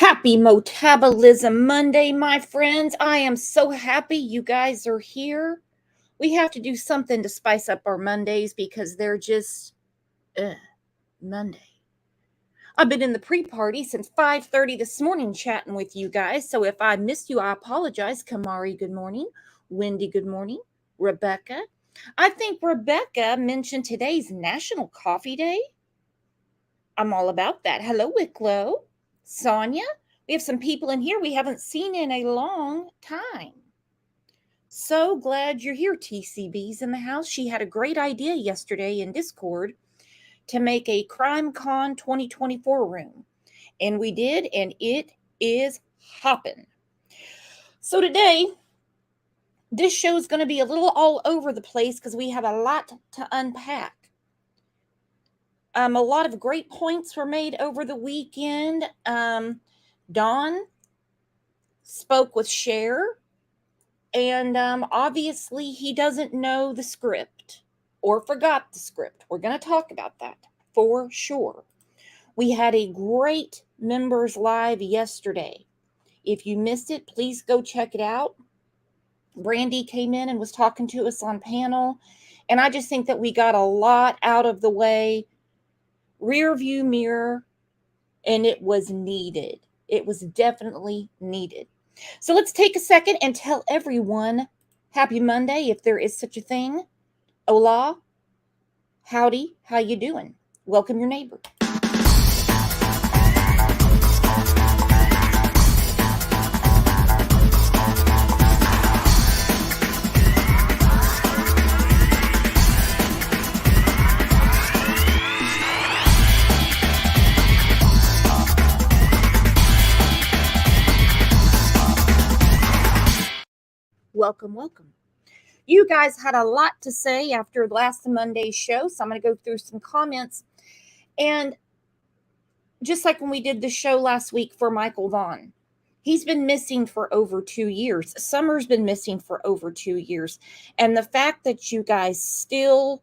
Happy Motabolism Monday, my friends. I am so happy you guys are here. We have to do something to spice up our Mondays because they're just Monday. I've been in the pre-party since 5:30 this morning chatting with you guys. So if I missed you, I apologize. Kamari, good morning. Wendy, good morning. Rebecca. I think Rebecca mentioned today's National Coffee Day. I'm all about that. Hello, Wicklow. Sonia, we have some people in here we haven't seen in a long time. So glad you're here, TCB's in the house. She had a great idea yesterday in Discord to make a Crime Con 2024 room. And we did, and it is hopping. So today, this show is going to be a little all over the place because we have a lot to unpack. A lot of great points were made over the weekend. Dawn spoke with Cher, and obviously he doesn't know the script or forgot the script. We're going to talk about that for sure. We had a great members live yesterday. If you missed it, please go check it out. Brandy came in and was talking to us on panel, and I just think that we got a lot out of the way. Rear view mirror, and it was needed. It was definitely needed. So let's take a second and tell everyone happy Monday, if there is such a thing. Hola, howdy, how you doing? Welcome your neighbor. Welcome. You guys had a lot to say after last Monday's show, so I'm going to go through some comments. And just like when we did the show last week for Michael Vaughn, he's been missing for over 2 years. Summer's been missing for over 2 years. And the fact that you guys still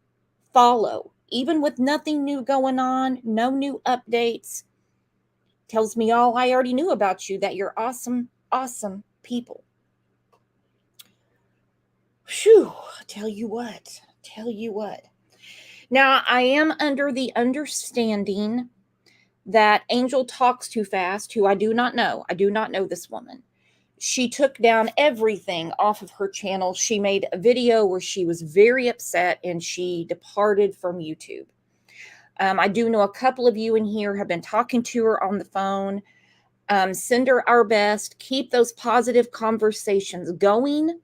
follow, even with nothing new going on, no new updates, tells me all I already knew about you, that you're awesome people. Phew, tell you what. Now, I am under the understanding that Angel Talks Too Fast, who I do not know this woman. She took down everything off of her channel. She made a video where she was very upset and she departed from YouTube. I do know a couple of you in here have been talking to her on the phone. Send her our best. Keep those positive conversations going.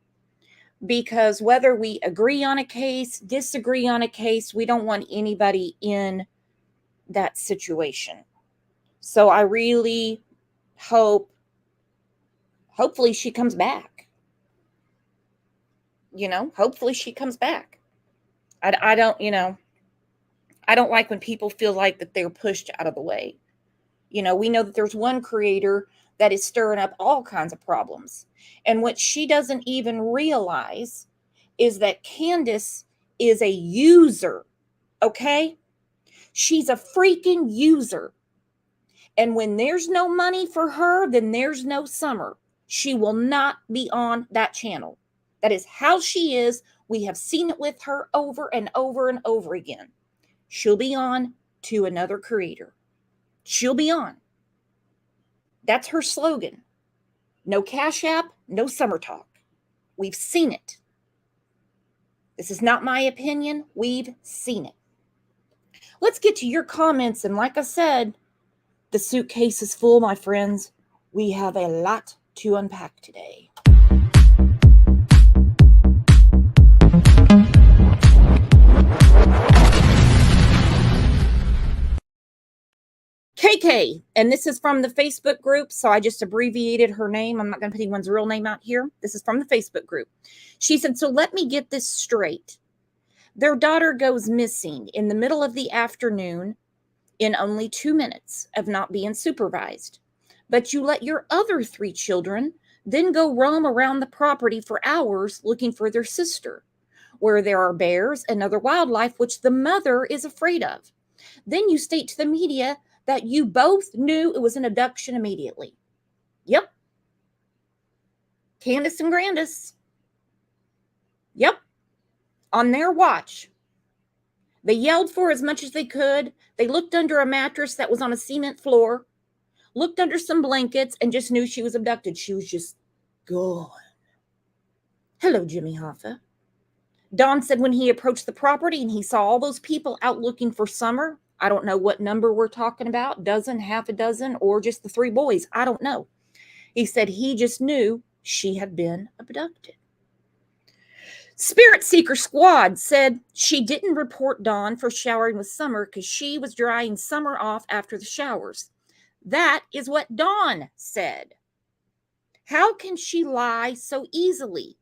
Because whether we agree on a case, disagree on a case, we don't want anybody in that situation. So I really hopefully she comes back. Hopefully she comes back. I don't like when people feel like that they're pushed out of the way. We know that there's one creator that is stirring up all kinds of problems. And what she doesn't even realize is that Candace is a user, okay? She's a freaking user. And when there's no money for her, then there's no Summer. She will not be on that channel. That is how she is. We have seen it with her over and over and over again. She'll be on to another creator. She'll be on. That's her slogan. No Cash App, no Summer Talk. We've seen it. This is not my opinion. We've seen it. Let's get to your comments. And like I said, the suitcase is full, my friends. We have a lot to unpack today. KK, and this is from the Facebook group, so I just abbreviated her name. I'm not going to put anyone's real name out here. This is from the Facebook group. She said, so let me get this straight. Their daughter goes missing in the middle of the afternoon in only 2 minutes of not being supervised. But you let your other 3 children then go roam around the property for hours looking for their sister, where there are bears and other wildlife, which the mother is afraid of. Then you state to the media that you both knew it was an abduction immediately. Yep. Candace and Grandis. Yep. On their watch. They yelled for as much as they could. They looked under a mattress that was on a cement floor, looked under some blankets, and just knew she was abducted. She was just gone. Hello, Jimmy Hoffa. Don said when he approached the property and he saw all those people out looking for Summer, I don't know what number we're talking about, dozen, half a dozen, or just the three boys. I don't know. He said he just knew she had been abducted. Spirit Seeker Squad said she didn't report Dawn for showering with Summer because she was drying Summer off after the showers. That is what Dawn said. How can she lie so easily?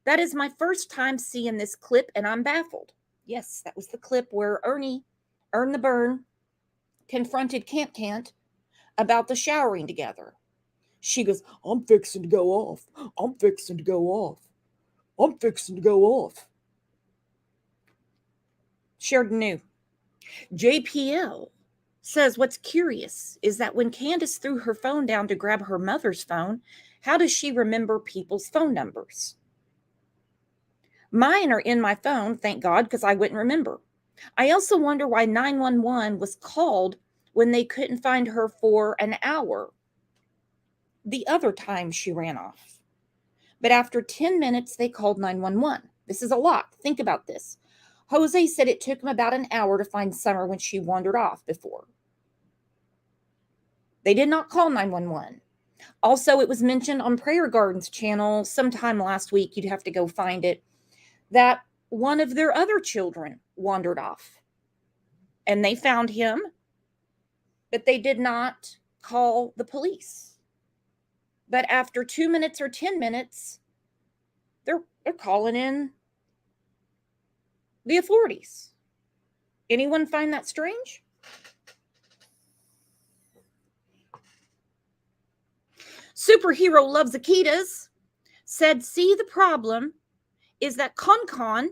That is my first time seeing this clip, and I'm baffled. Yes, that was the clip where Earn the Burn, confronted Cant about the showering together. She goes, I'm fixing to go off. I'm fixing to go off. I'm fixing to go off. Sheridan knew. JPL says what's curious is that when Candace threw her phone down to grab her mother's phone, how does she remember people's phone numbers? Mine are in my phone, thank God, because I wouldn't remember. I also wonder why 911 was called when they couldn't find her for an hour the other time she ran off. But after 10 minutes, they called 911. This is a lot. Think about this. Jose said it took him about an hour to find Summer when she wandered off before. They did not call 911. Also, it was mentioned on Prayer Garden's channel sometime last week, you'd have to go find it, that one of their other children wandered off. And they found him, but they did not call the police. But after 2 minutes or 10 minutes, they're calling in the authorities. Anyone find that strange? Superhero Loves Akitas said, see, the problem is that Con,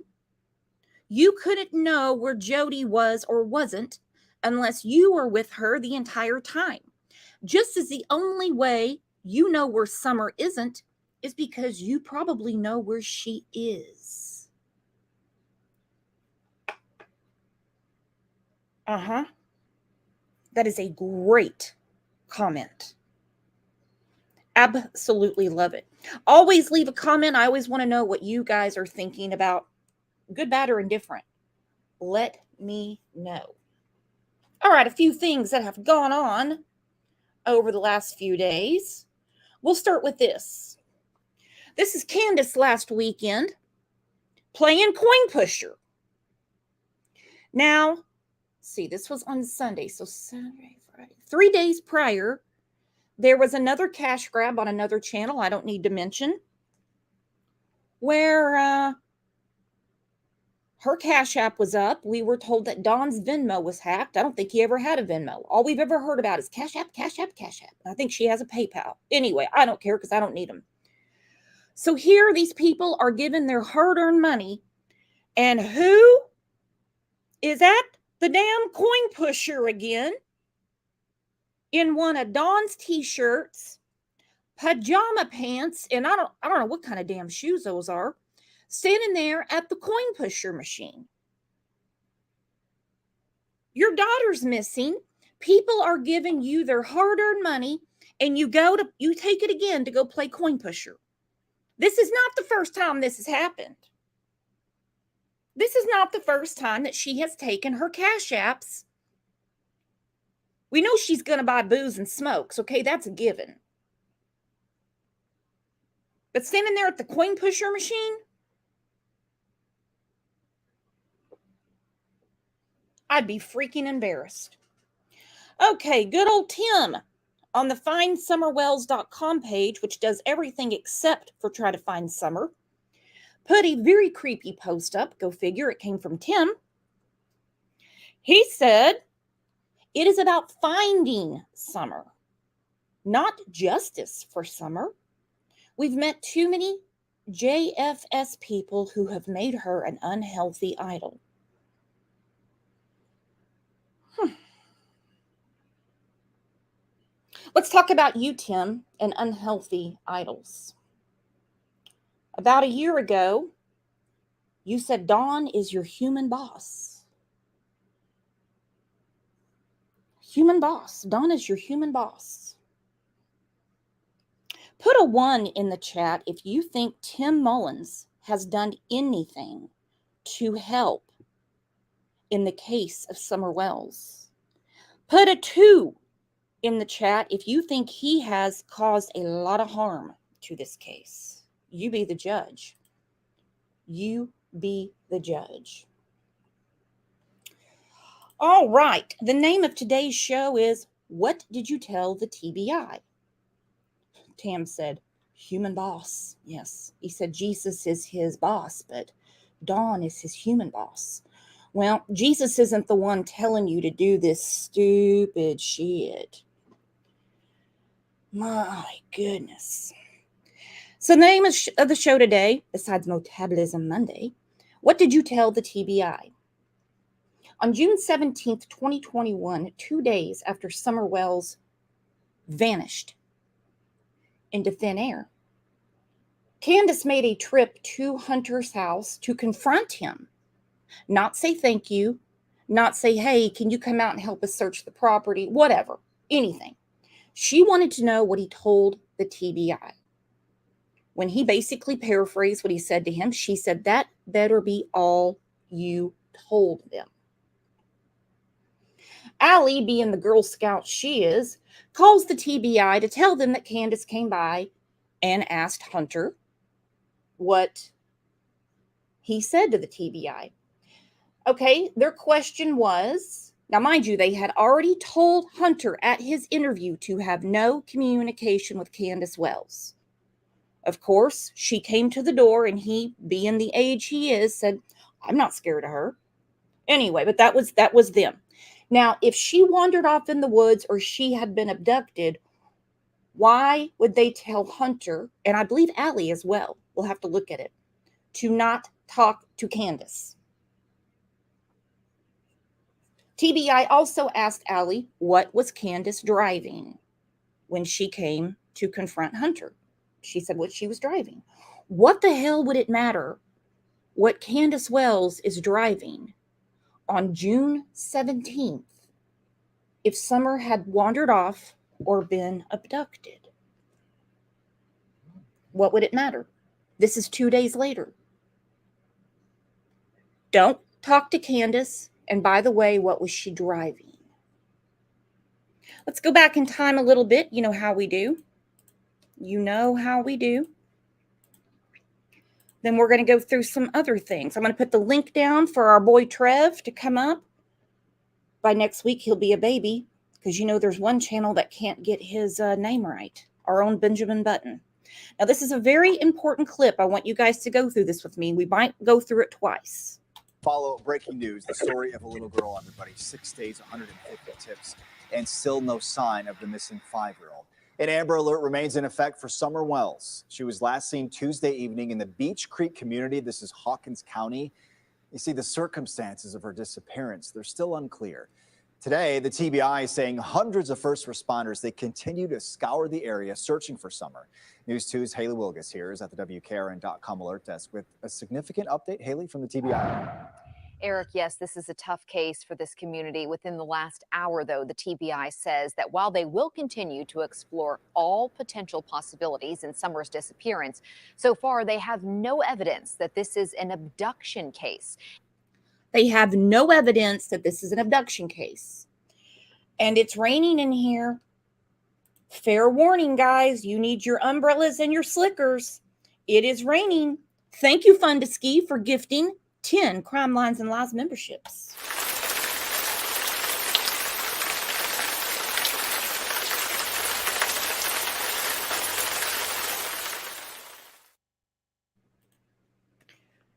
you couldn't know where Jody was or wasn't unless you were with her the entire time. Just as the only way you know where Summer isn't is because you probably know where she is. That is a great comment. Absolutely love it. Always leave a comment. I always want to know what you guys are thinking about, good, bad, or indifferent. Let me know. All right, a few things that have gone on over the last few days. We'll start with this. This is Candace last weekend playing Coin Pusher. Now, see, this was on Sunday, so Saturday, Friday. 3 days prior, there was another cash grab on another channel I don't need to mention, where her Cash App was up. We were told that Don's Venmo was hacked. I don't think he ever had a Venmo. All we've ever heard about is Cash App, Cash App, Cash App. I think she has a PayPal. Anyway, I don't care because I don't need them. So here these people are giving their hard-earned money, and who is at the damn Coin Pusher again in one of Don's t-shirts, pajama pants, and I don't know what kind of damn shoes those are, standing there at the Coin Pusher machine. Your daughter's missing. People are giving you their hard-earned money, and you take it again to go play Coin Pusher. This is not the first time this has happened. This is not the first time that she has taken her Cash Apps. We know she's going to buy booze and smokes. Okay, that's a given. But standing there at the Coin Pusher machine, I'd be freaking embarrassed. Okay, good old Tim on the findsummerwells.com page, which does everything except for try to find Summer, put a very creepy post up. Go figure, it came from Tim. He said, it is about finding Summer, not justice for Summer. We've met too many JFS people who have made her an unhealthy idol. Let's talk about you, Tim, and unhealthy idols. About a year ago, you said Dawn is your human boss. Human boss. Dawn is your human boss. Put a 1 in the chat if you think Tim Mullins has done anything to help in the case of Summer Wells. Put a 2 in the chat if you think he has caused a lot of harm to this case. You be the judge. You be the judge. All right. The name of today's show is What Did You Tell the TBI? Tam said, human boss. Yes. He said Jesus is his boss, but Dawn is his human boss. Well, Jesus isn't the one telling you to do this stupid shit. My goodness. So the name of the show today, besides Motabolizm Monday, what did you tell the TBI? On June 17th, 2021, 2 days after Summer Wells vanished into thin air, Candace made a trip to Hunter's house to confront him. Not say thank you, not say, hey, can you come out and help us search the property, whatever, anything. She wanted to know what he told the TBI. When he basically paraphrased what he said to him, she said, that better be all you told them. Allie, being the Girl Scout she is, calls the TBI to tell them that Candace came by and asked Hunter what he said to the TBI. Okay, their question was, now mind you, they had already told Hunter at his interview to have no communication with Candace Wells. Of course, she came to the door and he, being the age he is, said, I'm not scared of her. Anyway, but that was them. Now, if she wandered off in the woods or she had been abducted, why would they tell Hunter, and I believe Allie as well, we'll have to look at it, to not talk to Candace? TBI also asked Allie what was Candace driving when she came to confront Hunter. She said what she was driving. What the hell would it matter what Candace Wells is driving on June 17th if Summer had wandered off or been abducted? What would it matter? This is 2 days later. Don't talk to Candace. And by the way, what was she driving? Let's go back in time a little bit. You know how we do. You know how we do. Then we're going to go through some other things. I'm going to put the link down for our boy Trev to come up. By next week, he'll be a baby because you know there's one channel that can't get his name right. Our own Benjamin Button. Now, this is a very important clip. I want you guys to go through this with me. We might go through it twice. Follow breaking news, the story of a little girl, everybody. 6 days, 150 tips, and still no sign of the missing 5-year-old. An Amber Alert remains in effect for Summer Wells. She was last seen Tuesday evening in the Beach Creek community. This is Hawkins County. You see, the circumstances of her disappearance, they're still unclear. Today, the TBI is saying hundreds of first responders, they continue to scour the area searching for Summer. News 2's Haley Wilgus here is at the WKRN.com alert desk with a significant update. Haley, from the TBI. Eric, yes, this is a tough case for this community. Within the last hour, though, the TBI says that while they will continue to explore all potential possibilities in Summer's disappearance, so far they have no evidence that this is an abduction case. They have no evidence that this is an abduction case. And it's raining in here. Fair warning, guys. You need your umbrellas and your slickers. It is raining. Thank you, Fun to Ski, for gifting 10 Crime Lines and Lies memberships.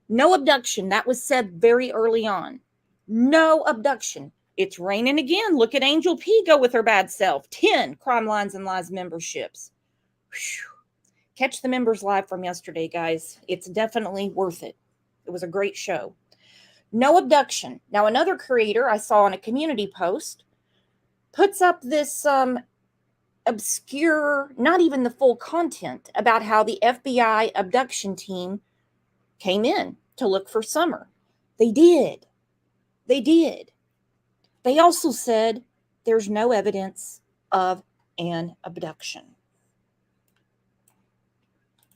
No abduction. That was said very early on. No abduction. It's raining again. Look at Angel P go with her bad self. 10 Crime Lines and Lies memberships. Whew. Catch the members live from yesterday, guys. It's definitely worth it. It was a great show. No abduction. Now, another creator I saw on a community post puts up this obscure, not even the full content about how the FBI abduction team came in to look for Summer. They did. They did. They also said there's no evidence of an abduction.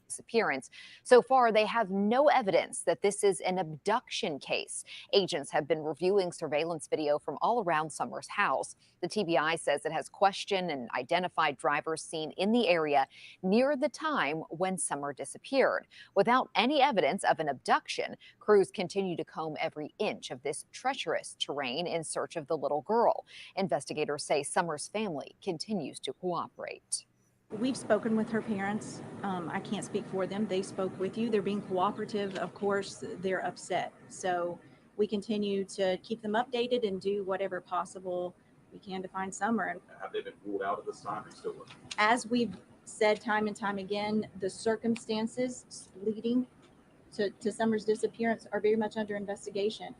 Disappearance. So far, they have no evidence that this is an abduction case. Agents have been reviewing surveillance video from all around Summer's house. The TBI says it has questioned and identified drivers seen in the area near the time when Summer disappeared. Without any evidence of an abduction, crews continue to comb every inch of this treacherous terrain in search of the little girl. Investigators say Summer's family continues to cooperate. We've spoken with her parents. I can't speak for them. They spoke with you. They're being cooperative. Of course, they're upset. So we continue to keep them updated and do whatever possible we can to find Summer. And have they been ruled out at this time? Or still looking? As we've said time and time again, the circumstances leading to Summer's disappearance are very much under investigation.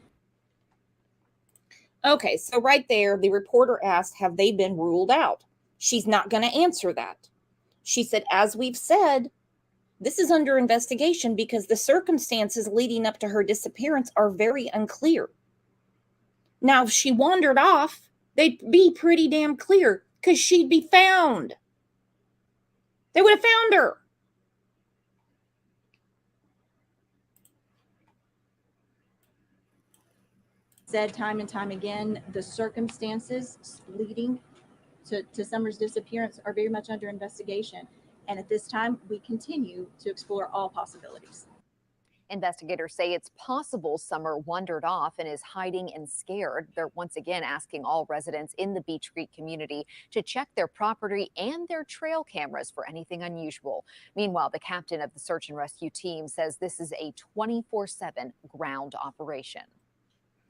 Okay, so right there, the reporter asked, have they been ruled out? She's not going to answer that. She said, as we've said, this is under investigation because the circumstances leading up to her disappearance are very unclear. Now, if she wandered off, they'd be pretty damn clear because she'd be found. They would have found her. Said time and time again, the circumstances leading to Summer's disappearance are very much under investigation. And at this time, we continue to explore all possibilities. Investigators say it's possible Summer wandered off and is hiding and scared. They're once again asking all residents in the Beach Creek community to check their property and their trail cameras for anything unusual. Meanwhile, the captain of the search and rescue team says this is a 24/7 ground operation.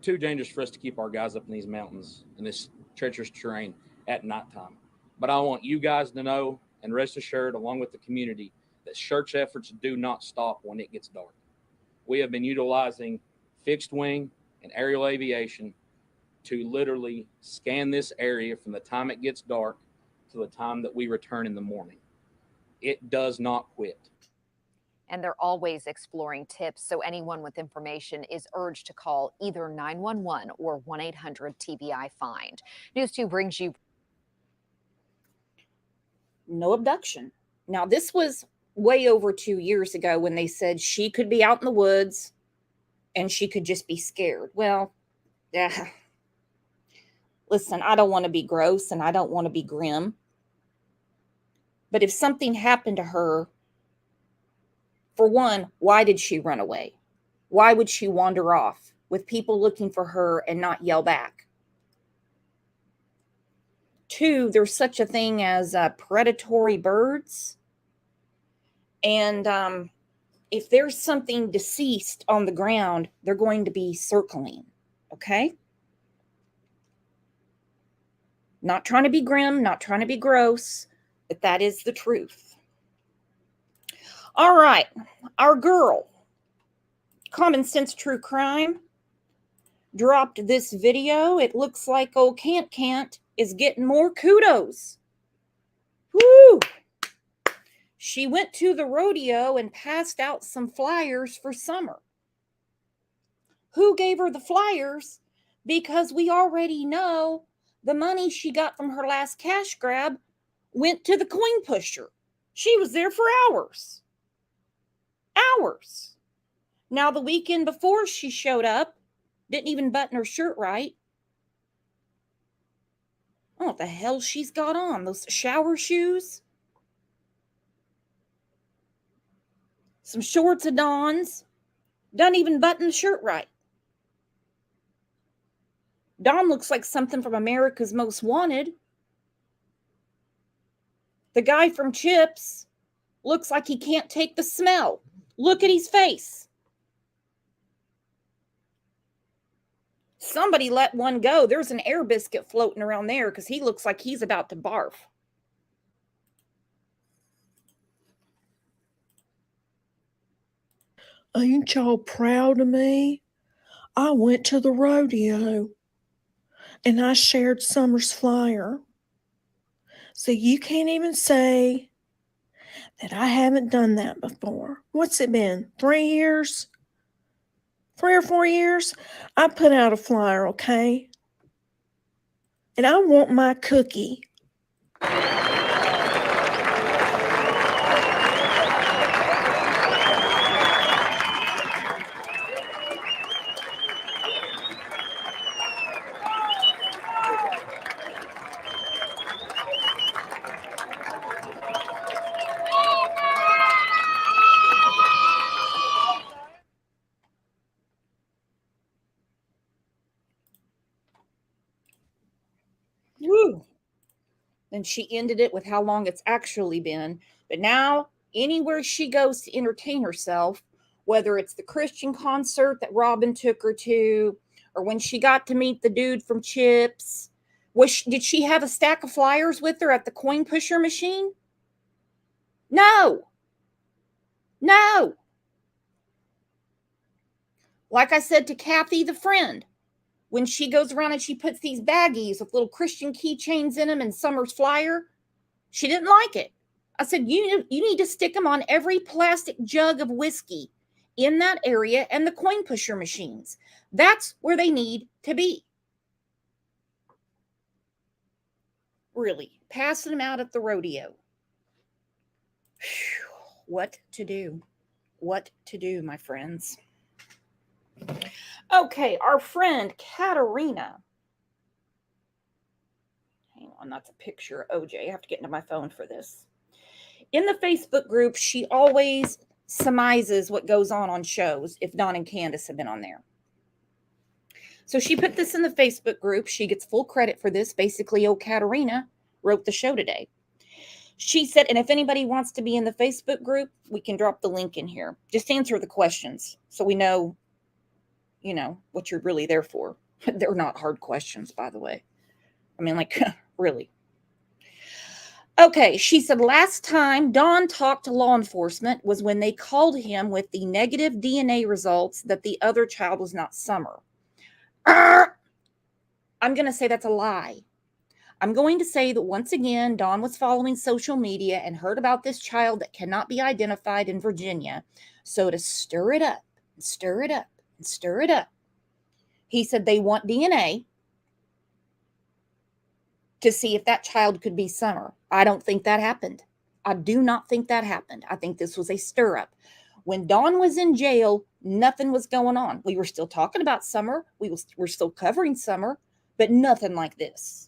Too dangerous for us to keep our guys up in these mountains in this treacherous terrain at nighttime. But I want you guys to know and rest assured, along with the community, that search efforts do not stop when it gets dark. We have been utilizing fixed wing and aerial aviation to literally scan this area from the time it gets dark to the time that we return in the morning. It does not quit. And they're always exploring tips, so anyone with information is urged to call either 911 or 1-800-TBI-FIND. News 2 brings you no abduction. Now, this was way over 2 years ago when they said she could be out in the woods and she could just be scared. Well, listen, I don't want to be gross and I don't want to be grim. But if something happened to her, for one, why did she run away? Why would she wander off with people looking for her and not yell back? Two, there's such a thing as predatory birds. And if there's something deceased on the ground, they're going to be circling. Okay? Not trying to be grim, not trying to be gross, but that is the truth. All right, our girl, Common Sense True Crime, dropped this video. It looks like old Can't is getting more kudos. Woo! She went to the rodeo and passed out some flyers for Summer. Who gave her the flyers? Because we already know the money she got from her last cash grab went to the coin pusher. She was there for hours. Hours. Now, the weekend before she showed up, didn't even button her shirt right. I don't know what the hell she's got on. Those shower shoes. Some shorts of Dawn's. Doesn't even button the shirt right. Dawn looks like something from America's Most Wanted. The guy from Chips looks like he can't take the smell. Look at his face. Somebody let one go. There's an air biscuit floating around there because he looks like he's about to barf. Ain't y'all proud of me? I went to the rodeo and I shared Summer's flyer. So you can't even say that I haven't done that before. What's it been? 3 years? 3 or 4 years? I put out a flyer, okay? And I want my cookie. Woo. Then she ended it with how long it's actually been. But now, anywhere she goes to entertain herself, whether it's the Christian concert that Robin took her to, or when she got to meet the dude from Chips, did she have a stack of flyers with her at the coin pusher machine? No. No. Like I said to Kathy, the friend, when she goes around and she puts these baggies with little Christian keychains in them and Summer's flyer, she didn't like it. I said, you need to stick them on every plastic jug of whiskey in that area and the coin pusher machines. That's where they need to be. Really, passing them out at the rodeo. Whew. What to do? What to do, my friends? Okay, our friend Katerina. Hang on, that's a picture of OJ. I have to get into my phone for this. In the Facebook group, she always surmises what goes on shows if Don and Candace have been on there. So she put this in the Facebook group. She gets full credit for this. Basically, Katerina wrote the show today. She said, and if anybody wants to be in the Facebook group, we can drop the link in here. Just answer the questions so we know, what you're really there for. They're not hard questions, by the way. I mean, like, really. Okay, she said last time Don talked to law enforcement was when they called him with the negative DNA results that the other child was not Summer. I'm going to say that's a lie. I'm going to say that once again, Don was following social media and heard about this child that cannot be identified in Virginia. So to stir it up, and stir it up, and stir it up, he said they want DNA to see if that child could be Summer. I don't think that happened. I do not think that happened. I think this was a stir up. When Dawn was in jail, nothing was going on. We were still talking about Summer. We're still covering Summer, but nothing like this.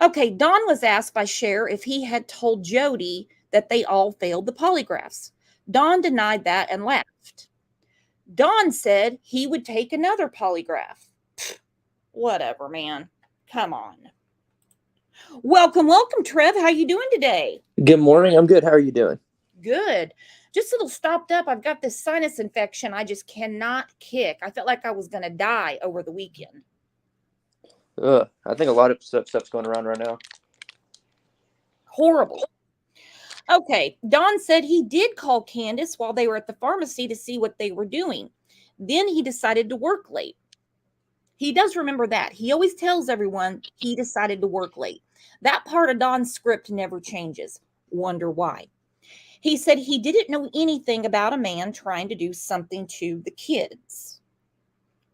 Okay, Don was asked by Cher if he had told Jody that they all failed the polygraphs. Don denied that and laughed. Don said he would take another polygraph. Pfft, whatever, man. Come on. Welcome, Trev. How you doing today? Good morning. I'm good. How are you doing? Good. Just a little stopped up. I've got this sinus infection I just cannot kick. I felt like I was going to die over the weekend. I think a lot of stuff's going around right now. Horrible. Okay, Don said he did call Candace while they were at the pharmacy to see what they were doing. Then he decided to work late. He does remember that. He always tells everyone he decided to work late. That part of Don's script never changes. Wonder why. He said he didn't know anything about a man trying to do something to the kids.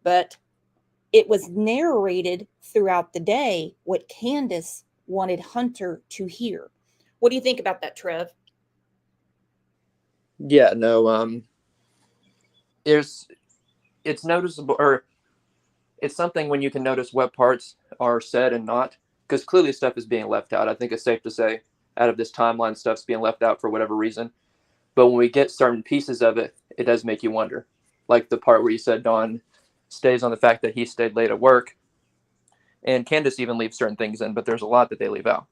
But it was narrated throughout the day what Candace wanted Hunter to hear. What do you think about that, Trev? Yeah, no, it's noticeable, or it's something when you can notice what parts are said and not, because clearly stuff is being left out. I think it's safe to say out of this timeline, stuff's being left out for whatever reason. But when we get certain pieces of it, it does make you wonder. Like the part where you said Don stays on the fact that he stayed late at work, and Candace even leaves certain things in, but there's a lot that they leave out.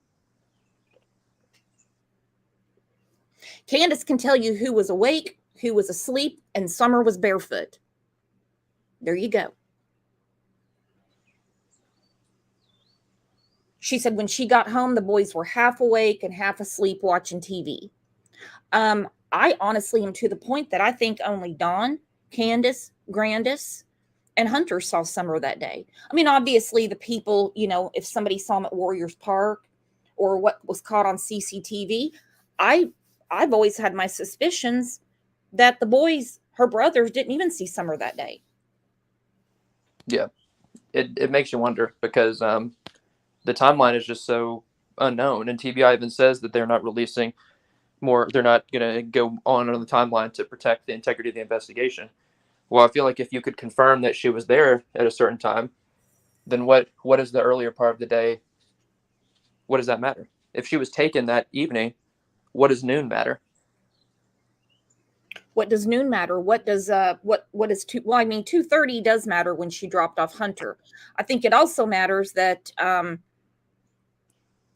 Candace can tell you who was awake, who was asleep, and Summer was barefoot. There you go. She said when she got home, the boys were half awake and half asleep watching TV. I honestly am to the point that I think only Dawn, Candace, Grandis, and Hunter saw Summer that day. I mean, obviously the people, if somebody saw them at Warriors Park or what was caught on CCTV. I've always had my suspicions that the boys, her brothers, didn't even see Summer that day. Yeah, it makes you wonder because the timeline is just so unknown, and TBI even says that they're not releasing more. They're not going to go on the timeline to protect the integrity of the investigation. Well, I feel like if you could confirm that she was there at a certain time, then what is the earlier part of the day? What does that matter? If she was taken that evening, what does noon matter? What does noon matter? What does what is two? Well, I mean, 2:30 does matter when she dropped off Hunter. I think it also matters that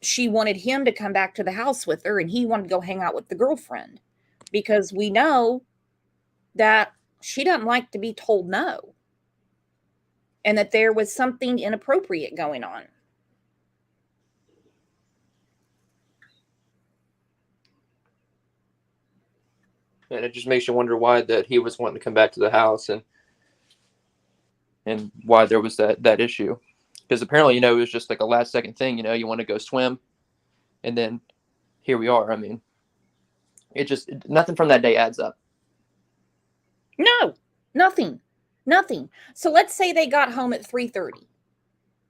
she wanted him to come back to the house with her, and he wanted to go hang out with the girlfriend, because we know that she doesn't like to be told no, and that there was something inappropriate going on. And it just makes you wonder why that he was wanting to come back to the house and why there was that issue. Because apparently, it was just like a last second thing, you want to go swim. And then here we are. I mean, nothing from that day adds up. No, nothing. So let's say they got home at 3:30.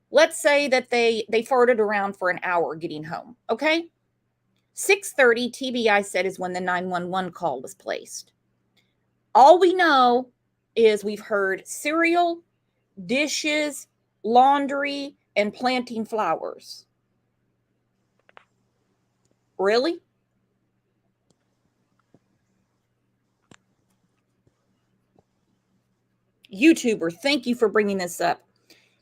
Let's say that they farted around for an hour getting home. Okay. 6:30, TBI said, is when the 911 call was placed. All we know is we've heard cereal, dishes, laundry, and planting flowers. Really? YouTuber, thank you for bringing this up.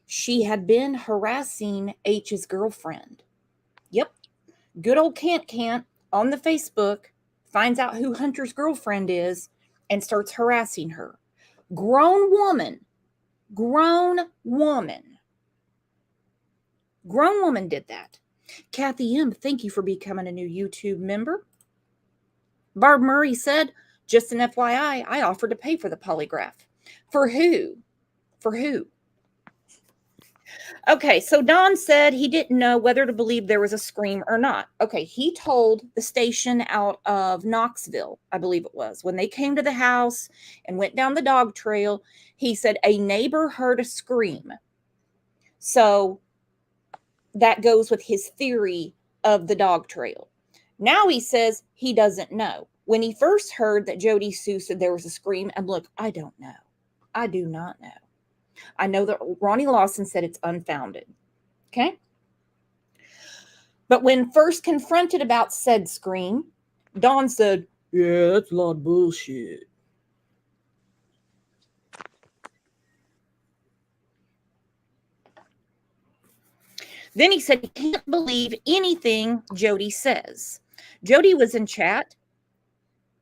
She had been harassing H's girlfriend. Yep. Good old Can't on the Facebook finds out who Hunter's girlfriend is and starts harassing her. Grown woman did that. Kathy M., thank you for becoming a new YouTube member. Barb Murray said, just an FYI, I offered to pay for the polygraph. For who? Okay, so Don said he didn't know whether to believe there was a scream or not. Okay, he told the station out of Knoxville, I believe it was, when they came to the house and went down the dog trail, he said a neighbor heard a scream. So that goes with his theory of the dog trail. Now he says he doesn't know. When he first heard that Jody Sue said there was a scream, and look, I don't know. I do not know. I know that Ronnie Lawson said it's unfounded. Okay? But when first confronted about said scream, Don said, yeah, that's a lot of bullshit. Then he said he can't believe anything Jody says. Jody was in chat,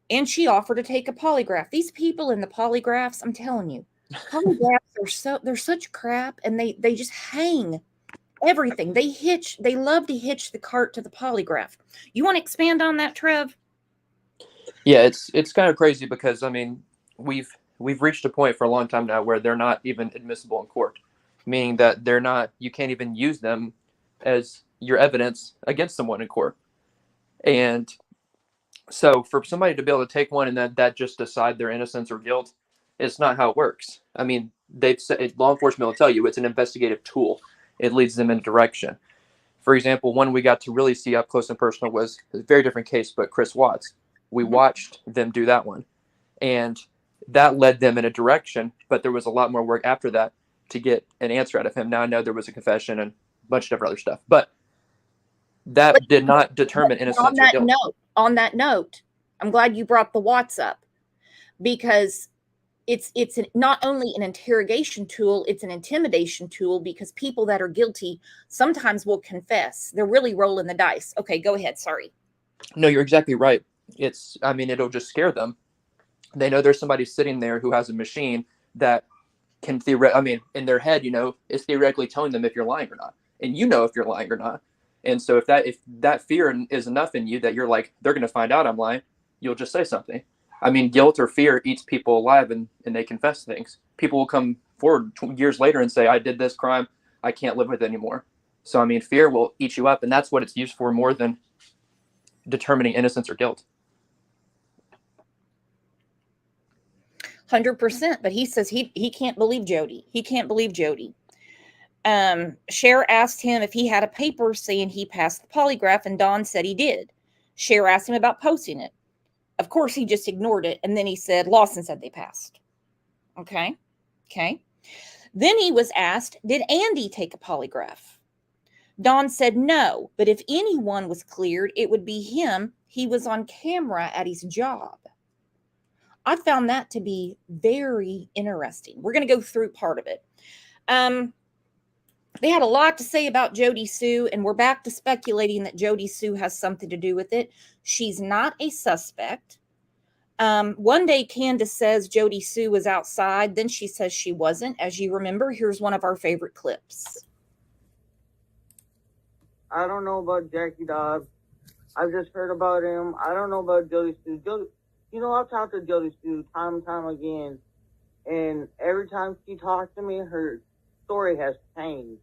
and she offered to take a polygraph. These people in the polygraphs, I'm telling you, polygraphs they're such crap, and they just hang everything. They love to hitch the cart to the polygraph. You want to expand on that, Trev? Yeah, it's kind of crazy because I mean we've reached a point for a long time now where they're not even admissible in court, meaning that you can't even use them as your evidence against someone in court. And so for somebody to be able to take one and that just decide their innocence or guilt, it's not how it works. I mean, they've said, law enforcement will tell you it's an investigative tool. It leads them in a direction. For example, one we got to really see up close and personal was a very different case, but Chris Watts. We watched them do that one, and that led them in a direction, but there was a lot more work after that to get an answer out of him. Now I know there was a confession and a bunch of different other stuff, but that did not determine innocence or guilt. On that note, I'm glad you brought the Watts up, because it's not only an interrogation tool, it's an intimidation tool, because people that are guilty sometimes will confess. They're really rolling the dice. Okay, go ahead. Sorry. No, you're exactly right. It'll just scare them. They know there's somebody sitting there who has a machine that can in their head, is theoretically telling them if you're lying or not. And if you're lying or not. And so if that fear is enough in you that you're like, they're going to find out I'm lying, you'll just say something. I mean, guilt or fear eats people alive, and they confess things. People will come forward years later and say, I did this crime. I can't live with it anymore. So, I mean, fear will eat you up, and that's what it's used for more than determining innocence or guilt. 100%. But he says he can't believe Jody. He can't believe Jody. Cher asked him if he had a paper saying he passed the polygraph, and Don said he did. Cher asked him about posting it. Of course, he just ignored it, and then he said Lawson said they passed. Okay. Then he was asked, did Andy take a polygraph? Don said no, but if anyone was cleared, it would be him. He was on camera at his job. I found that to be very interesting. We're going to go through part of it. They had a lot to say about Jody Sue, and we're back to speculating that Jody Sue has something to do with it. She's not a suspect. One day Candace says Jody Sue was outside. Then she says she wasn't. As you remember, here's one of our favorite clips. I don't know about Jackie Dobbs. I've just heard about him. I don't know about Jody Sue. I've talked to Jody Sue time and time again. And every time she talks to me, her story has changed.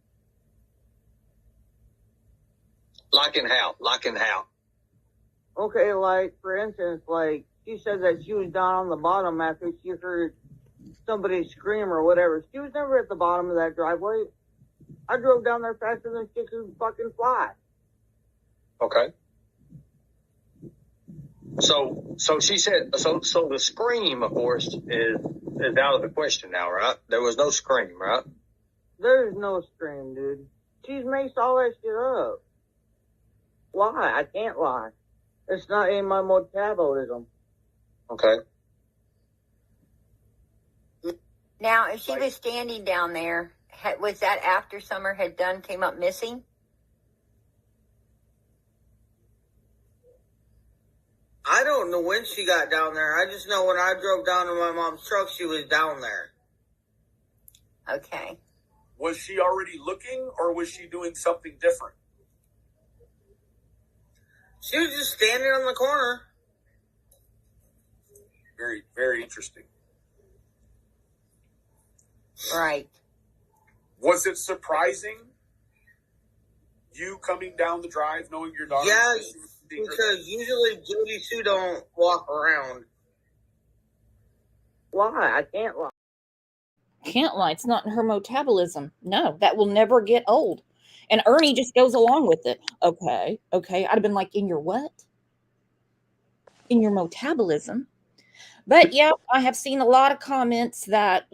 Like in how? Okay, like, for instance, like, she said that she was down on the bottom after she heard somebody scream or whatever. She was never at the bottom of that driveway. I drove down there faster than she could fucking fly. Okay. So she said, so the scream, of course, is out of the question now, right? There was no scream, right? There's no scream, dude. She's maced all that shit up. Lie. I can't lie. It's not in my metabolism. Okay. Now, if she was standing down there, was that after Summer had came up missing? I don't know when she got down there. I just know when I drove down to my mom's truck, she was down there. Okay. Was she already looking, or was she doing something different? She was just standing on the corner. Very, very interesting. Right. Was it surprising, you coming down the drive knowing your daughter? Yeah, because usually Jody Sue don't walk around. Lie. I can't lie. Can't lie. It's not in her metabolism. No, that will never get old. And Ernie just goes along with it. Okay. I'd have been like, in your what? In your metabolism. But yeah, I have seen a lot of comments that,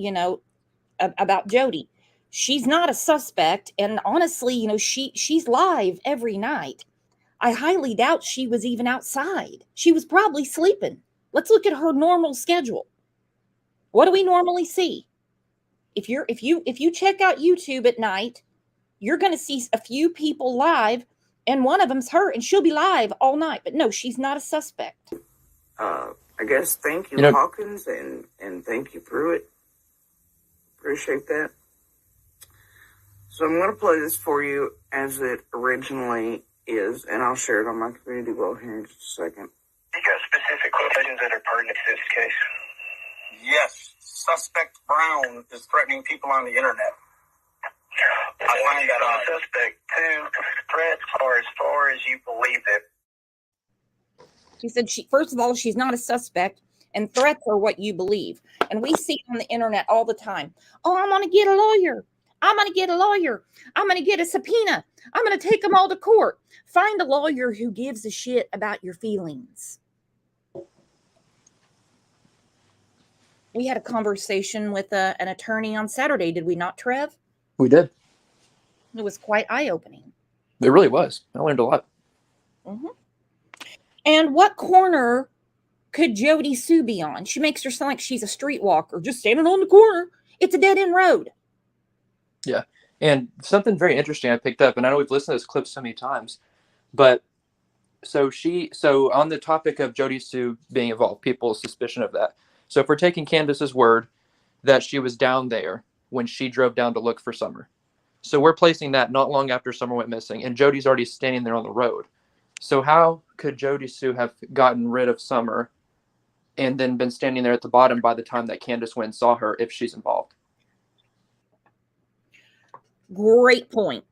about Jody. She's not a suspect. And honestly, she's live every night. I highly doubt she was even outside. She was probably sleeping. Let's look at her normal schedule. What do we normally see? If you check out YouTube at night, you're going to see a few people live, and one of them's her, and she'll be live all night. But no, she's not a suspect. I guess thank you, Hawkins, and thank you, Pruitt. Appreciate that. So I'm going to play this for you as it originally is, and I'll share it on my community wall here in just a second. You got specific questions that are pertinent to this case? Yes, suspect Brown is threatening people on the internet. I find that on suspect 2 threats are as far as you believe it. She said, first of all, she's not a suspect, and threats are what you believe. And we see on the internet all the time. Oh, I'm going to get a lawyer. I'm going to get a lawyer. I'm going to get a subpoena. I'm going to take them all to court. Find a lawyer who gives a shit about your feelings. We had a conversation with an attorney on Saturday, did we not, Trev? We did. It was quite eye-opening. It really was. I learned a lot. Mm-hmm. And what corner could Jody Sue be on? She makes her sound like she's a streetwalker, just standing on the corner. It's a dead-end road. Yeah. And something very interesting I picked up, and I know we've listened to this clip so many times, but so on the topic of Jody Sue being involved, people's suspicion of that. So if we're taking Candace's word that she was down there when she drove down to look for Summer. So we're placing that not long after Summer went missing, and Jody's already standing there on the road. So how could Jody Sue have gotten rid of Summer and then been standing there at the bottom by the time that Candace went and saw her if she's involved? Great point.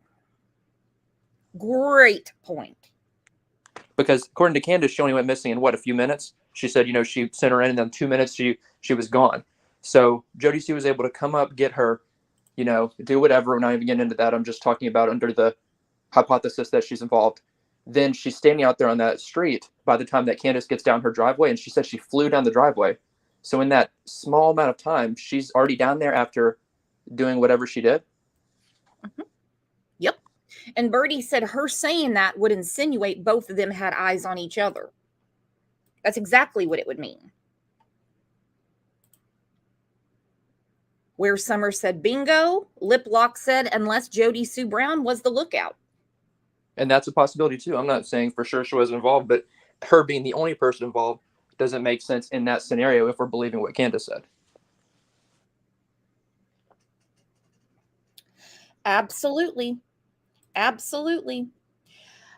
Great point. Because according to Candace, she only went missing in, what, a few minutes? She said, she sent her in, and then 2 minutes she was gone. So Jody Sue was able to come up, get her, do whatever. We're not even getting into that. I'm just talking about under the hypothesis that she's involved. Then she's standing out there on that street by the time that Candace gets down her driveway, and she said she flew down the driveway. So in that small amount of time, she's already down there after doing whatever she did. Mm-hmm. Yep. And Birdie said her saying that would insinuate both of them had eyes on each other. That's exactly what it would mean. Where Summer said bingo, Liplock said unless Jody Sue Brown was the lookout. And that's a possibility too. I'm not saying for sure she was involved, but her being the only person involved doesn't make sense in that scenario if we're believing what Candace said. Absolutely. Absolutely.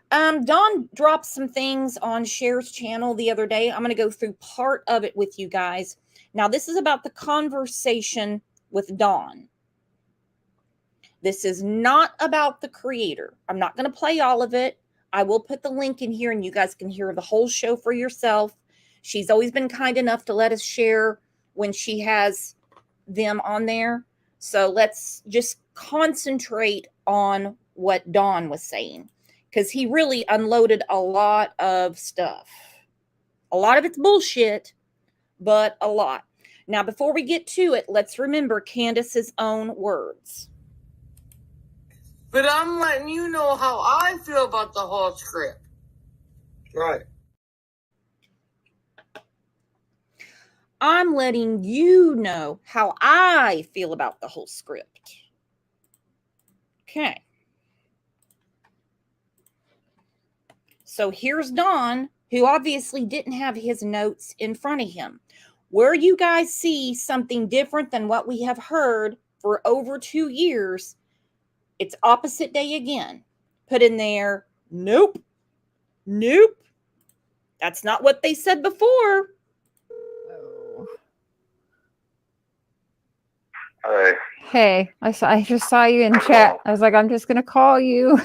Dawn dropped some things on Cher's channel the other day. I'm going to go through part of it with you guys. Now, this is about the conversation with Dawn. This is not about the creator. I'm not going to play all of it. I will put the link in here and you guys can hear the whole show for yourself. She's always been kind enough to let us share when she has them on there. So let's just concentrate on what Dawn was saying, because he really unloaded a lot of stuff. A lot of it's bullshit, but a lot. Now, before we get to it, let's remember Candace's own words. But I'm letting you know how I feel about the whole script. Right. I'm letting you know how I feel about the whole script. Okay. So here's Dawn, who obviously didn't have his notes in front of him. Where you guys see something different than what we have heard for over 2 years, it's opposite day again. Put in there, nope, nope. That's not what they said before. Hey. Hey, I just saw you in chat. I was like, I'm just gonna call you.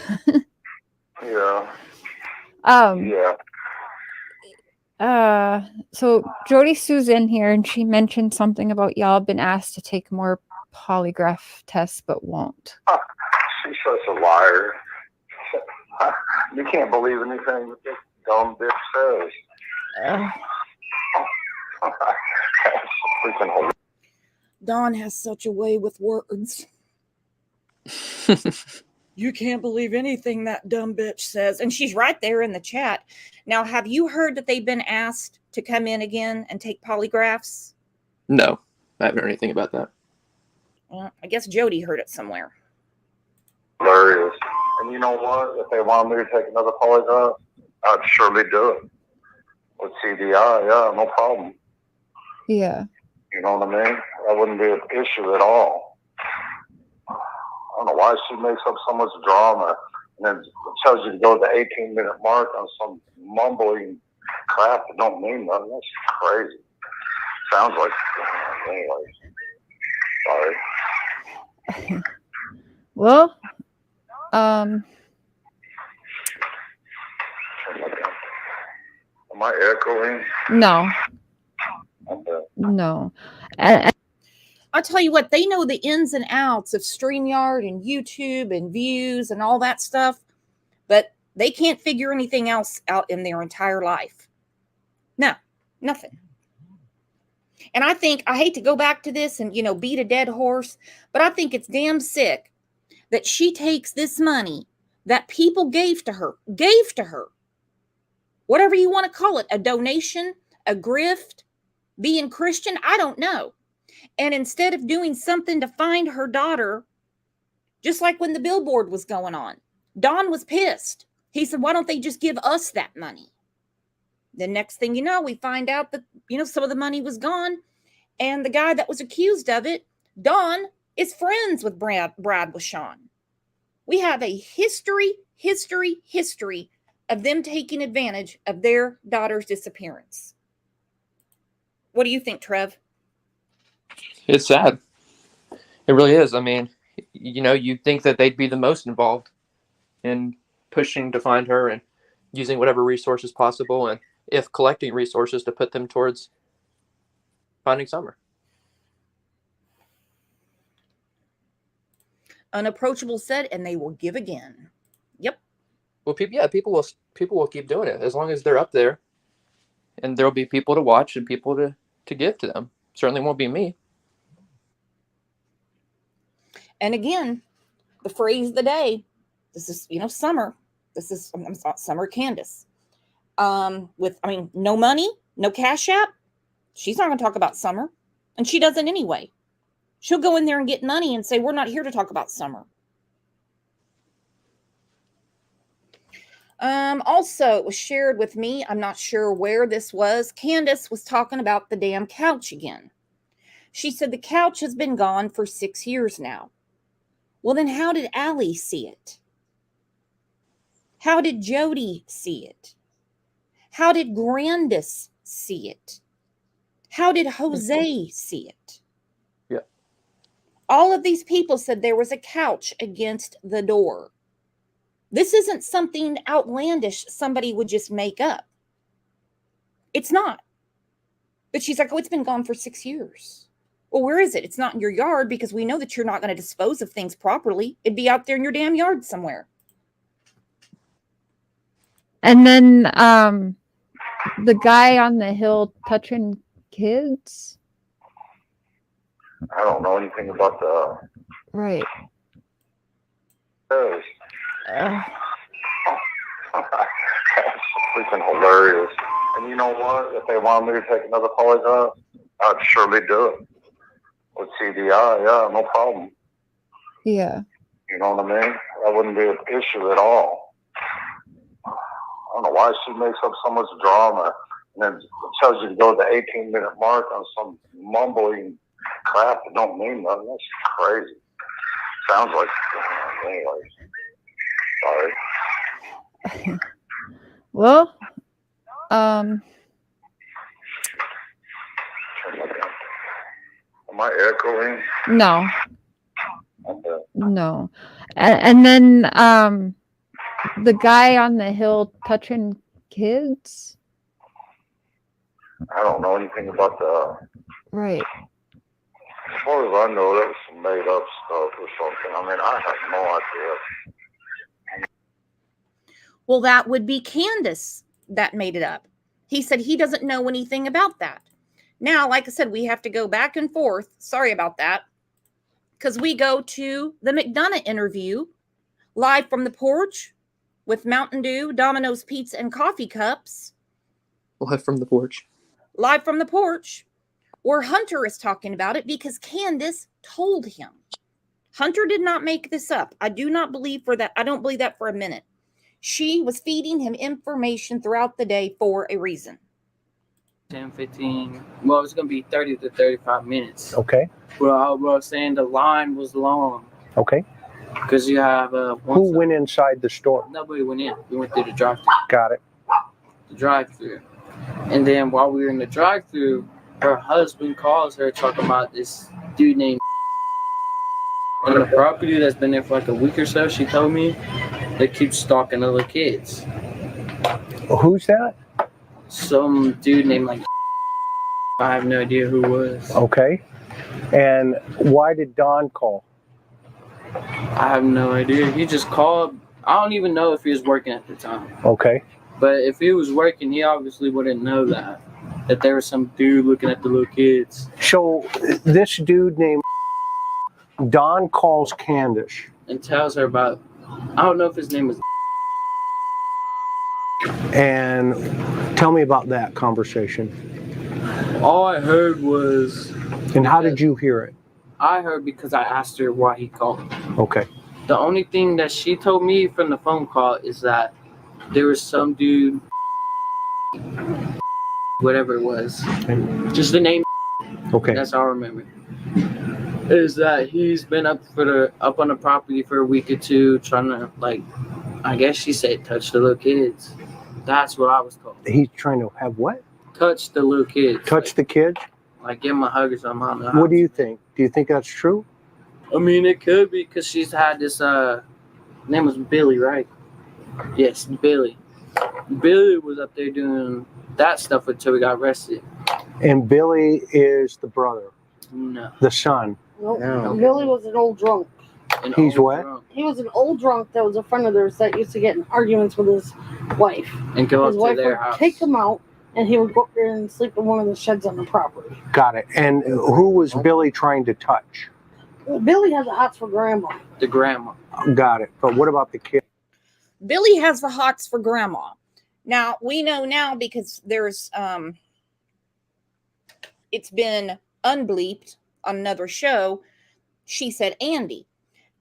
Yeah. So Jody Sue's in here and she mentioned something about y'all been asked to take more polygraph tests but won't. She's such a liar. You can't believe anything that this dumb bitch says. That's freaking hilarious. Dawn has such a way with words. You can't believe anything that dumb bitch says. And she's right there in the chat. Now, have you heard that they've been asked to come in again and take polygraphs? No, I haven't heard anything about that. Well, I guess Jody heard it somewhere. Hilarious. And you know what? If they wanted me to take another polygraph, I'd surely do it. With TBI, yeah, no problem. Yeah. You know what I mean? That wouldn't be an issue at all. I don't know why she makes up so much drama and then tells you to go to the 18-minute mark on some mumbling crap that don't mean nothing. That's crazy. Sounds like, anyway. Sorry. Well, Am I echoing? no. Okay. No. And I'll tell you what, they know the ins and outs of StreamYard and YouTube and views and all that stuff, but they can't figure anything else out in their entire life. No, nothing. And I hate to go back to this and, beat a dead horse, but I think it's damn sick that she takes this money that people gave to her, whatever you want to call it, a donation, a grift, being Christian, I don't know. And instead of doing something to find her daughter, just like when the billboard was going on, Don was pissed. He said, why don't they just give us that money? The next thing you know, we find out that, some of the money was gone. And the guy that was accused of it, Don, is friends with Brad with Sean. We have a history of them taking advantage of their daughter's disappearance. What do you think, Trev? It's sad. It really is. I mean, you'd think that they'd be the most involved in pushing to find her and using whatever resources possible, and if collecting resources to put them towards finding Summer. Unapproachable said, and they will give again. Yep. Well, people will keep doing it as long as they're up there, and there'll be people to watch and people to give to them. Certainly won't be me. And again, the phrase of the day, this is, Summer. This is Summer Candace. No money, no Cash App. She's not going to talk about Summer. And she doesn't anyway. She'll go in there and get money and say, we're not here to talk about Summer. Also, it was shared with me. I'm not sure where this was. Candace was talking about the damn couch again. She said the couch has been gone for 6 years now. Well, then how did Allie see it? How did Jody see it? How did Grandis see it? How did Jose see it? Yeah. All of these people said there was a couch against the door. This isn't something outlandish somebody would just make up. It's not. But she's like, oh, it's been gone for 6 years. Well, where is it? It's not in your yard because we know that you're not going to dispose of things properly. It'd be out there in your damn yard somewhere. And then the guy on the hill touching kids. I don't know anything about the. Right. That's freaking hilarious. And you know what? If they wanted me to take another polygraph, I'd surely do it. With TBI, yeah, no problem. Yeah. You know what I mean? That wouldn't be an issue at all. I don't know why she makes up so much drama and then tells you to go to the 18-minute mark on some mumbling crap that don't mean nothing. That's crazy. Sounds like, anyway. Sorry. Well, Am I echoing? no. Okay. No. And then the guy on the hill touching kids. I don't know anything about the. Right. As far as I know, that was some made up stuff or something. I mean, I have no idea. Well, that would be Candace that made it up. He said he doesn't know anything about that. Now, like I said, we have to go back and forth. Sorry about that. Because we go to the McDonough interview live from the porch with Mountain Dew, Domino's Pizza, and coffee cups. Live from the porch. Live from the porch, where Hunter is talking about it because Candace told him. Hunter did not make this up. I do not believe for that. I don't believe that for a minute. She was feeding him information throughout the day for a reason. 10, 15, well, it's going to be 30 to 35 minutes. Okay. Well, I was saying the line was long. Okay. Because you have who went inside the store? Nobody went in. We went through the drive-thru. Got it. The drive-thru. And then while we were in the drive-thru, her husband calls her talking about this dude named on the property that's been there for like a week or so, she told me, that keeps stalking the little kids. Who's that? Some dude named like I have no idea who it was. Okay. And why did Don call? I have no idea. He just called. I don't even know if he was working at the time. Okay. But if he was working, he obviously wouldn't know that there was some dude looking at the little kids. So this dude named Don calls Candace and tells her about, I don't know if his name was. And tell me about that conversation. All I heard was. And how did you hear it? I heard because I asked her why he called. Okay. The only thing that she told me from the phone call is that there was some dude, whatever it was, just the name. Okay. That's all I remember. Is that he's been up on the property for a week or two, trying to, like, I guess she said, touch the little kids. That's what I was told. He's trying to have what? Touch the little kids. Touch the kids? Like give him a hug or something. I don't know. What do you think? Do you think that's true? I mean, it could be because she's had this. Name was Billy, right? Yes, Billy. Billy was up there doing that stuff until we got arrested. And Billy is the brother, No. the son. Nope. No. Billy was an old drunk. He's what? He was an old drunk that was a friend of theirs that used to get in arguments with his wife. And go his up to wife their would house. take him out, and he would go up there and sleep in one of the sheds on the property. Got it. And who was Billy trying to touch? Well, Billy has the hots for grandma. The grandma. Got it. But what about the kid? Billy has the hots for grandma. Now, we know now because there's, it's been unbleeped on another show. She said Andy.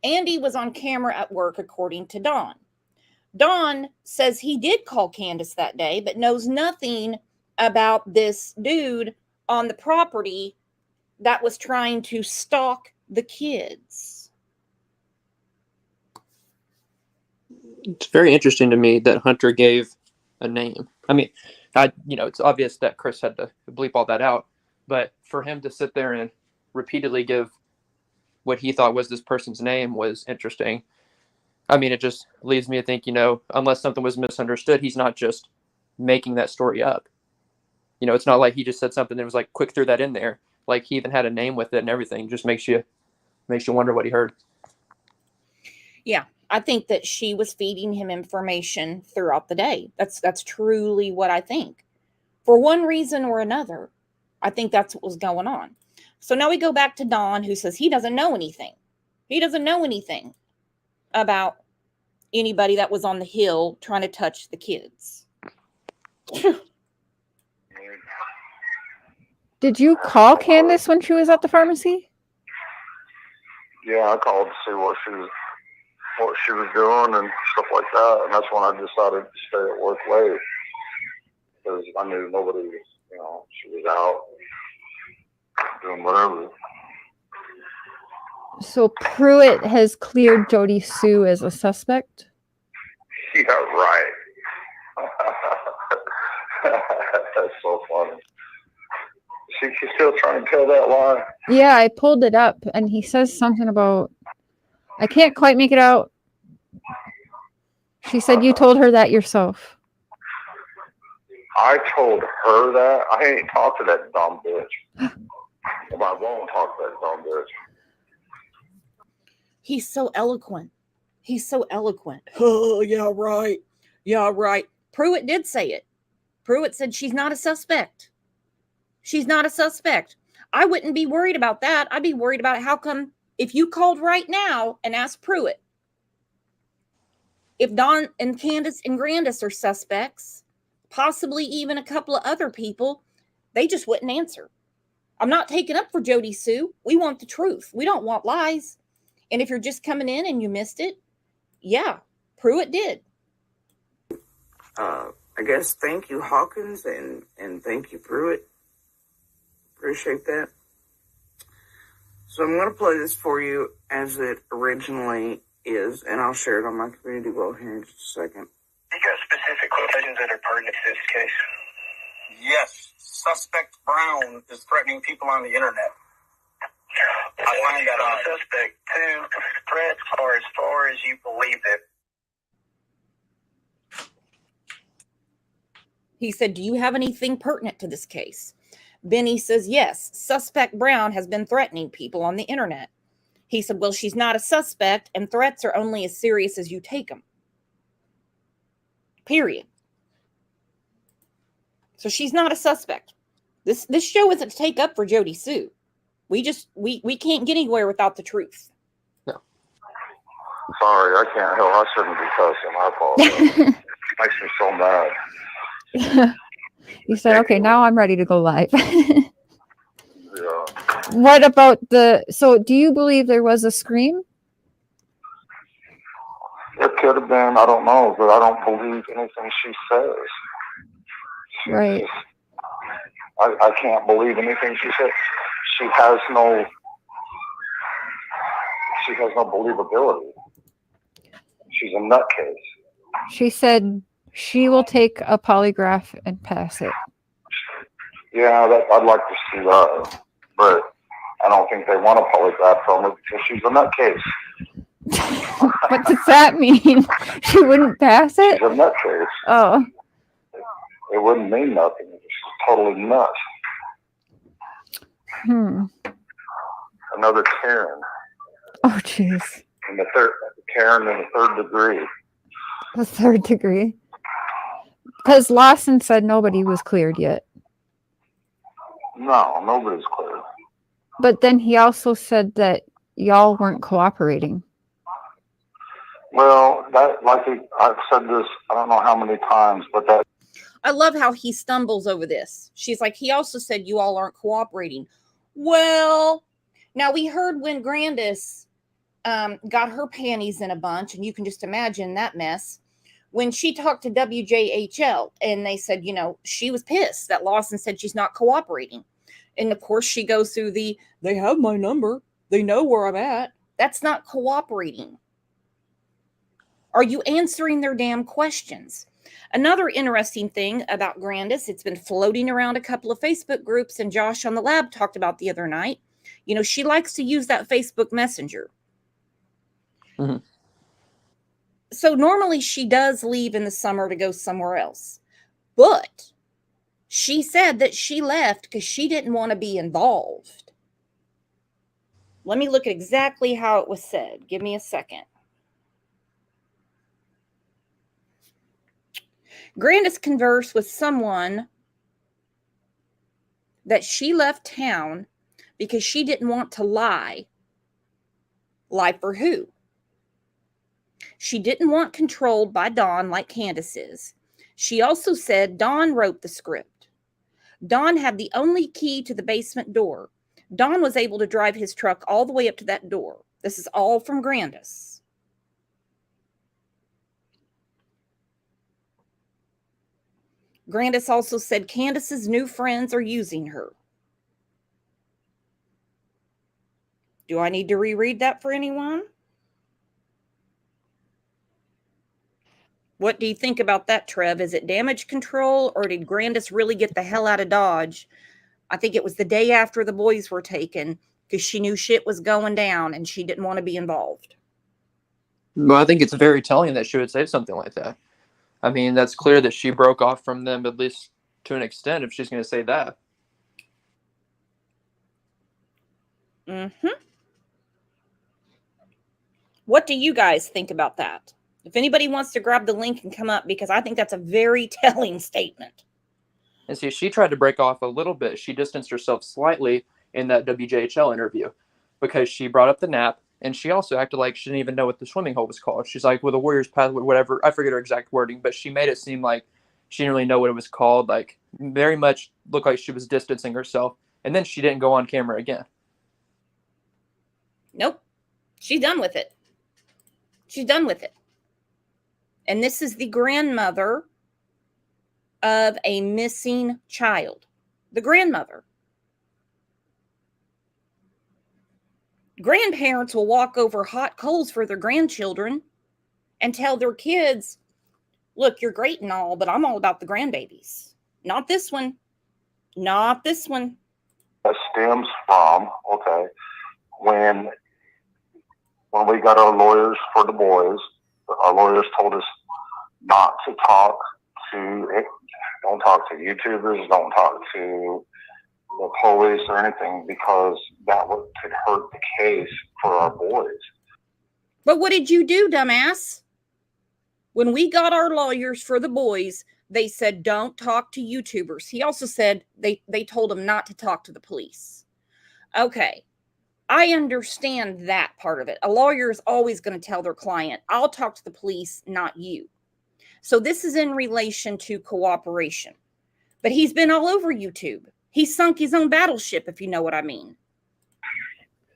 Andy was on camera at work, according to Dawn. Dawn says he did call Candace that day, but knows nothing about this dude on the property that was trying to stalk the kids. It's very interesting to me that Hunter gave a name. I mean, it's obvious that Chris had to bleep all that out, but for him to sit there and repeatedly give what he thought was this person's name was interesting. I mean, it just leads me to think, unless something was misunderstood, he's not just making that story up. It's not like he just said something that was like, quick, threw that in there. Like he even had a name with it and everything. Just makes you wonder what he heard. Yeah, I think that she was feeding him information throughout the day. That's truly what I think. For one reason or another, I think that's what was going on. So now we go back to Don, who says he doesn't know anything. He doesn't know anything about anybody that was on the hill trying to touch the kids. Did you call Candace when she was at the pharmacy? Yeah, I called to see what she was doing and stuff like that, and that's when I decided to stay at work late because I knew nobody was, she was out doing whatever. So Pruitt has cleared Jody Sue as a suspect? Yeah, right. That's so funny. She's still trying to tell that lie. Yeah, I pulled it up, and he says something about, I can't quite make it out. She said you told her that yourself. I told her that. I ain't talked to that dumb bitch. I won't talk to that dumb bitch. He's so eloquent. He's so eloquent. Oh, yeah, right. Yeah, right. Pruitt did say it. Pruitt said she's not a suspect. She's not a suspect. I wouldn't be worried about that. I'd be worried about how come if you called right now and asked Pruitt if Don and Candace and Grandis are suspects, possibly even a couple of other people, they just wouldn't answer. I'm not taking up for Jody Sue. We want the truth. We don't want lies. And if you're just coming in and you missed it, yeah, Pruitt did. I guess thank you, Hawkins, and thank you, Pruitt. Appreciate that. So I'm going to play this for you as it originally is, and I'll share it on my community wall here in just a second. You got specific questions that are pertinent to this case? Yes. Suspect Brown is threatening people on the internet. I find that odd. Suspect 2 threats are as far as you believe it. He said, do you have anything pertinent to this case? Benny says, yes, suspect Brown has been threatening people on the internet. He said, well, she's not a suspect, and threats are only as serious as you take them. Period. So she's not a suspect. This show isn't to take up for Jody Sue. We can't get anywhere without the truth. No. Sorry, I can't help. I shouldn't be cussing. I apologize. Makes me so mad. You said, okay, now I'm ready to go live. Yeah. What about so do you believe there was a scream? It could have been, I don't know, but I don't believe anything she says. Right. I can't believe anything she said. She has no believability. She's a nutcase. She said she will take a polygraph and pass it. Yeah, I'd like to see that, but I don't think they want a polygraph from her because she's a nutcase. What does that mean? She wouldn't pass it? She's a nutcase. Oh. It wouldn't mean nothing. She's totally nuts. Another Karen. Oh, jeez. And the third Karen in the third degree. The third degree. Because Lawson said nobody was cleared yet. No, nobody's cleared. But then he also said that y'all weren't cooperating. Well, I've said this, I don't know how many times, but that. I love how he stumbles over this. She's like, he also said you all aren't cooperating. Well, now we heard when Grandis got her panties in a bunch, and you can just imagine that mess. When she talked to WJHL, and they said, she was pissed that Lawson said she's not cooperating. And of course, she goes through they have my number. They know where I'm at. That's not cooperating. Are you answering their damn questions? Another interesting thing about Grandis, it's been floating around a couple of Facebook groups, and Josh on the lab talked about the other night. She likes to use that Facebook Messenger. Mm-hmm. So normally she does leave in the summer to go somewhere else. But she said that she left because she didn't want to be involved. Let me look at exactly how it was said. Give me a second. Grandis conversed with someone that she left town because she didn't want to lie. Lie for who? She didn't want controlled by Dawn like Candace is. She also said Dawn wrote the script. Dawn had the only key to the basement door. Dawn was able to drive his truck all the way up to that door. This is all from Grandis. Grandis also said Candace's new friends are using her. Do I need to reread that for anyone? What do you think about that, Trev? Is it damage control, or did Grandis really get the hell out of Dodge? I think it was the day after the boys were taken because she knew shit was going down and she didn't want to be involved. Well, I think it's very telling that she would say something like that. I mean, that's clear that she broke off from them, at least to an extent, if she's going to say that. Mm-hmm. What do you guys think about that? If anybody wants to grab the link and come up, because I think that's a very telling statement. And see, she tried to break off a little bit. She distanced herself slightly in that WJHL interview because she brought up the nap, and she also acted like she didn't even know what the swimming hole was called. She's like, well, the Warriors Pathway, whatever. I forget her exact wording, but she made it seem like she didn't really know what it was called. Like, very much looked like she was distancing herself. And then she didn't go on camera again. Nope. She's done with it. She's done with it. And this is the grandmother of a missing child. The grandmother. Grandparents will walk over hot coals for their grandchildren and tell their kids, look, you're great and all, but I'm all about the grandbabies. Not this one. Not this one. That stems from, when we got our lawyers for the boys, our lawyers told us not to talk don't talk to YouTubers, don't talk to the police or anything, because that could hurt the case for our boys. But what did you do, dumbass? When we got our lawyers for the boys, they said, don't talk to YouTubers. He also said they told him not to talk to the police. Okay. I understand that part of it. A lawyer is always going to tell their client, I'll talk to the police, not you. So this is in relation to cooperation. But he's been all over YouTube. He sunk his own battleship, if you know what I mean.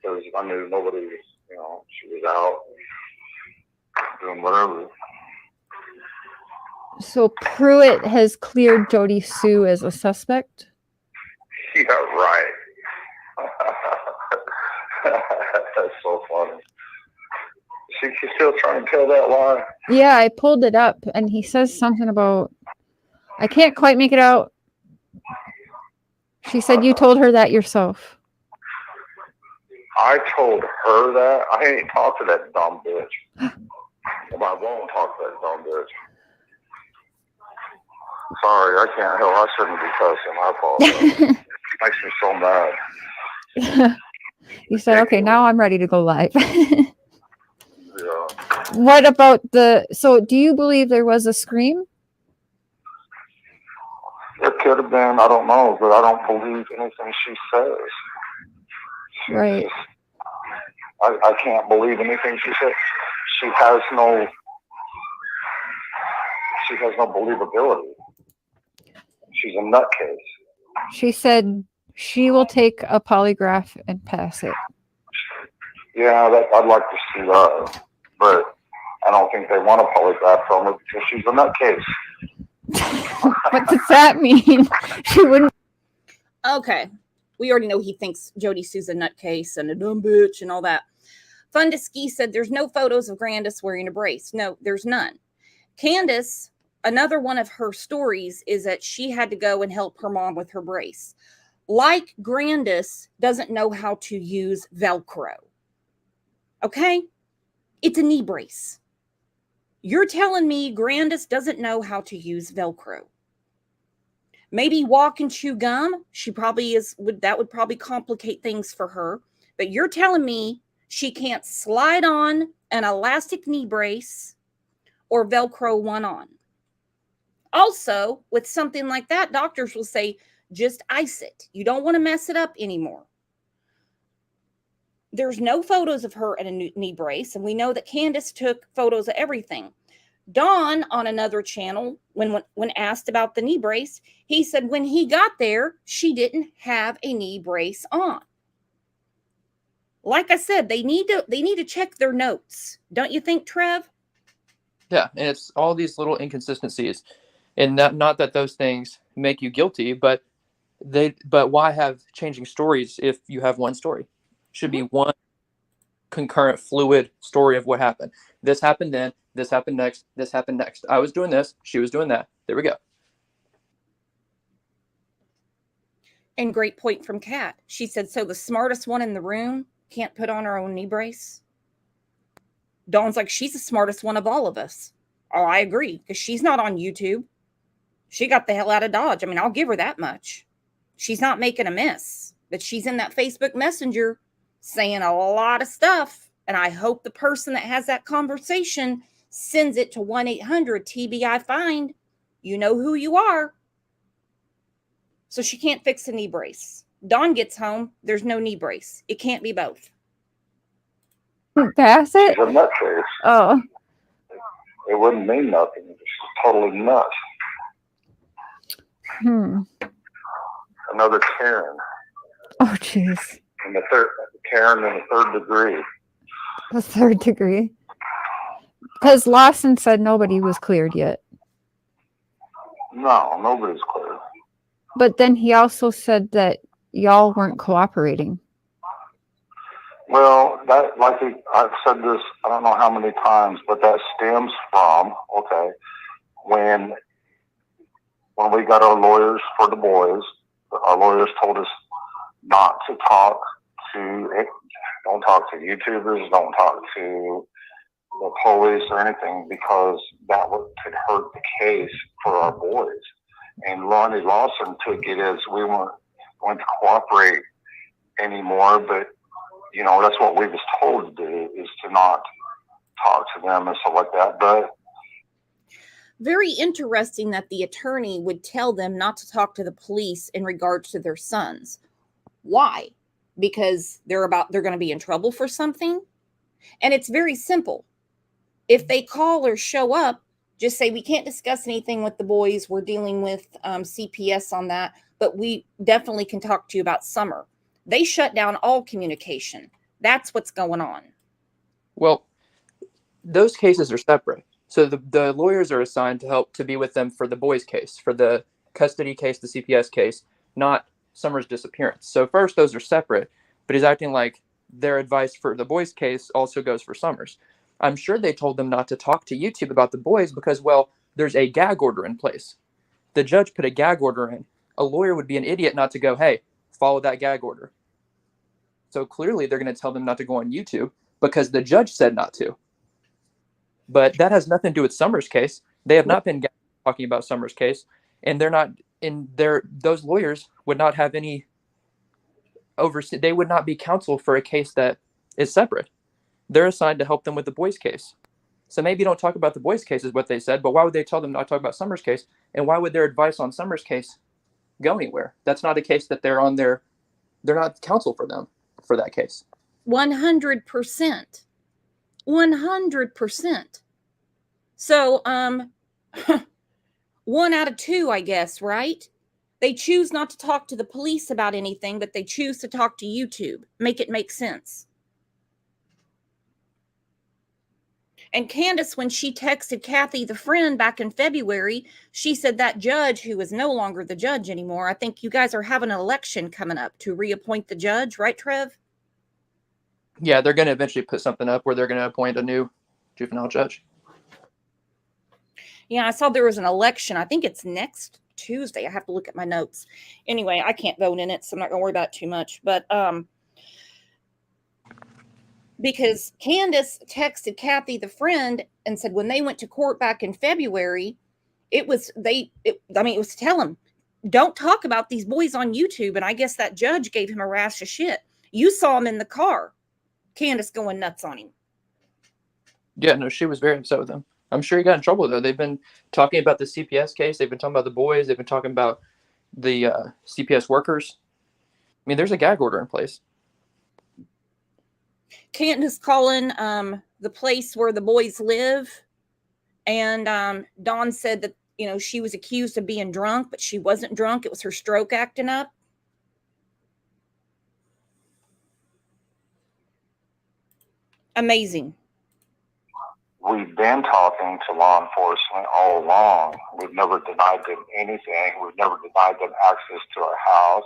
Because I knew nobody was, she was out doing whatever. So Pruitt has cleared Jody Sue as a suspect? Yeah, right. That's so funny. She's still trying to tell that lie? Yeah, I pulled it up, and he says something about, I can't quite make it out. She said you told her that yourself. I told her that. I ain't talked to that dumb bitch. But I won't talk to that dumb bitch. Sorry, I can't help. I shouldn't be cussing. I apologize. Makes me so mad. You said, okay, now I'm ready to go live. Yeah. What about so do you believe there was a scream? It could have been, I don't know, but I don't believe anything she says. Right. I can't believe anything she says. She has no believability. She's a nutcase. She said she will take a polygraph and pass it. Yeah, I'd like to see that, but I don't think they want a polygraph from her because she's a nutcase. What does that mean? She wouldn't. Okay. We already know he thinks Jody Sue's a nutcase and a dumb bitch and all that. Fun to Ski said there's no photos of Grandis wearing a brace. No, there's none. Candace, another one of her stories is that she had to go and help her mom with her brace. Like Grandis doesn't know how to use Velcro. Okay? It's a knee brace. You're telling me Grandis doesn't know how to use Velcro. Maybe walk and chew gum. She probably that would probably complicate things for her. But you're telling me she can't slide on an elastic knee brace or Velcro one on. Also, with something like that, doctors will say, just ice it. You don't want to mess it up anymore. There's no photos of her in a knee brace, and we know that Candace took photos of everything. Don, on another channel, when asked about the knee brace, he said when he got there, she didn't have a knee brace on. Like I said, they need to check their notes. Don't you think, Trev? Yeah, and it's all these little inconsistencies. And not that those things make you guilty, but why have changing stories if you have one story? Should be one concurrent, fluid story of what happened. This happened then, this happened next, this happened next. I was doing this, she was doing that. There we go. And great point from Kat. She said, so the smartest one in the room can't put on her own knee brace? Dawn's like, she's the smartest one of all of us. Oh, I agree, because she's not on YouTube. She got the hell out of Dodge. I mean, I'll give her that much. She's not making a mess, but she's in that Facebook Messenger saying a lot of stuff. And I hope the person that has that conversation sends it to 1-800-TBI find. You know who you are. So she can't fix a knee brace. Dawn gets home. There's no knee brace. It can't be both. Pass it? She's a nutcase. Oh. It wouldn't mean nothing. She's totally nuts. Another Karen. Oh, jeez. And Karen in the third degree. The third degree. Because Lawson said nobody was cleared yet. No, nobody's cleared. But then he also said that y'all weren't cooperating. Well, I've said this, I don't know how many times, but that stems from, when we got our lawyers for the boys, our lawyers told us not to don't talk to YouTubers, don't talk to the police or anything, because that could hurt the case for our boys. And Lonnie Lawson took it as we weren't going to cooperate anymore, but that's what we was told to do, is to not talk to them and stuff like that. But very interesting that the attorney would tell them not to talk to the police in regards to their sons. Why? Because they're going to be in trouble for something? And it's very simple. If they call or show up, just say, we can't discuss anything with the boys. We're dealing with CPS on that, but we definitely can talk to you about Summer. They shut down all communication. That's what's going on. Well, those cases are separate. So the lawyers are assigned to help to be with them for the boys' case, for the custody case, the CPS case, not Summer's disappearance. So first, those are separate, but he's acting like their advice for the boys' case also goes for Summer's. I'm sure they told them not to talk to YouTube about the boys because, well, there's a gag order in place. The judge put a gag order in. A lawyer would be an idiot not to go, hey, follow that gag order. So clearly they're going to tell them not to go on YouTube because the judge said not to. But that has nothing to do with Summer's case. They have not been talking about Summer's case, and they're not in their, those lawyers would not have any they would not be counsel for a case that is separate. They're assigned to help them with the boys' case. So maybe don't talk about the boys' case is what they said, but why would they tell them not to talk about Summer's case? And why would their advice on Summer's case go anywhere? That's not a case that they're on their, they're not counsel for them for that case. 100%. 100%. So, 1 out of 2, I guess, right? They choose not to talk to the police about anything, but they choose to talk to YouTube. Make it make sense. And Candace, when she texted Kathy, the friend, back in February, she said that judge, who is no longer the judge anymore, I think you guys are having an election coming up to reappoint the judge, right, Trev? Yeah, they're going to eventually put something up where they're going to appoint a new juvenile judge. Yeah, I saw there was an election. I think it's next Tuesday. I have to look at my notes. Anyway, I can't vote in it, so I'm not going to worry about it too much. But because Candace texted Kathy, the friend, and said when they went to court back in February, it was to tell him, don't talk about these boys on YouTube. And I guess that judge gave him a rash of shit. You saw him in the car, Candace going nuts on him. Yeah, no, she was very upset with him. I'm sure he got in trouble, though. They've been talking about the CPS case. They've been talking about the boys. They've been talking about the CPS workers. I mean, there's a gag order in place. Candace calling the place where the boys live. And Dawn said that, she was accused of being drunk, but she wasn't drunk. It was her stroke acting up. Amazing. We've been talking to law enforcement all along. We've never denied them anything. We've never denied them access to our house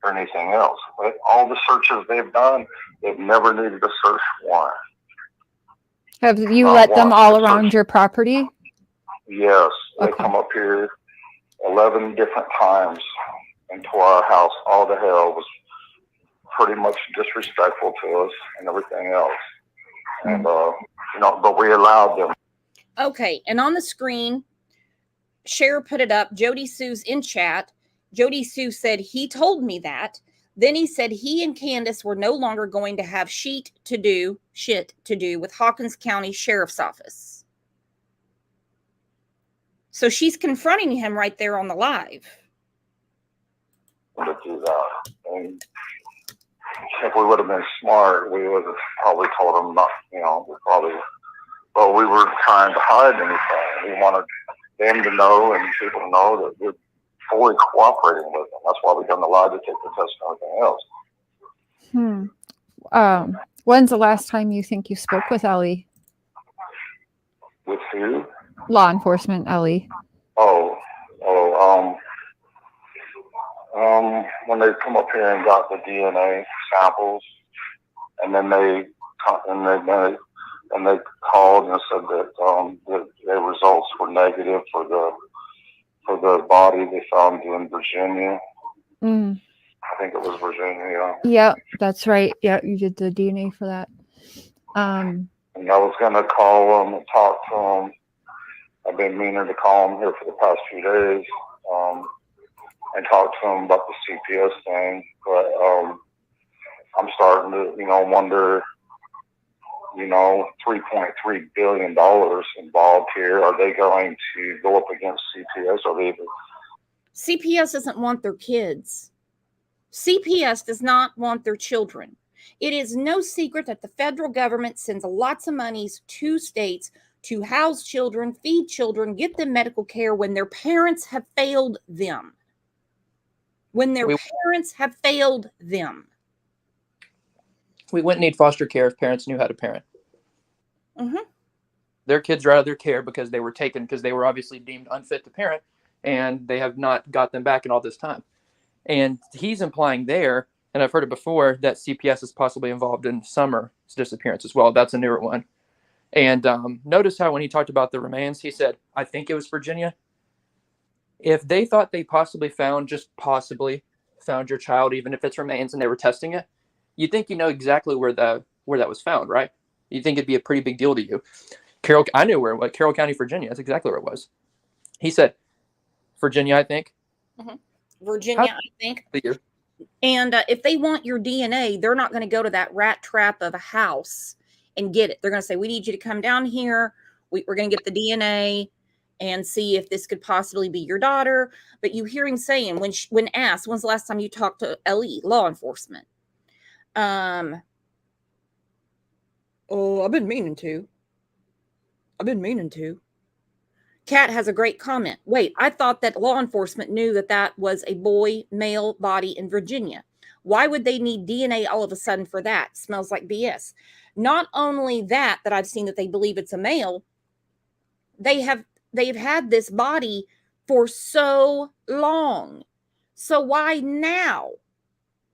or anything else. But all the searches they've done, they've never needed a search warrant. Have you let them all around your property? Yes. They come up here 11 different times into our house. All the hell was pretty much disrespectful to us and everything else. And, but we allowed them. Okay. And on the screen, Cher put it up. Jody Sue's in chat. Jody Sue said, he told me that. Then he said he and Candace were no longer going to have shit to do with Hawkins County Sheriff's Office. So she's confronting him right there on the live. To do that. And if we would have been smart, we would have probably told them not, but we were trying to hide anything. We wanted them to know and people to know that we're fully cooperating with them. That's why we done the lie detector test and everything else. When's the last time you think you spoke with Ellie? With who? Law enforcement, Ellie. When they come up here and got the DNA samples, and then they called and said that the results were negative for the body they found in Virginia. I think it was Virginia. Yeah, that's right. Yeah, you did the DNA for that. And I was gonna call them and talk to them. I've been meaning to call them here for the past few days. And talk to them about the CPS thing, but I'm starting to, wonder, $3.3 billion involved here. Are they going to go up against CPS? CPS doesn't want their kids. CPS does not want their children. It is no secret that the federal government sends lots of monies to states to house children, feed children, get them medical care when their parents have failed them. We wouldn't need foster care if parents knew how to parent. Their kids are out of their care because they were taken because they were obviously deemed unfit to parent, and they have not got them back in all this time. And he's implying there, and I've heard it before, that CPS is possibly involved in Summer's disappearance as well. That's a newer one. And notice how when he talked about the remains, he said, I think it was Virginia. If they thought they possibly found your child, even if it's remains, and they were testing it, you think you know exactly where that was found, right? You think it'd be a pretty big deal to you. I knew where it was. Carroll County, Virginia. That's exactly where it was. He said, Virginia, I think. Mm-hmm. Virginia, I think. Year? And if they want your DNA, they're not going to go to that rat trap of a house and get it. They're going to say, we need you to come down here. We're going to get the DNA and see if this could possibly be your daughter. But you hear him saying, when asked, when's the last time you talked to LE, law enforcement? Oh, I've been meaning to. Kat has a great comment. Wait, I thought that law enforcement knew that that was a boy, male body in Virginia. Why would they need DNA all of a sudden for that? Smells like BS. Not only that I've seen that they believe it's a male, they've had this body for so long. So why now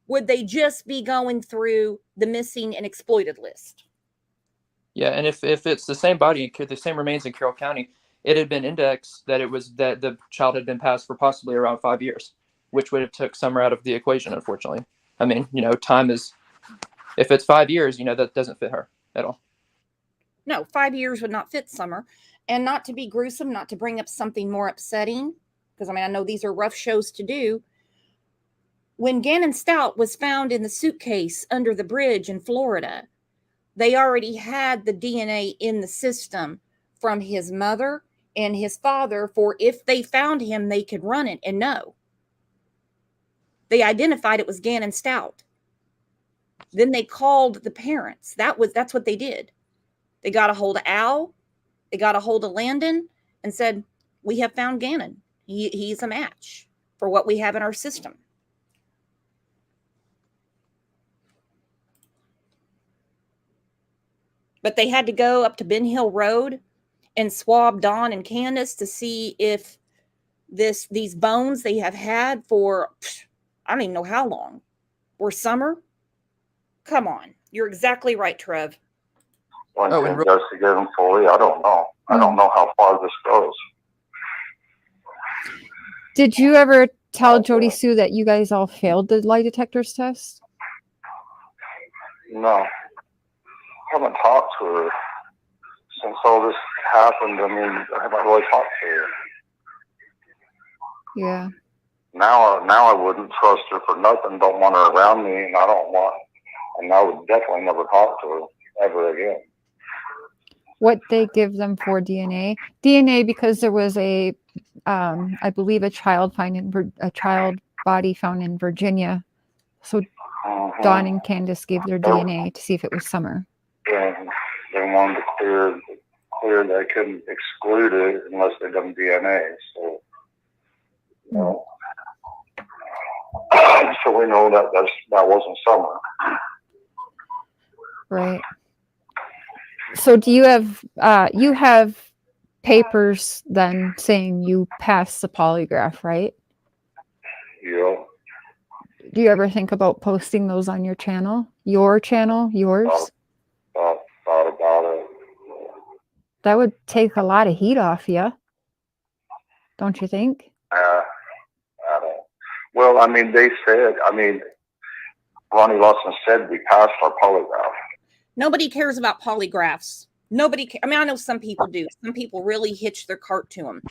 would they just be going through the missing and exploited list? Yeah, and if it's the same body, the same remains in Carroll County, it had been indexed that the child had been passed for possibly around 5 years, which would have took Summer out of the equation, unfortunately. I mean, time is, if it's 5 years, that doesn't fit her at all. No, 5 years would not fit Summer. And not to be gruesome, not to bring up something more upsetting, because I know these are rough shows to do. When Gannon Stout was found in the suitcase under the bridge in Florida, they already had the DNA in the system from his mother and his father for if they found him, they could run it. And no, they identified it was Gannon Stout. Then they called the parents. That's what they did. They got a hold of Al. They got a hold of Landon and said, we have found Gannon. He's a match for what we have in our system. But they had to go up to Ben Hill Road and swab Dawn and Candace to see if these bones they have had for, I don't even know how long, were Summer. Come on. You're exactly right, Trev. When to investigate them fully, I don't know. I don't know how far this goes. Did you ever tell Jody Sue that you guys all failed the lie detectors test? No. I haven't talked to her since all this happened. I mean, I haven't really talked to her. Yeah. Now I wouldn't trust her for nothing. Don't want her around me, and I would definitely never talk to her ever again. What they give them for DNA? DNA because there was a, I believe a child body found in Virginia. So Dawn and Candace gave their DNA to see if it was Summer. Yeah, they wanted to clear they couldn't exclude it unless they done DNA. So, so we know that wasn't Summer. Right. So do you have papers then saying you passed the polygraph, right? Yeah. Do you ever think about posting those on your channel? Yours? Thought about it. That would take a lot of heat off you. Don't you think? I don't. Well, I mean, they said, Ronnie Lawson said we passed our polygraph. Nobody cares about polygraphs. I know some people do. Some people really hitch their cart to them.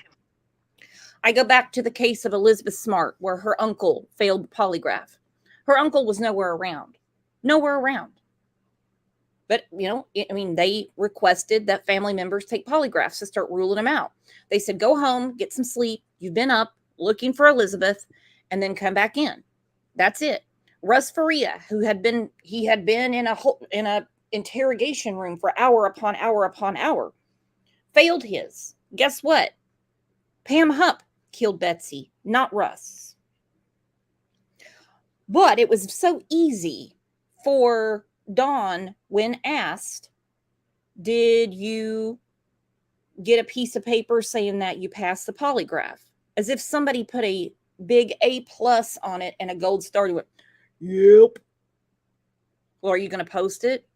I go back to the case of Elizabeth Smart, where her uncle failed the polygraph. Her uncle was nowhere around. But, they requested that family members take polygraphs to start ruling them out. They said, go home, get some sleep. You've been up looking for Elizabeth, and then come back in. That's it. Russ Faria, who had been in a interrogation room for hour upon hour upon hour, failed his. Guess what? Pam Hupp killed Betsy, not Russ. But it was so easy for Dawn, when asked, did you get a piece of paper saying that you passed the polygraph? As if somebody put a big A+ on it and a gold star to it. Yep. Well, are you going to post it?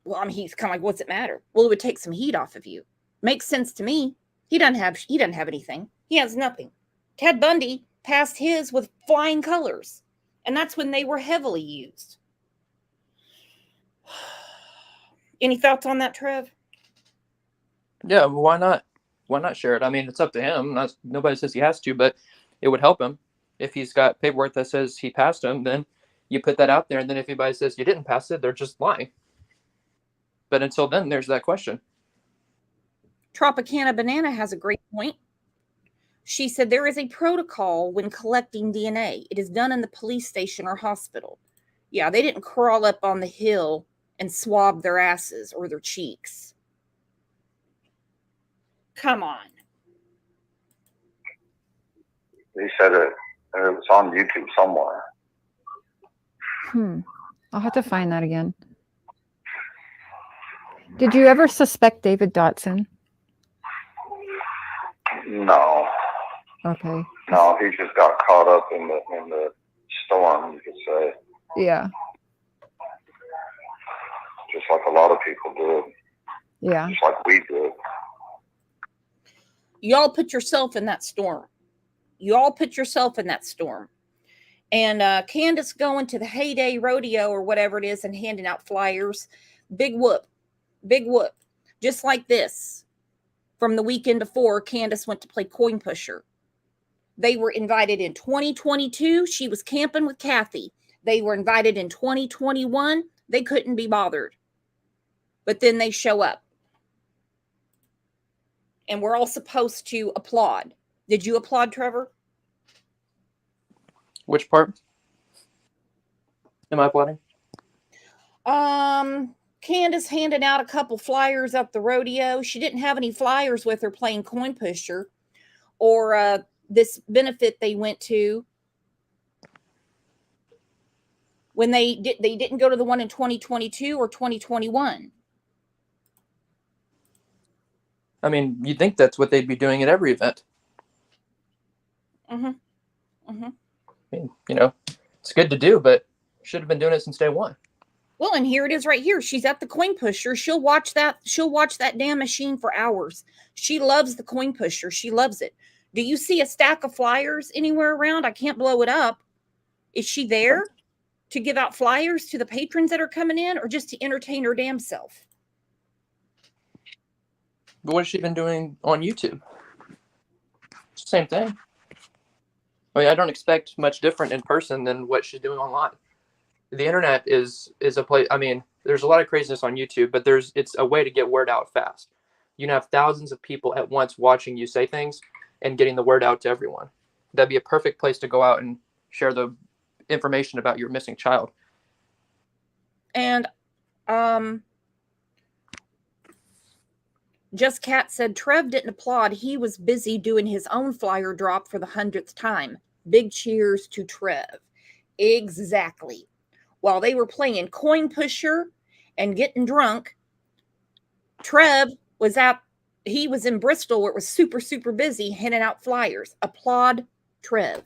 Well, he's kind of like, what's it matter? Well, it would take some heat off of you. Makes sense to me. He doesn't have anything. He has nothing. Ted Bundy passed his with flying colors. And that's when they were heavily used. Any thoughts on that, Trev? Yeah, why not? Why not share it? I mean, it's up to him. Nobody says he has to, but it would help him. If he's got paperwork that says he passed him, then you put that out there. And then if anybody says you didn't pass it, they're just lying. But until then, there's that question. Tropicana Banana has a great point. She said there is a protocol when collecting DNA. It is done in the police station or hospital. Yeah, they didn't crawl up on the hill and swab their asses or their cheeks. Come on. He said it was on YouTube somewhere. I'll have to find that again. Did you ever suspect David Dotson? No. Okay. No, he just got caught up in the storm, you could say. Yeah. Just like a lot of people did. Yeah. Just like we did. Y'all put yourself in that storm. You all put yourself in that storm. And Candace going to the Heyday Rodeo or whatever it is and handing out flyers. Big whoop. Big whoop. Just like this. From the weekend before, Candace went to play coin pusher. They were invited in 2022. She was camping with Kathy. They were invited in 2021. They couldn't be bothered. But then they show up. And we're all supposed to applaud. Did you applaud, Trevor? Which part? Am I applauding? Candace handed out a couple flyers up the rodeo. She didn't have any flyers with her playing coin pusher or this benefit they went to. When they didn't go to the one in 2022 or 2021. I mean, you'd think that's what they'd be doing at every event. I mean, you know, it's good to do, but should have been doing it since day one. Well, and here it is right here. She's at the coin pusher. She'll watch that damn machine for hours. She loves the coin pusher. She loves it. Do you see a stack of flyers anywhere around? I can't blow it up. Is she there to give out flyers to the patrons that are coming in or just to entertain her damn self? But what has she been doing on YouTube? It's the same thing. I mean, I don't expect much different in person than what she's doing online. The internet is a place. I mean, there's a lot of craziness on YouTube, but it's a way to get word out fast. You can have thousands of people at once watching you say things and getting the word out to everyone. That'd be a perfect place to go out and share the information about your missing child. And Just Cat said Trev didn't applaud. He was busy doing his own flyer drop for the 100th time. Big cheers to Trev. Exactly. While they were playing coin pusher and getting drunk, Trev was in Bristol where it was super, super busy handing out flyers. Applaud Trev.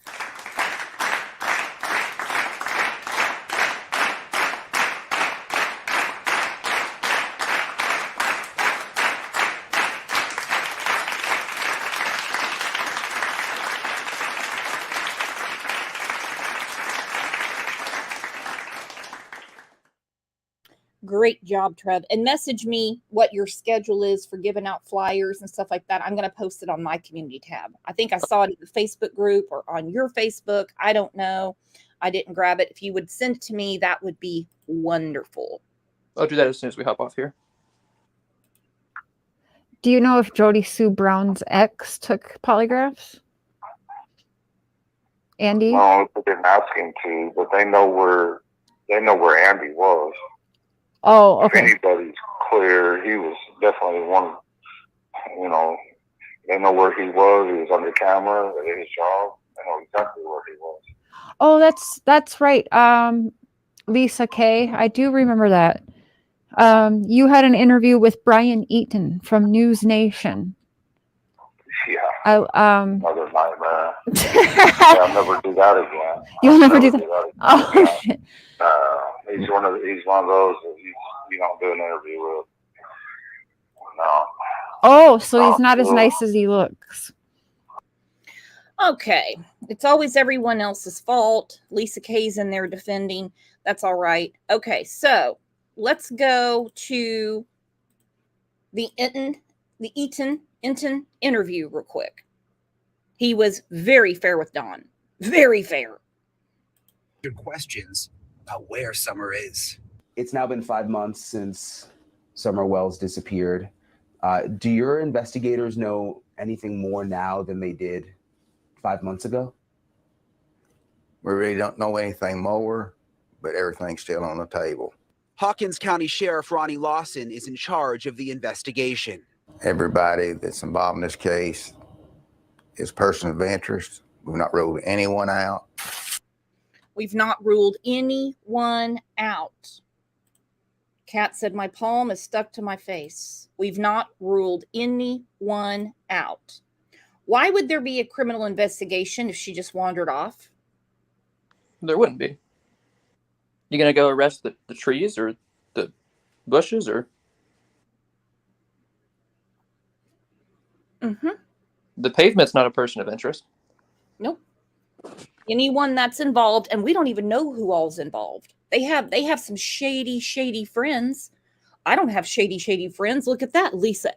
Great job, Trev. And message me what your schedule is for giving out flyers and stuff like that. I'm going to post it on my community tab. I think I saw it in the Facebook group or on your Facebook. I don't know. I didn't grab it. If you would send it to me, that would be wonderful. I'll do that as soon as we hop off here. Do you know if Jody Sue Brown's ex took polygraphs? Andy? No, they didn't ask him to, but they know where Andy was. Oh, okay. If anybody's clear, he was definitely one. You know, they know where he was. He was under camera at his job. They know exactly where he was. Oh, that's right. Lisa Kay, I do remember that. You had an interview with Brian Eaton from News Nation. Yeah. Another nightmare. Yeah, I'll never do that again. You'll never do that. Oh shit. He's one of those that you don't do an interview with. No. Oh, so he's not as nice as he looks. Okay. It's always everyone else's fault. Lisa Kay's in there defending. That's all right. Okay, so let's go to the Eaton interview real quick. He was very fair with Dawn. Very fair. Your questions about where Summer is. It's now been 5 months since Summer Wells disappeared. Do your investigators know anything more now than they did 5 months ago? We really don't know anything more, but everything's still on the table. Hawkins County Sheriff Ronnie Lawson is in charge of the investigation. Everybody that's involved in this case is person of interest. We've not ruled anyone out. We've not ruled anyone out. Kat said, my palm is stuck to my face. We've not ruled anyone out. Why would there be a criminal investigation if she just wandered off? There wouldn't be. You gonna go arrest the trees or the bushes or? The pavement's not a person of interest. Nope. Anyone that's involved, and we don't even know who all's involved. They have some shady friends. I don't have shady friends. Look at that. Lisa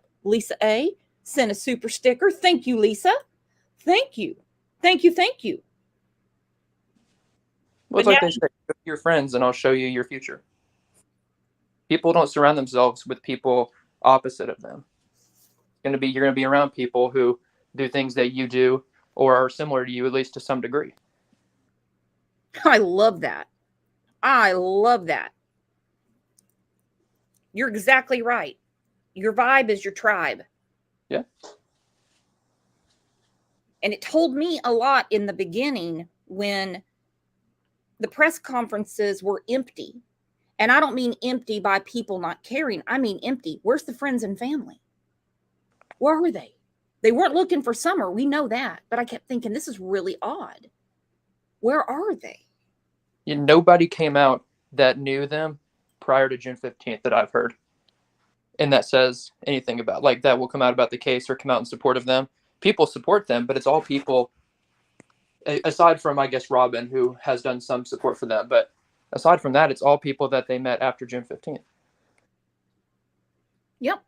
A sent a super sticker. Thank you, Lisa. Thank you. Thank you. Well, it's like they say, show me your friends and I'll show you your future. People don't surround themselves with people opposite of them. You're gonna be around people who do things that you do or are similar to you, at least to some degree. I love that. You're exactly right. Your vibe is your tribe. Yeah. And it told me a lot in the beginning when the press conferences were empty. And I don't mean empty by people not caring. I mean empty. Where's the friends and family? Where are they? They weren't looking for Summer. We know that. But I kept thinking, this is really odd. Where are they? Nobody came out that knew them prior to June 15th that I've heard. And that says anything about, like, that will come out about the case or come out in support of them. People support them, but it's all people, aside from, I guess, Robin, who has done some support for them. But aside from that, it's all people that they met after June 15th. Yep.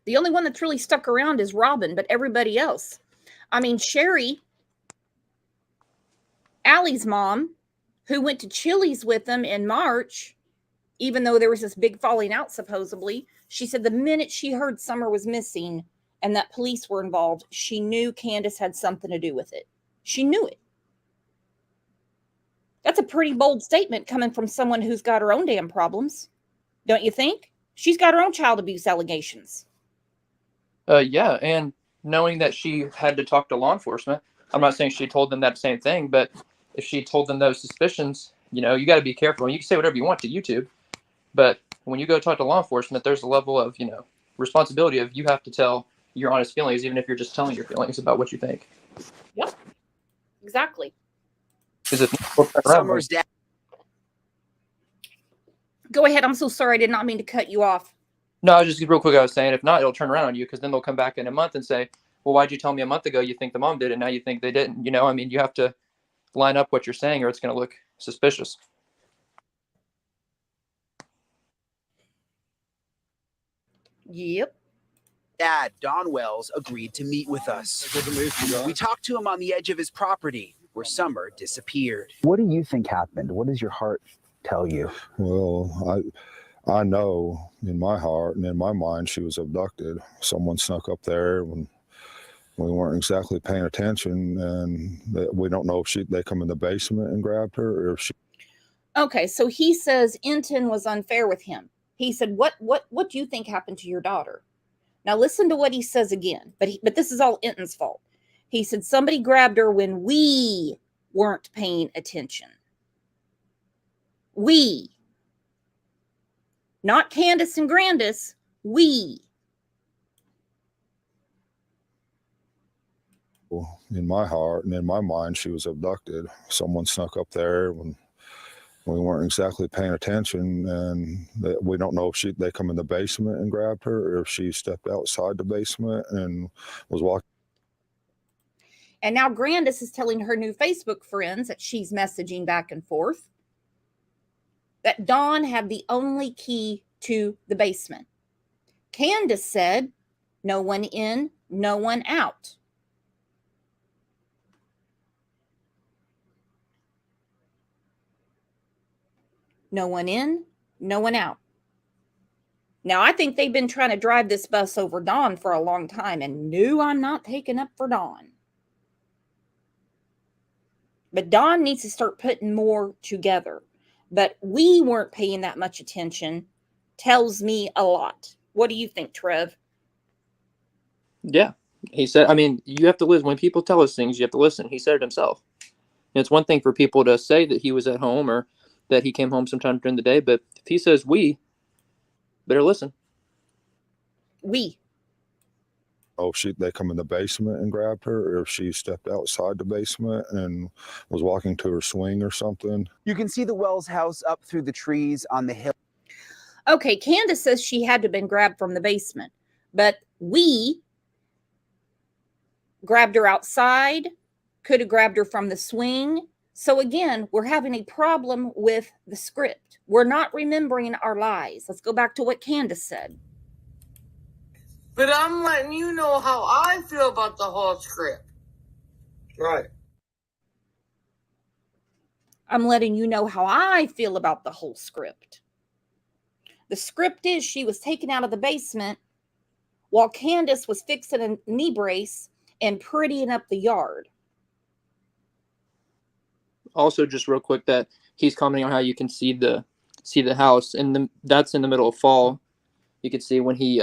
The only one that's really stuck around is Robin, but everybody else. I mean, Sherry, Allie's mom, who went to Chili's with them in March, even though there was this big falling out, supposedly, she said the minute she heard Summer was missing and that police were involved, she knew Candace had something to do with it. She knew it. That's a pretty bold statement coming from someone who's got her own damn problems. Don't you think? She's got her own child abuse allegations. Yeah, and knowing that she had to talk to law enforcement, I'm not saying she told them that same thing, but if she told them those suspicions, you got to be careful. You can say whatever you want to YouTube, but when you go talk to law enforcement, there's a level of, responsibility of you have to tell your honest feelings, even if you're just telling your feelings about what you think. Yep, exactly. Summer's dad. Go ahead. I'm so sorry. I did not mean to cut you off. No, just real quick. I was saying, if not, it'll turn around on you because then they'll come back in a month and say, well, why'd you tell me a month ago you think the mom did it? Now you think they didn't. You have to line up what you're saying or it's going to look suspicious. Yep. Dad, Don Wells, agreed to meet with us. We talked to him on the edge of his property where Summer disappeared. What do you think happened? What does your heart tell you? Well, I know in my heart and in my mind she was abducted. Someone snuck up there when we weren't exactly paying attention, and we don't know if they come in the basement and grabbed her or if she. Okay, so he says Inton was unfair with him. He said, "What do you think happened to your daughter?" Now listen to what he says again. But this is all Inton's fault. He said somebody grabbed her when we weren't paying attention. We. Not Candace and Grandis. We. In my heart and in my mind, she was abducted. Someone snuck up there when we weren't exactly paying attention, and we don't know if they come in the basement and grabbed her or if she stepped outside the basement and was walking. And now Grandis is telling her new Facebook friends that she's messaging back and forth. that Dawn had the only key to the basement. Candace said, no one in, no one out. No one in, no one out. Now, I think they've been trying to drive this bus over Dawn for a long time, and no, I'm not taking up for Dawn. But Dawn needs to start putting more together. But we weren't paying that much attention. Tells me a lot. What do you think, Trev? Yeah. He said, I mean, you have to listen. When people tell us things, you have to listen. He said it himself. And it's one thing for people to say that he was at home or that he came home sometime during the day, but if he says we, better listen. We. Oh, they come in the basement and grabbed her, or if she stepped outside the basement and was walking to her swing or something. You can see the Wells house up through the trees on the hill. Okay, Candace says she had to have been grabbed from the basement, but we grabbed her outside, could have grabbed her from the swing. So again, we're having a problem with the script. We're not remembering our lies. Let's go back to what Candace said. But I'm letting you know how I feel about the whole script. Right. I'm letting you know how I feel about the whole script. The script is she was taken out of the basement while Candace was fixing a knee brace and prettying up the yard. Also, just real quick, that he's commenting on how you can see the house, and that's in the middle of fall. You could see when he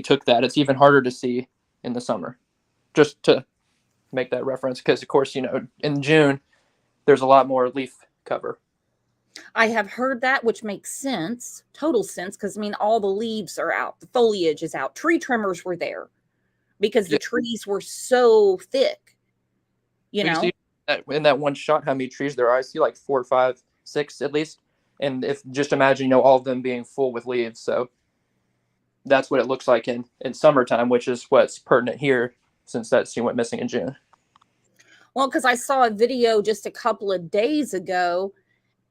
took that. It's even harder to see in the summer. Just to make that reference, because of course, in June there's a lot more leaf cover. I have heard that, which makes sense, total sense, because I mean all the leaves are out, the foliage is out. Tree trimmers were there because the trees were so thick. You know. In that one shot, how many trees there are? I see like 4, 5, 6 at least. And if just imagine, all of them being full with leaves. So that's what it looks like in summertime, which is what's pertinent here, since that scene went missing in June. Well, because I saw a video just a couple of days ago,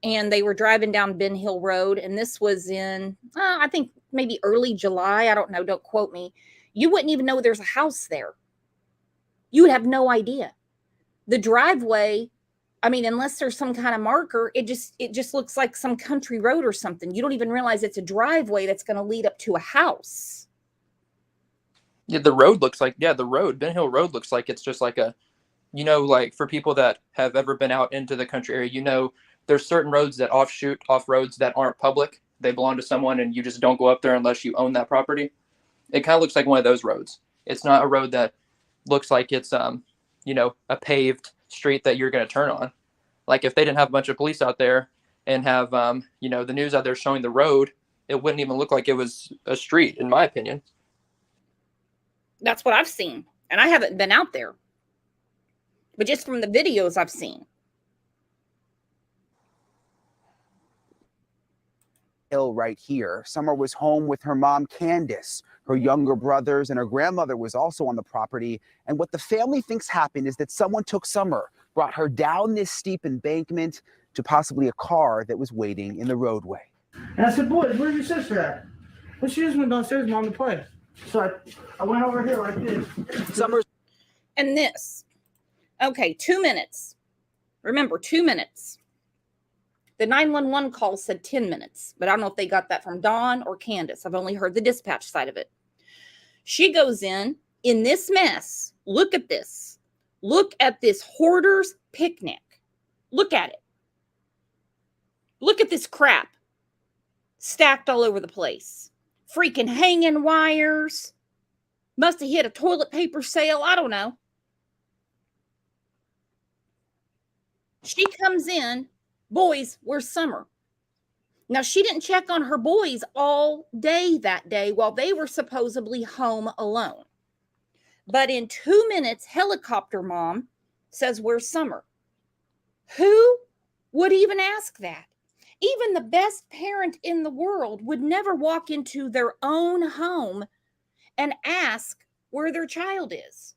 and they were driving down Ben Hill Road, and this was in, I think maybe early July. I don't know. Don't quote me. You wouldn't even know there's a house there. You would have no idea. The driveway, I mean, unless there's some kind of marker, it just looks like some country road or something. You don't even realize it's a driveway that's going to lead up to a house. Yeah, the road looks like, Ben Hill Road looks like it's just like a, like for people that have ever been out into the country area, there's certain roads that offshoot off roads that aren't public. They belong to someone and you just don't go up there unless you own that property. It kind of looks like one of those roads. It's not a road that looks like it's, a paved street that you're going to turn on. Like if they didn't have a bunch of police out there and have, the news out there showing the road, it wouldn't even look like it was a street, in my opinion. That's what I've seen. And I haven't been out there. But just from the videos I've seen. Hill right here. Summer was home with her mom, Candace. Her younger brothers and her grandmother was also on the property. And what the family thinks happened is that someone took Summer, brought her down this steep embankment to possibly a car that was waiting in the roadway. And I said, boys, where's your sister at? Well, she just went downstairs, mom, to play. So I went over here like this. Summer's. And this. Okay, 2 minutes. Remember, 2 minutes. The 911 call said 10 minutes, but I don't know if they got that from Dawn or Candace. I've only heard the dispatch side of it. She goes in this mess. Look at this. Look at this hoarder's picnic. Look at it. Look at this crap stacked all over the place. Freaking hanging wires. Must have hit a toilet paper sale. I don't know. She comes in. Boys, where's Summer? Now, she didn't check on her boys all day that day while they were supposedly home alone. But in 2 minutes, helicopter mom says, where's Summer? Who would even ask that? Even the best parent in the world would never walk into their own home and ask where their child is.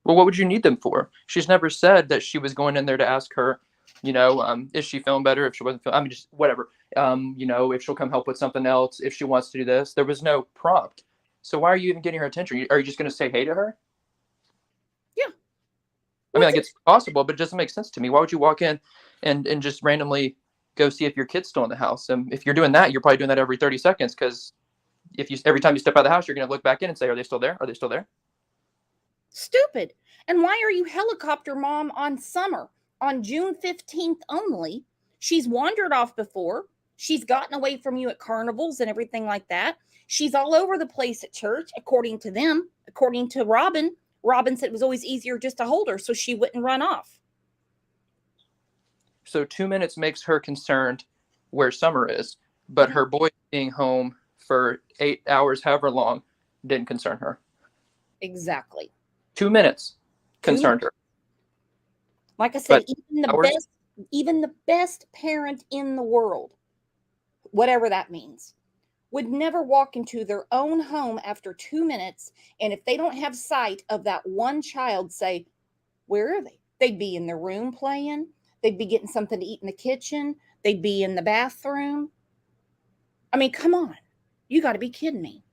Well, what would you need them for? She's never said that she was going in there to ask her Is she feeling better? If she wasn't feeling, just whatever. If she'll come help with something else, if she wants to do this. There was no prompt. So why are you even getting her attention? Are you just going to say hey to her? Yeah. I mean, like, it's possible, but it doesn't make sense to me. Why would you walk in and just randomly go see if your kid's still in the house? And if you're doing that, you're probably doing that every 30 seconds, because every time you step out of the house, you're going to look back in and say, are they still there? Are they still there? Stupid. And why are you helicopter mom on Summer? On June 15th only, she's wandered off before. She's gotten away from you at carnivals and everything like that. She's all over the place at church, according to them. According to Robin, Robin said it was always easier just to hold her so she wouldn't run off. So 2 minutes makes her concerned where Summer is, but her boy being home for 8 hours, however long, didn't concern her. Exactly. 2 minutes concerned her. Like I said, even the best parent in the world, whatever that means, would never walk into their own home after 2 minutes, and if they don't have sight of that one child, say, where are they? They'd be in their room playing. They'd be getting something to eat in the kitchen. They'd be in the bathroom. I mean, come on. You got to be kidding me.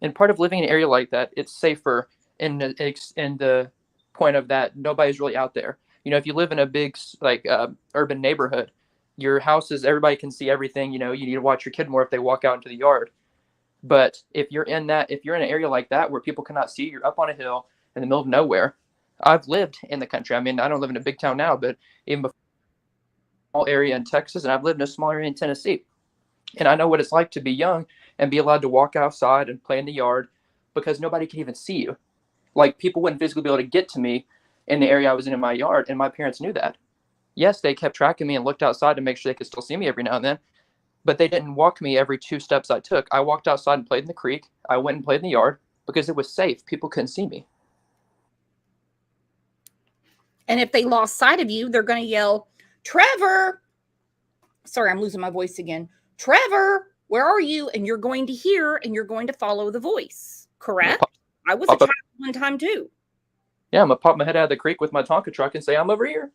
And part of living in an area like that, it's safer in the point of that nobody's really out there. If you live in a big urban neighborhood, your houses, everybody can see everything. You need to watch your kid more if they walk out into the yard. But if you're in an area like that where people cannot see, you're up on a hill in the middle of nowhere. I've lived in the country. I mean, I don't live in a big town now, but even before, small area in Texas, and I've lived in a small area in Tennessee. And I know what it's like to be young and be allowed to walk outside and play in the yard because nobody can even see you. Like, people wouldn't physically be able to get to me in the area I was in my yard, and my parents knew that. Yes, they kept track of me and looked outside to make sure they could still see me every now and then, but they didn't walk me every 2 steps I took. I walked outside and played in the creek. I went and played in the yard because it was safe. People couldn't see me. And if they lost sight of you, they're going to yell, Trevor. Sorry, I'm losing my voice again. Trevor, where are you? And you're going to hear and you're going to follow the voice. Correct? I was a child one time too. Yeah, I'm going to pop my head out of the creek with my Tonka truck and say, I'm over here.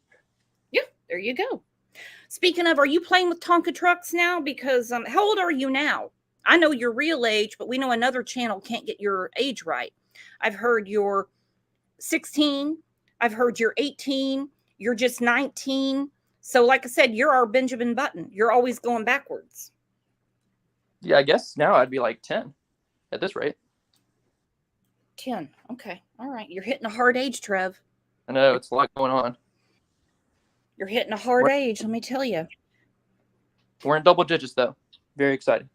Yeah, there you go. Speaking of, are you playing with Tonka trucks now? Because how old are you now? I know your real age, but we know another channel can't get your age right. I've heard you're 16. I've heard you're 18. You're just 19. So like I said, you're our Benjamin Button. You're always going backwards. Yeah, I guess now I'd be like 10 at this rate. 10. Okay. All right. You're hitting a hard age, Trev. I know, it's a lot going on. You're hitting a hard age, let me tell you. We're in double digits, though. Very excited.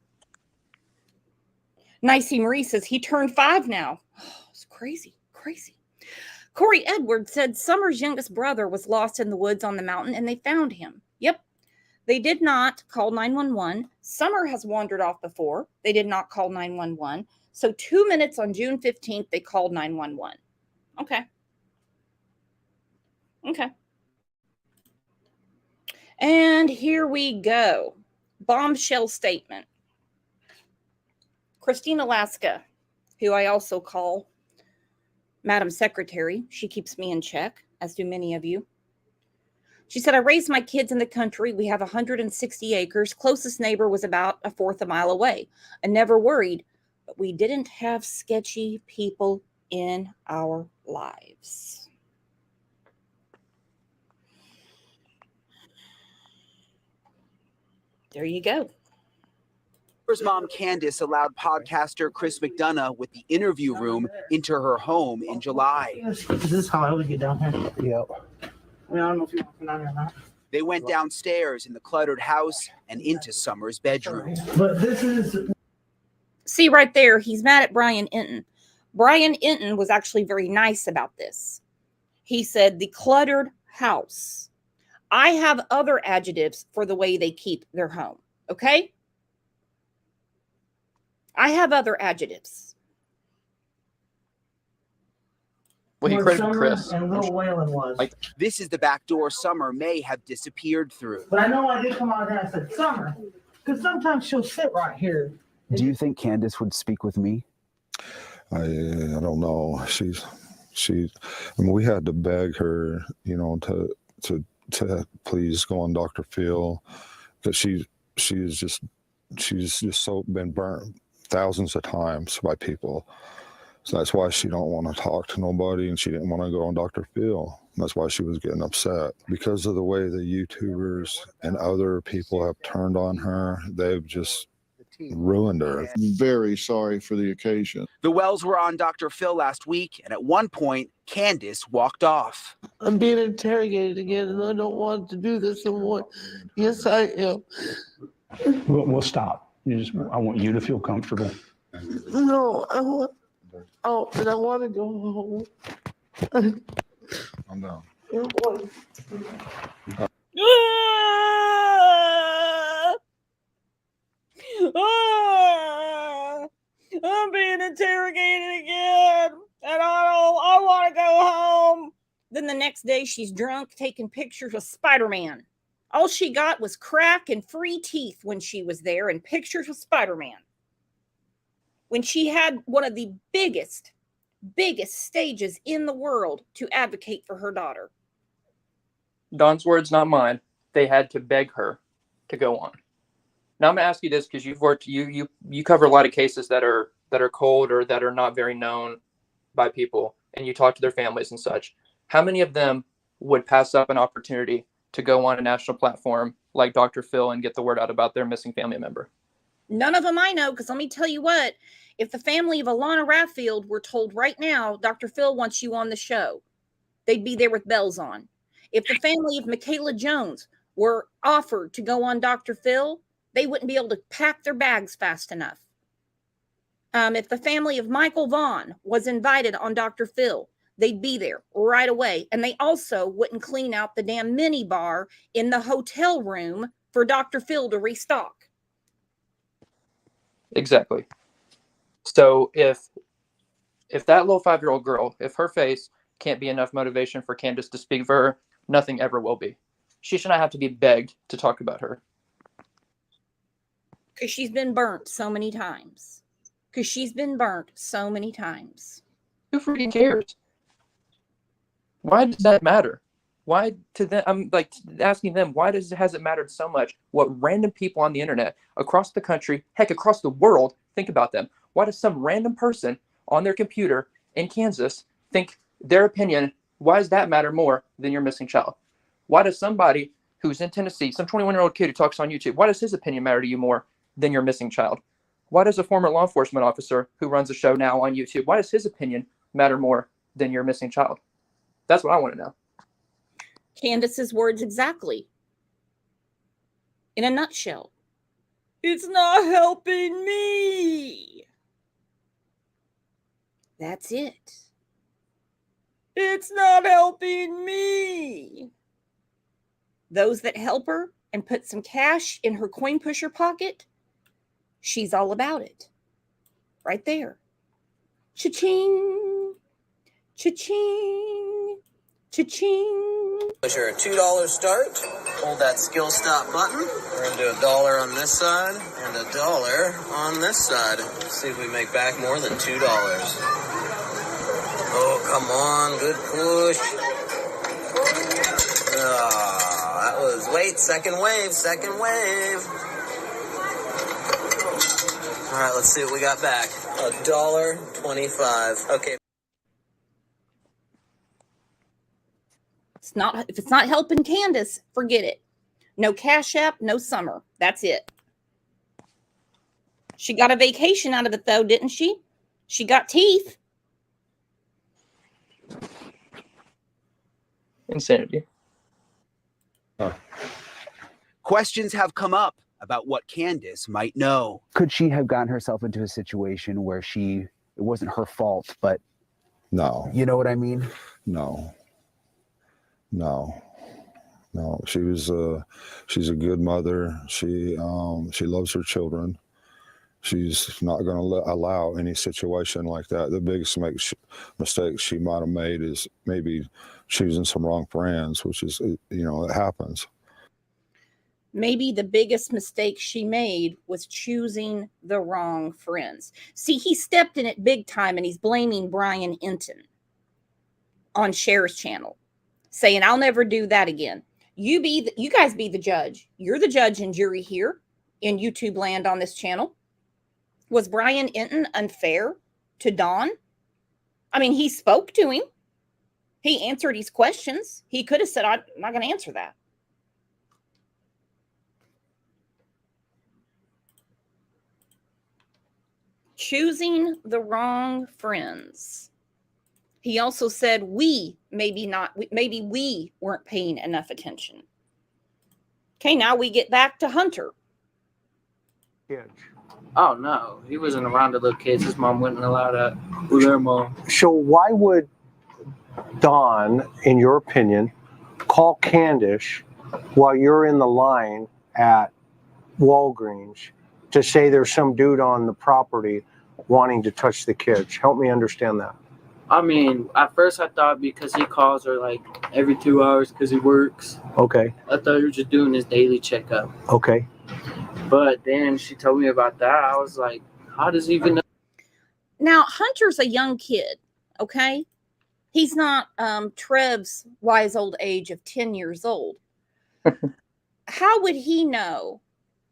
Nicey Marie says he turned 5 now. Oh, it's crazy, crazy. Corey Edwards said Summer's youngest brother was lost in the woods on the mountain and they found him. Yep. They did not call 911. Summer has wandered off before. They did not call 911. So 2 minutes on June 15th, they called 911. Okay. Okay. And here we go. Bombshell statement. Christine Alaska, who I also call Madam Secretary. She keeps me in check, as do many of you. She said, I raised my kids in the country. We have 160 acres. Closest neighbor was about a fourth a mile away. I never worried, but we didn't have sketchy people in our lives. There you go. Summer's mom, Candace, allowed podcaster Chris McDonough with the interview room into her home in July. Is this how I would get down here? Yep. I mean, I don't know if you want to come down here or not. They went downstairs in the cluttered house and into Summer's bedroom. But this is... See right there, he's mad at Brian Inton. Brian Inton was actually very nice about this. He said, the cluttered house. I have other adjectives for the way they keep their home, okay? I have other adjectives. Well, he credited Chris. And Little Waylon was. This is the back door Summer may have disappeared through. But I know I did come out here and I said, Summer, because sometimes she'll sit right here. Do you think Candace would speak with me? I don't know. I mean, we had to beg her, to to please go on Dr. Phil, because she's just so been burnt thousands of times by people. So that's why she don't want to talk to nobody, and she didn't want to go on Dr. Phil. That's why she was getting upset, because of the way the YouTubers and other people have turned on her. They've just ruined her. Very sorry for the occasion. The Wells were on Dr. Phil last week, and at one point, Candace walked off. I'm being interrogated again, and I don't want to do this anymore. Yes, I am. We'll stop. I want you to feel comfortable. No, I want. Oh, and I want to go home. I'm down. I'm being interrogated again, and I want to go home. Then the next day, she's drunk, taking pictures of Spider-Man. All she got was crack and free teeth when she was there, and pictures of Spider-Man. When she had one of the biggest stages in the world to advocate for her daughter. Dawn's words, not mine. They had to beg her to go on. Now I'm gonna ask you this, because you've worked, you cover a lot of cases that are cold or that are not very known by people, and you talk to their families and such. How many of them would pass up an opportunity to go on a national platform like Dr. Phil and get the word out about their missing family member? None of them I know, because let me tell you what, if the family of Alana Raffield were told right now, Dr. Phil wants you on the show, they'd be there with bells on. If the family of Michaela Jones were offered to go on Dr. Phil, they wouldn't be able to pack their bags fast enough. If the family of Michael Vaughn was invited on Dr. Phil, they'd be there right away. And they also wouldn't clean out the damn mini bar in the hotel room for Dr. Phil to restock. Exactly. So if that little 5-year-old girl, if her face can't be enough motivation for Candace to speak for her, nothing ever will be. She should not have to be begged to talk about her. Because she's been burnt so many times. Who freaking cares? Why does that matter? Why to them? I'm like asking them, why has it mattered so much what random people on the internet across the country, heck, across the world, think about them? Why does some random person on their computer in Kansas think their opinion, why does that matter more than your missing child? Why does somebody who's in Tennessee, some 21-year-old kid who talks on YouTube, why does his opinion matter to you more than your missing child? Why does a former law enforcement officer who runs a show now on YouTube, why does his opinion matter more than your missing child? That's what I want to know. Candace's words exactly. In a nutshell. It's not helping me. That's it. It's not helping me. Those that help her and put some cash in her coin pusher pocket, she's all about it. Right there. Cha-ching. Cha-ching. Cha-ching. Sure, a $2 start. Hold that skill stop button. We're gonna do $1 on this side and $1 on this side. Let's see if we make back more than $2. Oh, come on, good push. That was, wait, second wave. All right, let's see what we got back. $1.25. Okay. If it's not helping Candace, forget it. No Cash App, no Summer. That's it. She got a vacation out of it, though, didn't she? She got teeth. Insanity. Questions have come up about what Candace might know. Could she have gotten herself into a situation where it wasn't her fault, but no. You know what I mean? No. She's a good mother. She loves her children. She's not going to allow any situation like that. The biggest mistake she might have made is maybe choosing some wrong friends, which is, it happens. Maybe the biggest mistake she made was choosing the wrong friends. See, he stepped in it big time, and he's blaming Brian Enton on Cher's channel, saying, I'll never do that again. You guys be the judge. You're the judge and jury here in YouTube land on this channel. Was Brian Enton unfair to Don? I mean, he spoke to him. He answered his questions. He could have said, I'm not going to answer that. Choosing the wrong friends. He also said maybe we weren't paying enough attention. Okay, now we get back to Hunter. Kids. Oh no, he wasn't around the little kids. His mom wouldn't allow that with their mom. So why would Don, in your opinion, call Candace while you're in the line at Walgreens to say there's some dude on the property wanting to touch the kids? Help me understand that. I mean, at first I thought because he calls her like every 2 hours because he works. Okay. I thought he was just doing his daily checkup. Okay. But then she told me about that. I was like, how does he even know? Now, Hunter's a young kid, okay? He's not Trev's wise old age of 10 years old. How would he know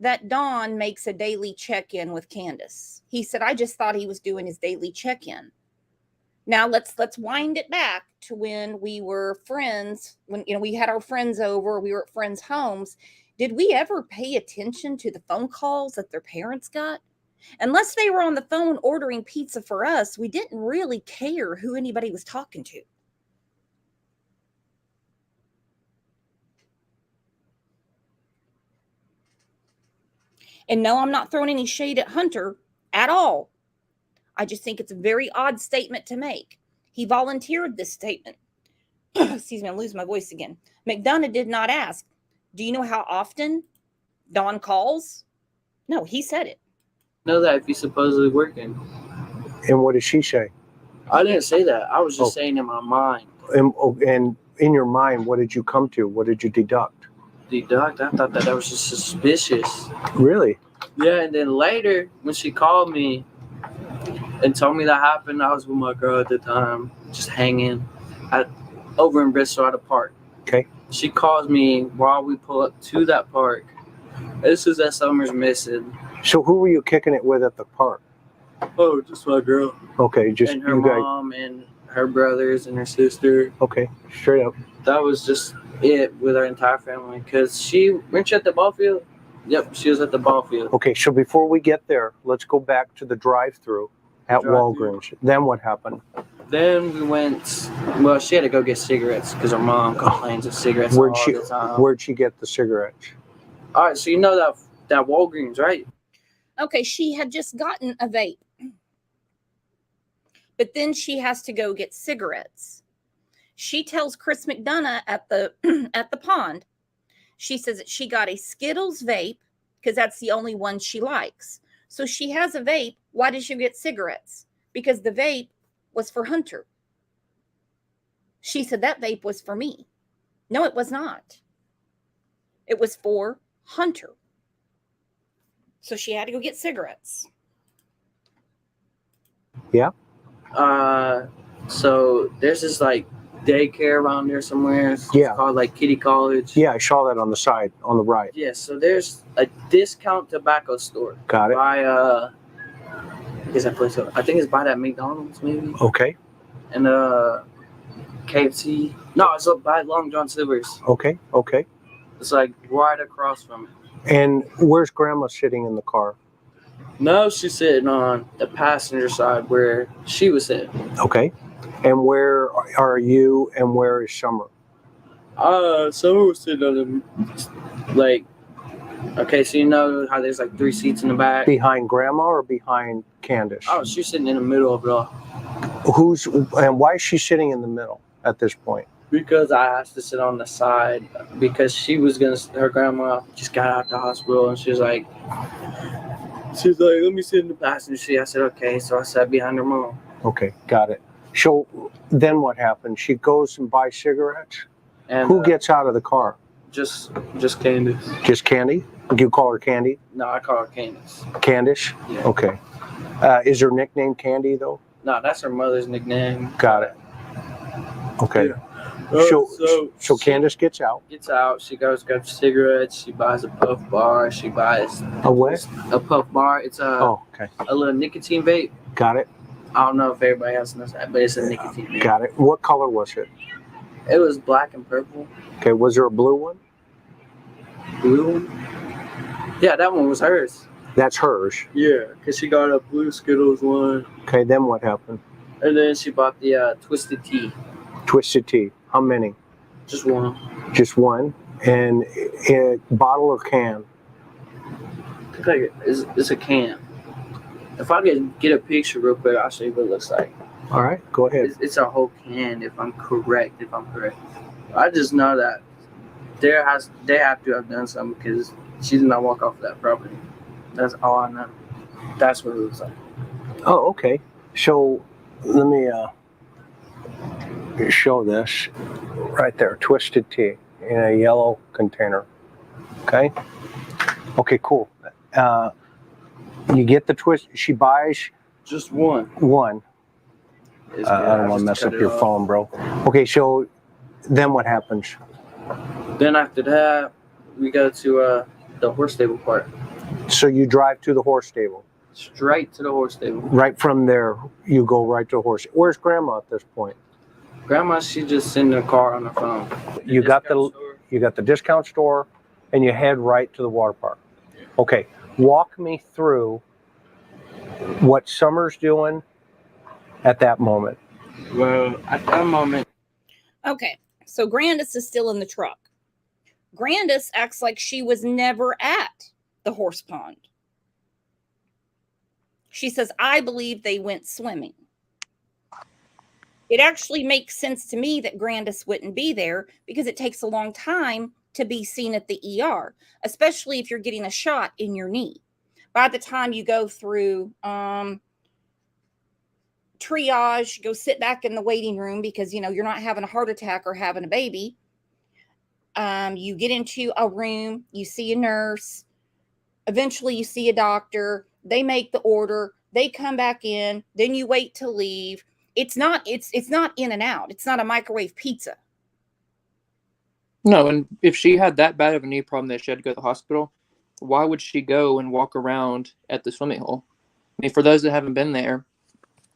that Dawn makes a daily check-in with Candace? He said, I just thought he was doing his daily check-in. Now let's wind it back to when we were friends, when we had our friends over, we were at friends' homes. Did we ever pay attention to the phone calls that their parents got? Unless they were on the phone ordering pizza for us, we didn't really care who anybody was talking to. And no, I'm not throwing any shade at Hunter at all. I just think it's a very odd statement to make. He volunteered this statement. Excuse me, I'm losing my voice again. McDonough did not ask, do you know how often Dawn calls? No, he said it. Know that if he's supposedly working. And what did she say? I didn't say that. I was just saying in my mind. And in your mind, what did you come to? What did you deduct? Deduct? I thought that was just suspicious. Really? Yeah, and then later, when she called me and told me that happened, I was with my girl at the time, just hanging over in Bristol at a park. Okay. She calls me while we pull up to that park. This is that Summer's missing. So who were you kicking it with at the park? Oh, just my girl. Okay, just and her you guys. mom and her brothers and her sister. Okay, straight up. That was just it with our entire family. Because weren't you at the ball field? Yep, she was at the ball field. Okay, so before we get there, let's go back to the drive-through at Walgreens. Then what happened? Then we went, well, she had to go get cigarettes because her mom complains of cigarettes all the time. Where'd she get the cigarettes? All right, so you know that Walgreens, right? Okay, she had just gotten a vape. But then she has to go get cigarettes. She tells Chris McDonough at the pond, she says that she got a Skittles vape because that's the only one she likes. So she has a vape. Why did she get cigarettes? Because the vape was for Hunter. She said that vape was for me. No, it was not. It was for Hunter. So she had to go get cigarettes. Yeah. So there's this like daycare around there somewhere. It's called like Kitty College. Yeah, I saw that on the side, on the right. Yeah, so there's a discount tobacco store. Got it. By is that place? I think it's by that McDonald's maybe. Okay. And KFC. No, it's up by Long John Silver's. Okay. It's like right across from it. And where's Grandma sitting in the car? No, she's sitting on the passenger side where she was sitting. Okay. And where are you and where is Summer? Summer was sitting on the, like, okay, so you know how there's like 3 seats in the back? Behind Grandma or behind Candace? Oh, she's sitting in the middle of it all. And why is she sitting in the middle at this point? Because I asked to sit on the side because her grandma just got out of the hospital and she was like, let me sit in the passenger seat. I said, okay. So I sat behind her mom. Okay, got it. So then what happened? She goes and buys cigarettes? And who gets out of the car? Just Candace. Just Candy? Do you call her Candy? No, I call her Candace. Candace? Yeah. Okay. Is her nickname Candy though? No, that's her mother's nickname. Got it. Okay. Yeah. So Candace gets out. Gets out. She goes grabs cigarettes. She buys a puff bar. She buys A what? a puff bar. It's a little nicotine vape. Got it. I don't know if everybody else knows that, but it's a nicotine vape. Got it. What color was it? It was black and purple. Okay. Was there a blue one? Blue one? Yeah, that one was hers. That's hers. Yeah, because she got a blue Skittles one. Okay. Then what happened? And then she bought the Twisted Tea. Twisted Tea. How many? Just one. Just one. And a bottle or can? I think like it's a can. If I could get a picture real quick, I'll show you what it looks like. All right, go ahead. It's a whole can, if I'm correct. I just know that they have to have done something because she did not walk off of that property. That's all I know. That's what it looks like. Oh, okay. So let me show this right there. Twisted Tea in a yellow container. Okay. Okay, cool. You get the twist. She buys just one. One. I don't want to mess up your phone, bro. Okay, so then what happens? Then after that, we go to the horse stable part. So you drive to the horse stable? Straight to the horse stable. Right from there, you go right to the horse. Where's Grandma at this point? Grandma, she just in the car on the phone. You got the discount store, and you head right to the water park. Okay, walk me through what Summer's doing at that moment. Well, at that moment. Okay, so Grandis is still in the truck. Grandis acts like she was never at the horse pond. She says, I believe they went swimming. It actually makes sense to me that Grandis wouldn't be there because it takes a long time to be seen at the ER, especially if you're getting a shot in your knee. By the time you go through triage, go sit back in the waiting room because, you're not having a heart attack or having a baby. You get into a room, you see a nurse, eventually you see a doctor, they make the order, they come back in, then you wait to leave. It's not in and out. It's not a microwave pizza. No, and if she had that bad of a knee problem that she had to go to the hospital, why would she go and walk around at the swimming hole? I mean, for those that haven't been there,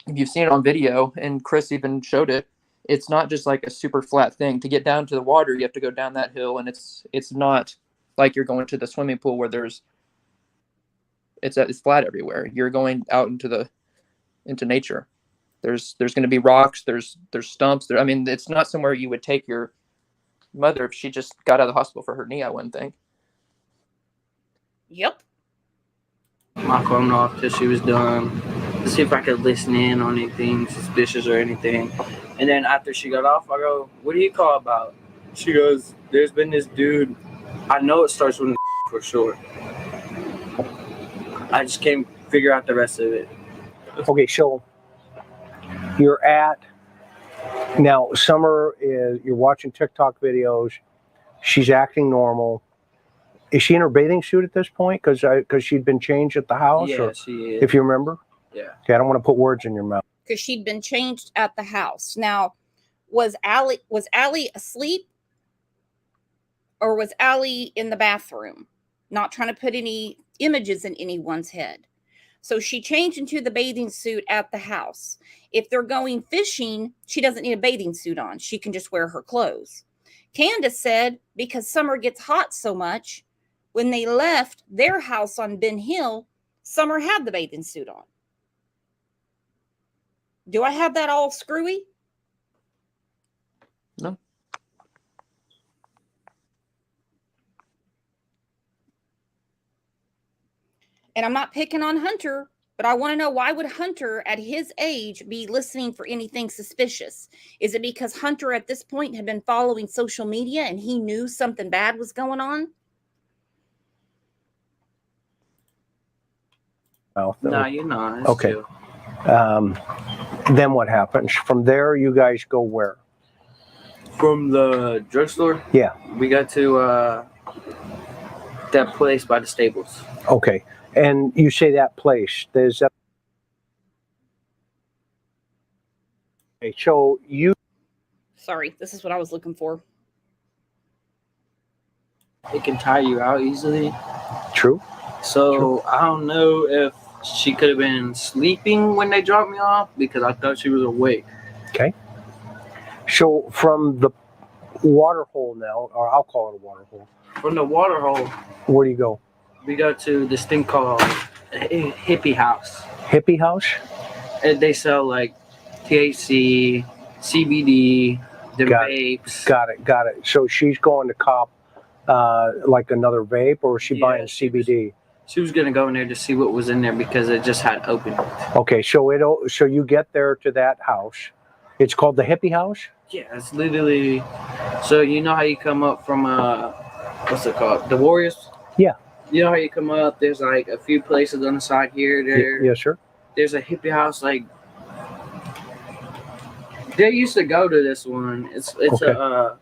if you've seen it on video, and Chris even showed it, it's not just like a super flat thing. To get down to the water, you have to go down that hill, and it's not like you're going to the swimming pool where it's flat everywhere. You're going out into nature. There's going to be rocks. There's stumps. I mean, it's not somewhere you would take your mother if she just got out of the hospital for her knee, I wouldn't think. Yep. My phone off till she was done to see if I could listen in on anything suspicious or anything. And then after she got off, I go, what do you call about? She goes, there's been this dude. I know it starts with a for sure. I just can't figure out the rest of it. Okay, so you're at, now Summer you're watching TikTok videos. She's acting normal. Is she in her bathing suit at this point? Because she'd been changed at the house? Yeah, she is. If you remember? Yeah. Okay, I don't want to put words in your mouth. Because she'd been changed at the house. Now, was Allie asleep? Or was Allie in the bathroom? Not trying to put any images in anyone's head. So she changed into the bathing suit at the house. If they're going fishing, she doesn't need a bathing suit on. She can just wear her clothes. Candace said because Summer gets hot so much, when they left their house on Ben Hill, Summer had the bathing suit on. Do I have that all screwy? No. And I'm not picking on Hunter, but I want to know, why would Hunter at his age be listening for anything suspicious? Is it because Hunter at this point had been following social media and he knew something bad was going on? No, you're not. It's okay. chill. Then what happens? From there, you guys go where? From the drugstore? Yeah. We got to that place by the stables. Okay. And you say that place, there's that. Okay, so Sorry, this is what I was looking for. It can tire you out easily. True. So I don't know if she could have been sleeping when they dropped me off because I thought she was awake. Okay. So from the water hole now, or I'll call it a water hole. From the water hole, Where do you go? we go to this thing called a hippie house. Hippie house? And they sell like THC, CBD, the vapes. Got it. So she's going to cop like another vape, or is she buying CBD? She was gonna go in there to see what was in there because it just had opened. Okay, so you get there to that house. It's called the hippie house? Yeah, it's literally. So you know how you come up from what's it called? The Warriors. Yeah. You know how you come up? There's like a few places on the side here, there. Yes, sir. There's a hippie house. Like they used to go to this one. It's Okay.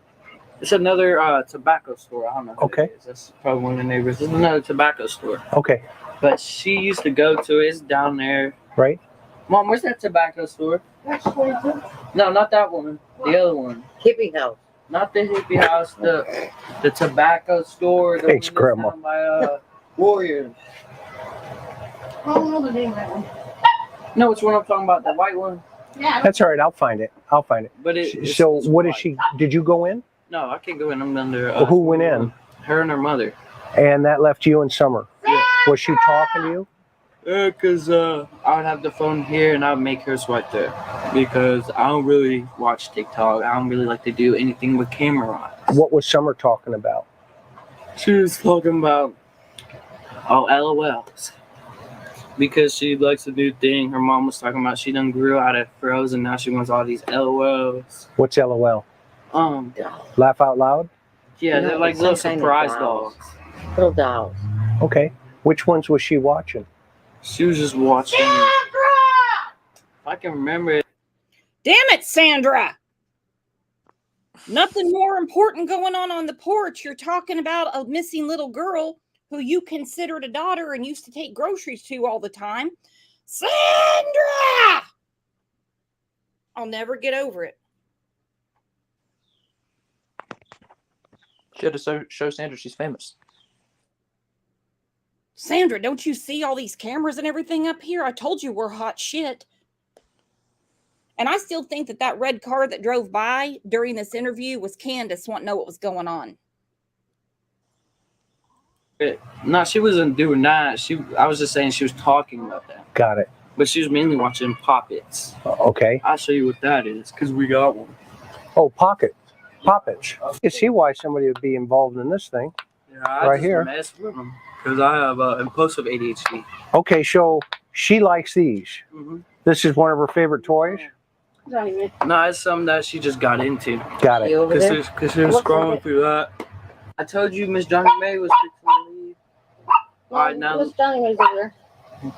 It's another tobacco store. I don't know. What it is. That's probably one of the neighbors. It's another tobacco store. Okay. But she used to go to it. It's down there. Right. Mom, where's that tobacco store? No, not that one. The other one. Hippie house. Not the hippie house. The tobacco store. The Thanks, one that's Grandma. down by Warriors. I don't know the name of that one. No, which one I'm talking about? The white one. Yeah. That's all right. I'll find it. But it's what is she? Did you go in? No, I can't go in. I'm under. Who went in? Her and her mother. And that left you in Summer. Yeah. Was she talking to you? Because I would have the phone here and I would make her swipe there. Because I don't really watch TikTok. I don't really like to do anything with camera on. What was Summer talking about? She was talking about LOLs. Because she likes a new thing. Her mom was talking about she done grew out of froze and now she wants all these LOLs. What's LOL? Laugh out loud? Yeah, No, they're like it's little some kind of surprise dolls. dolls. Little dolls. Okay. Which ones was she watching? She was just watching. If I can remember it. Damn it, Sandra! Nothing more important going on the porch. You're talking about a missing little girl who you considered a daughter and used to take groceries to all the time. Sandra! I'll never get over it. She had to show Sandra she's famous. Sandra, don't you see all these cameras and everything up here? I told you we're hot shit. And I still think that red car that drove by during this interview was Candace wanting to know what was going on. No, she wasn't doing that. I was just saying she was talking about that. Got it. But she was mainly watching Poppets. Okay. I'll show you what that is, because we got one. Oh, Poppets. You see why somebody would be involved in this thing. Yeah, I right just here. mess with them because I have impulsive ADHD. Okay, so she likes these. Mm-hmm. This is one of her favorite toys? No, it's something that she just got into. Got it. Because she was scrolling through that. I told you Miss Johnny May was fixing to leave. All right, now. Miss Johnny May's over there.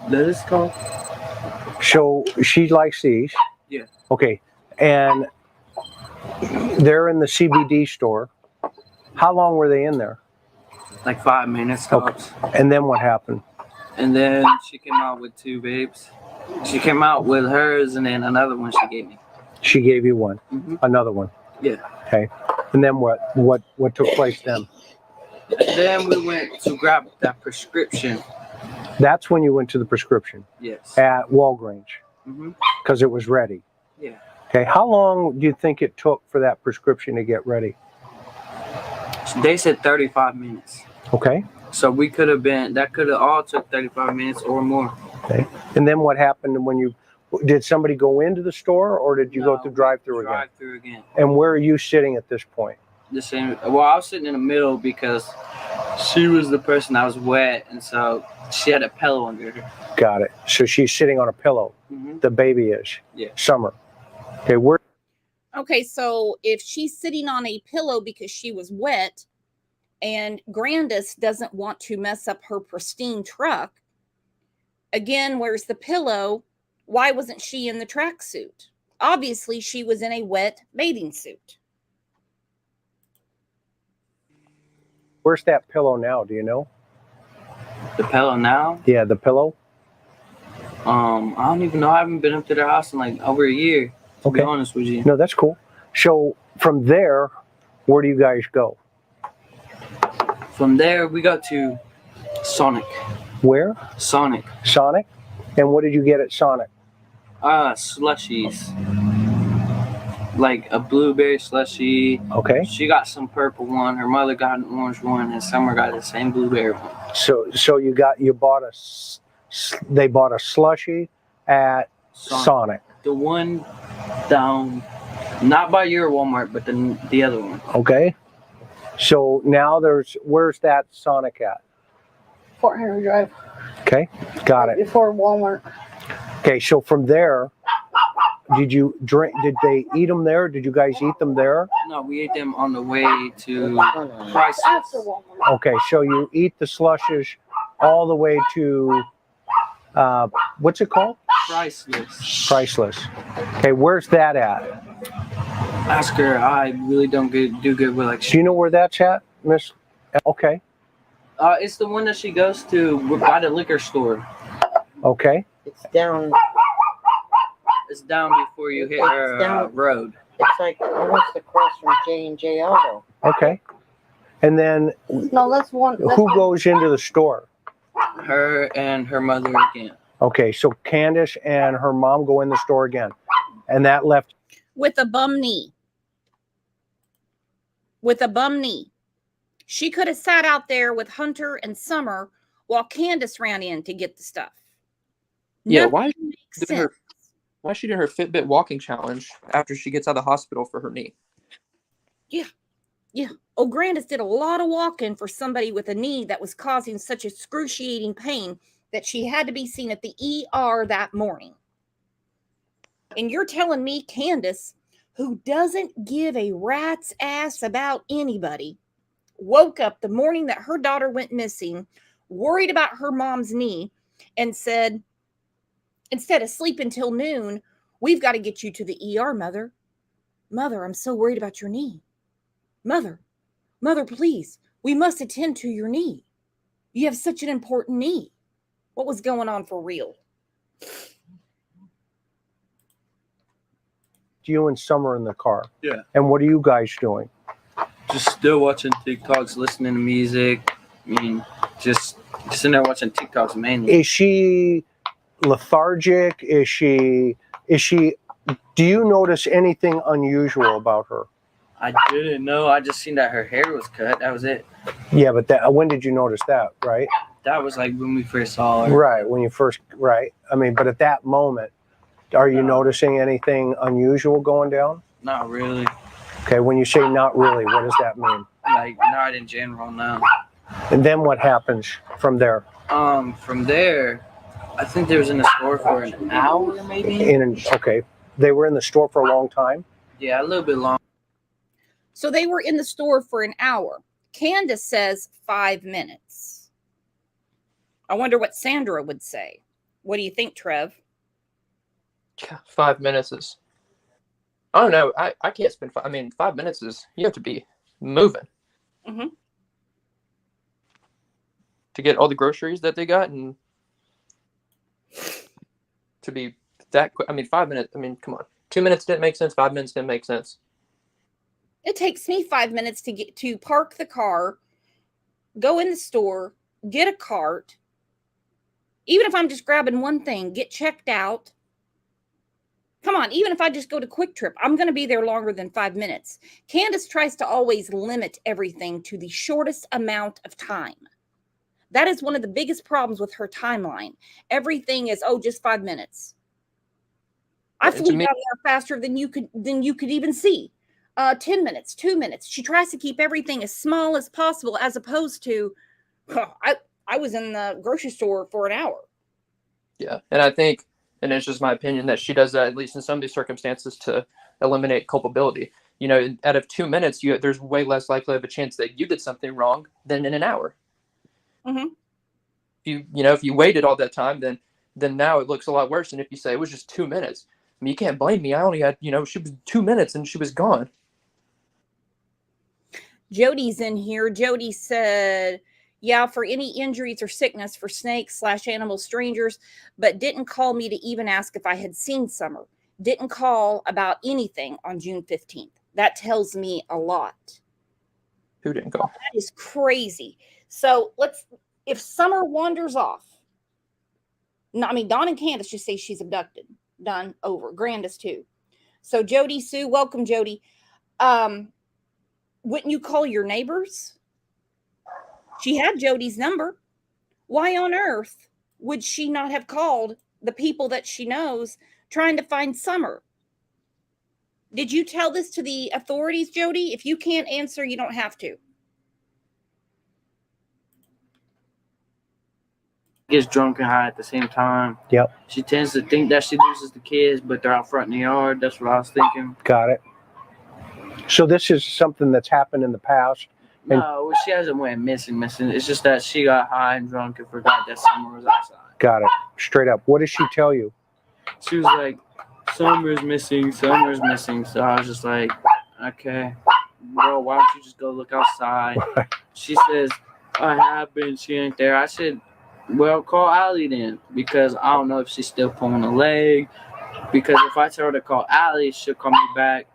Let us call. So she likes these. Yeah. Okay, and they're in the CBD store. How long were they in there? Like 5 minutes tops. Okay. And then what happened? And then she came out with 2 vapes. She came out with hers and then another one she gave me. She gave you one. Mm-hmm. Another one. Yeah. Okay. And then what took place then? And then we went to grab that prescription. That's when you went to the prescription? Yes. At Walgreens? Mm-hmm. Because it was ready? Yeah. Okay. How long do you think it took for that prescription to get ready? They said 35 minutes. Okay. So we could have that could have all took 35 minutes or more. Okay. And then what happened when did somebody go into the store or did you go through drive-through again? Drive-through again. And where are you sitting at this point? The same. Well, I was sitting in the middle because she was the person that was wet, and so she had a pillow under her. Got it. So she's sitting on a pillow. Mm-hmm. The baby is. Yeah. Summer. Okay. Where? Okay, so if she's sitting on a pillow because she was wet and Grandis doesn't want to mess up her pristine truck, again, where's the pillow? Why wasn't she in the tracksuit? Obviously, she was in a wet bathing suit. Where's that pillow now? Do you know? The pillow now? Yeah, the pillow. I don't even know. I haven't been up to their house in like over a year. To be honest with you. No, that's cool. So from there, where do you guys go? From there, we go to Sonic. Where? Sonic. Sonic? And what did you get at Sonic? Slushies. Like a blueberry slushie. Okay. She got some purple one. Her mother got an orange one, and Summer got the same blueberry one. So they bought a slushie at Sonic. The one down, not by your Walmart, but the other one. Okay. So now where's that Sonic at? Fort Henry Drive. Okay, got it. Before Walmart. Okay, so from there, did they eat them there? Did you guys eat them there? No, we ate them on the way to Priceless. Okay, so you eat the slushes all the way to, what's it called? Priceless. Priceless. Okay, where's that at? Ask her. I really don't do good with like. Do you know where that's at, Miss? Okay. It's the one that she goes to by the liquor store. Okay. It's down. It's down before you hit her road. It's like almost across from J&J Auto. Okay. And then No, that's one. who goes into the store? Her and her mother again. Okay, so Candace and her mom go in the store again. And that left with a bum knee. With a bum knee. She could have sat out there with Hunter and Summer while Candace ran in to get the stuff. Yeah, Nothing why makes is sense. she doing her Fitbit walking challenge after she gets out of the hospital for her knee? Yeah. Oh, Grandis did a lot of walking for somebody with a knee that was causing such excruciating pain that she had to be seen at the ER that morning. And you're telling me Candace, who doesn't give a rat's ass about anybody, woke up the morning that her daughter went missing, worried about her mom's knee, and said, instead of sleeping till noon, we've got to get you to the ER, Mother. Mother, I'm so worried about your knee. Mother, please, we must attend to your knee. You have such an important knee. What was going on for real? you and Summer in the car. Yeah. And what are you guys doing? Just still watching TikToks, listening to music. I mean, just sitting there watching TikToks mainly. Is she lethargic? Is she, do you notice anything unusual about her? I didn't know. I just seen that her hair was cut. That was it. Yeah, but when did you notice that, right? That was like when we first saw her. Right, when you first, right. I mean, but at that moment, are you noticing anything unusual going down? Not really. Okay, when you say not really, what does that mean? Like, not in general, no. And then what happens from there? From there, I think they was in the store for an hour, maybe. Okay, they were in the store for a long time? Yeah, a little bit long. So they were in the store for an hour. Candace says 5 minutes. I wonder what Sandra would say. What do you think, Trev? 5 minutes is, I don't know. I can't spend 5 minutes is, you have to be moving. Mm-hmm. To get all the groceries that they got and to be that quick. 5 minutes. Come on. 2 minutes didn't make sense. 5 minutes didn't make sense. It takes me 5 minutes to park the car, go in the store, get a cart. Even if I'm just grabbing one thing, get checked out. Come on, even if I just go to Quick Trip, I'm going to be there longer than 5 minutes. Candace tries to always limit everything to the shortest amount of time. That is one of the biggest problems with her timeline. Everything is, just 5 minutes. I flew down there faster than you could even see. 10 minutes, 2 minutes. She tries to keep everything as small as possible, as opposed to, I was in the grocery store for an hour. Yeah, and I think, and it's just my opinion, that she does that, at least in some of these circumstances, to eliminate culpability. You know, out of 2 minutes, there's way less likely of a chance that you did something wrong than in an hour. Mm-hmm. If you waited all that time, then now it looks a lot worse than if you say it was just 2 minutes. You can't blame me. I only had, she was 2 minutes and she was gone. Jody's in here. Jody said, yeah, for any injuries or sickness for snakes/animal strangers, but didn't call me to even ask if I had seen Summer. Didn't call about anything on June 15th. That tells me a lot. Who didn't go? That is crazy. So if Summer wanders off, no, I mean, Dawn and Candace just say she's abducted. Done, over. Grandis too. So Jody Sue, welcome, Jody. Wouldn't you call your neighbors? She had Jody's number. Why on earth would she not have called the people that she knows trying to find Summer? Did you tell this to the authorities, Jody? If you can't answer, you don't have to. Gets drunk and high at the same time. Yep. She tends to think that she loses the kids, but they're out front in the yard. That's what I was thinking. Got it. So this is something that's happened in the past. No, she hasn't went missing. It's just that she got high and drunk and forgot that Summer was outside. Got it. Straight up. What did she tell you? She was like, Summer's missing. So I was just like, okay, well, why don't you just go look outside? She says, I have been. She ain't there. I said, well, call Allie then, because I don't know if she's still pulling a leg. Because if I tell her to call Allie, she'll call me back.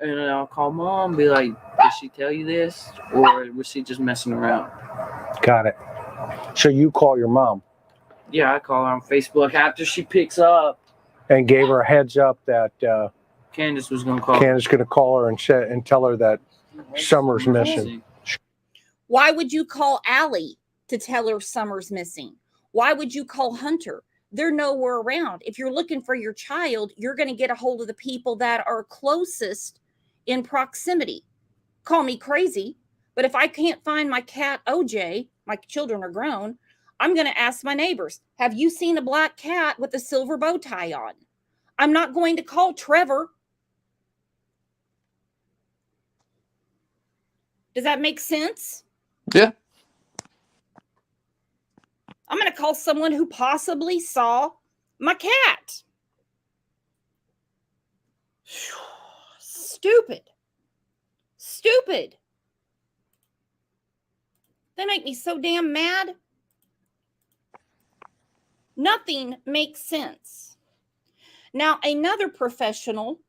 And then I'll call Mom and be like, did she tell you this? Or was she just messing around? Got it. So you call your mom? Yeah, I call her on Facebook after she picks up. And gave her a heads up that Candace was going to call. Candace going to call her and tell her that Summer's missing. Why would you call Allie to tell her Summer's missing? Why would you call Hunter? They're nowhere around. If you're looking for your child, you're going to get a hold of the people that are closest in proximity. Call me crazy, but if I can't find my cat OJ, my children are grown, I'm going to ask my neighbors, have you seen a black cat with a silver bow tie on? I'm not going to call Trevor. Does that make sense? Yeah. I'm going to call someone who possibly saw my cat. Stupid. They make me so damn mad. Nothing makes sense. Now, another professional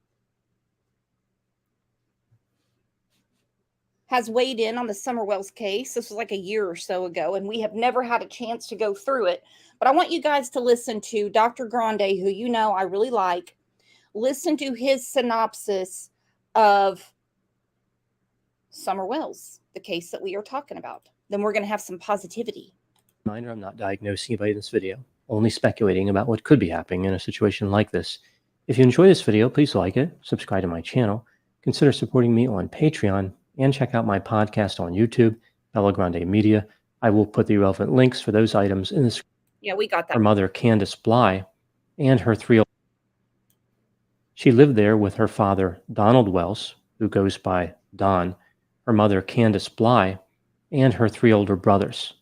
has weighed in on the Summer Wells case. This was like a year or so ago, and we have never had a chance to go through it. But I want you guys to listen to Dr. Grande, who you know I really like. Listen to his synopsis of Summer Wells, the case that we are talking about. Then we're going to have some positivity. Reminder, I'm not diagnosing anybody in this video, only speculating about what could be happening in a situation like this. If you enjoy this video, please like it, subscribe to my channel, consider supporting me on Patreon, and check out my podcast on YouTube, Bella Grande Media. I will put the relevant links for those items in the description. Yeah, we got that. Her mother, Candace Bly, and her 3 She lived there with her father, Donald Wells, who goes by Don, her mother, Candace Bly, and her 3 older brothers.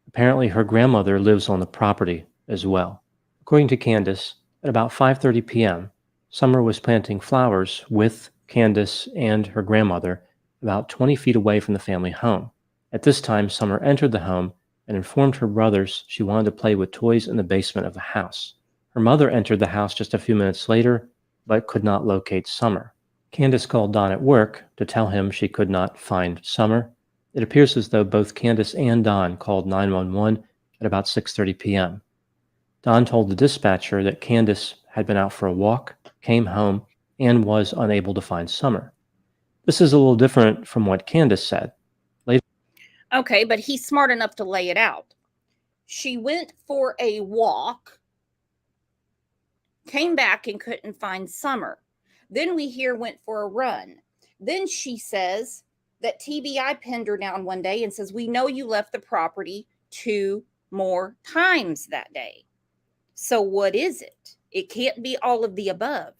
Apparently, her grandmother lives on the property as well. According to Candace, at about 5:30 p.m., Summer was planting flowers with Candace and her grandmother about 20 feet away from the family home. At this time, Summer entered the home and informed her brothers she wanted to play with toys in the basement of the house. Her mother entered the house just a few minutes later, but could not locate Summer. Candace called Don at work to tell him she could not find Summer. It appears as though both Candace and Don called 911 at about 6:30 p.m. Don told the dispatcher that Candace had been out for a walk, came home, and was unable to find Summer. This is a little different from what Candace said. Later, Okay, but he's smart enough to lay it out. She went for a walk, came back and couldn't find Summer. Then we hear went for a run. Then she says that TBI pinned her down one day and says, we know you left the property 2 more times that day. So what is it? It can't be all of the above.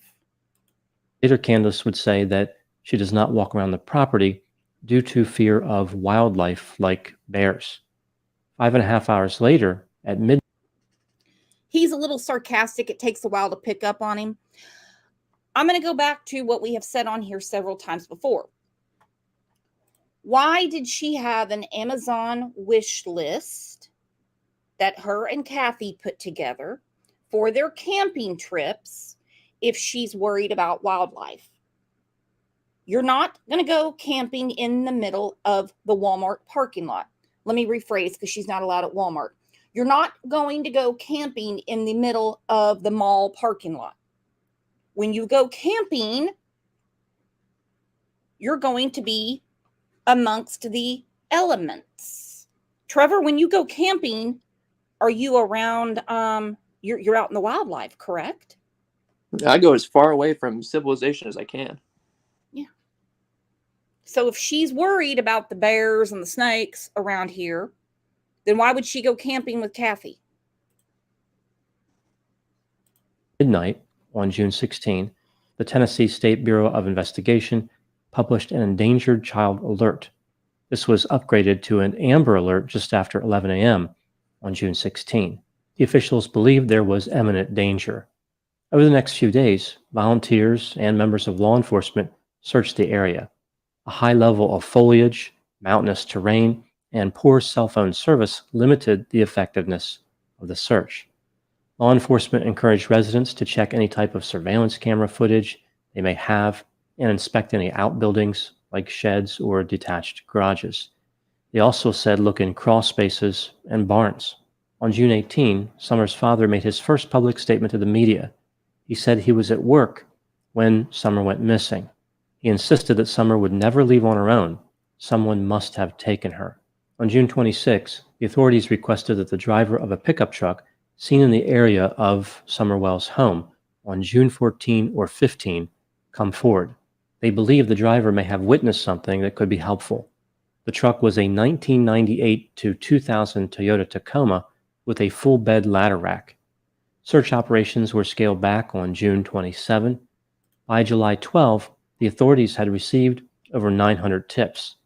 Candace would say that she does not walk around the property due to fear of wildlife like bears. 5.5 hours later, at midnight. He's a little sarcastic. It takes a while to pick up on him. I'm going to go back to what we have said on here several times before. Why did she have an Amazon wish list that her and Kathy put together for their camping trips if she's worried about wildlife? You're not going to go camping in the middle of the Walmart parking lot. Let me rephrase because she's not allowed at Walmart. You're not going to go camping in the middle of the mall parking lot. When you go camping, you're going to be amongst the elements. Trevor, when you go camping, are you around, you're out in the wildlife, correct? I go as far away from civilization as I can. Yeah. So if she's worried about the bears and the snakes around here, then why would she go camping with Kathy? Midnight on June 16, the Tennessee State Bureau of Investigation published an endangered child alert. This was upgraded to an Amber Alert just after 11 a.m. on June 16. The officials believed there was imminent danger. Over the next few days, volunteers and members of law enforcement searched the area. A high level of foliage, mountainous terrain, and poor cell phone service limited the effectiveness of the search. Law enforcement encouraged residents to check any type of surveillance camera footage they may have and inspect any outbuildings like sheds or detached garages. They also said look in crawl spaces and barns. On June 18, Summer's father made his first public statement to the media. He said he was at work when Summer went missing. He insisted that Summer would never leave on her own. Someone must have taken her. On June 26, the authorities requested that the driver of a pickup truck seen in the area of Summer Wells' home on June 14 or 15 come forward. They believe the driver may have witnessed something that could be helpful. The truck was a 1998 to 2000 Toyota Tacoma with a full bed ladder rack. Search operations were scaled back on June 27. By July 12, the authorities had received over 900 tips.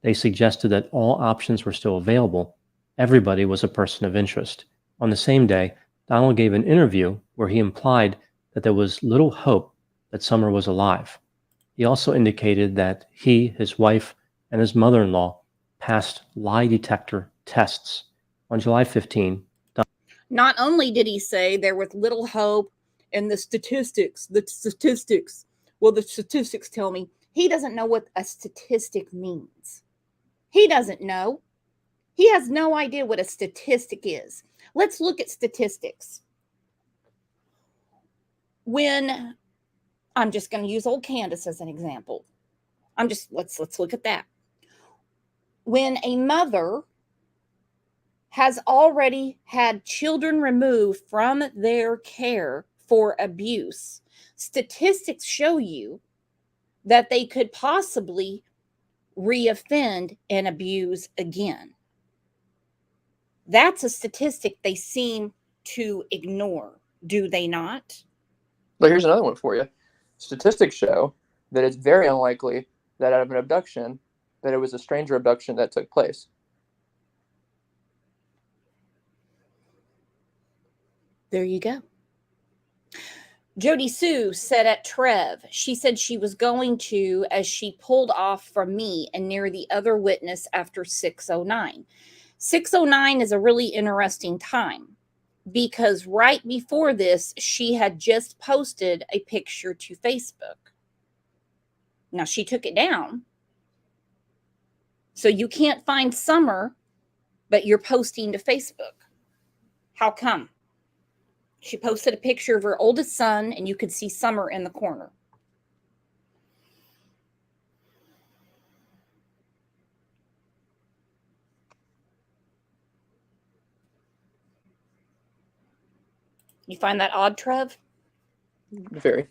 They suggested that all options were still available. Everybody was a person of interest. On the same day, Donald gave an interview where he implied that there was little hope that Summer was alive. He also indicated that he, his wife, and his mother-in-law passed lie detector tests. On July 15, Not only did he say there was little hope in the statistics, well, the statistics tell me, he doesn't know what a statistic means. He doesn't know. He has no idea what a statistic is. Let's look at statistics. When, I'm just going to use old Candace as an example. Let's look at that. When a mother has already had children removed from their care for abuse, statistics show you that they could possibly reoffend and abuse again. That's a statistic they seem to ignore, do they not? But here's another one for you. Statistics show that it's very unlikely that out of an abduction, that it was a stranger abduction that took place. There you go. Jody Sue said at Trev, she said she was going to as she pulled off from me and near the other witness after 6:09. 6:09 is a really interesting time because right before this, she had just posted a picture to Facebook. Now, she took it down. So you can't find Summer, but you're posting to Facebook. How come? She posted a picture of her oldest son, and you could see Summer in the corner. You find that odd, Trev? Very.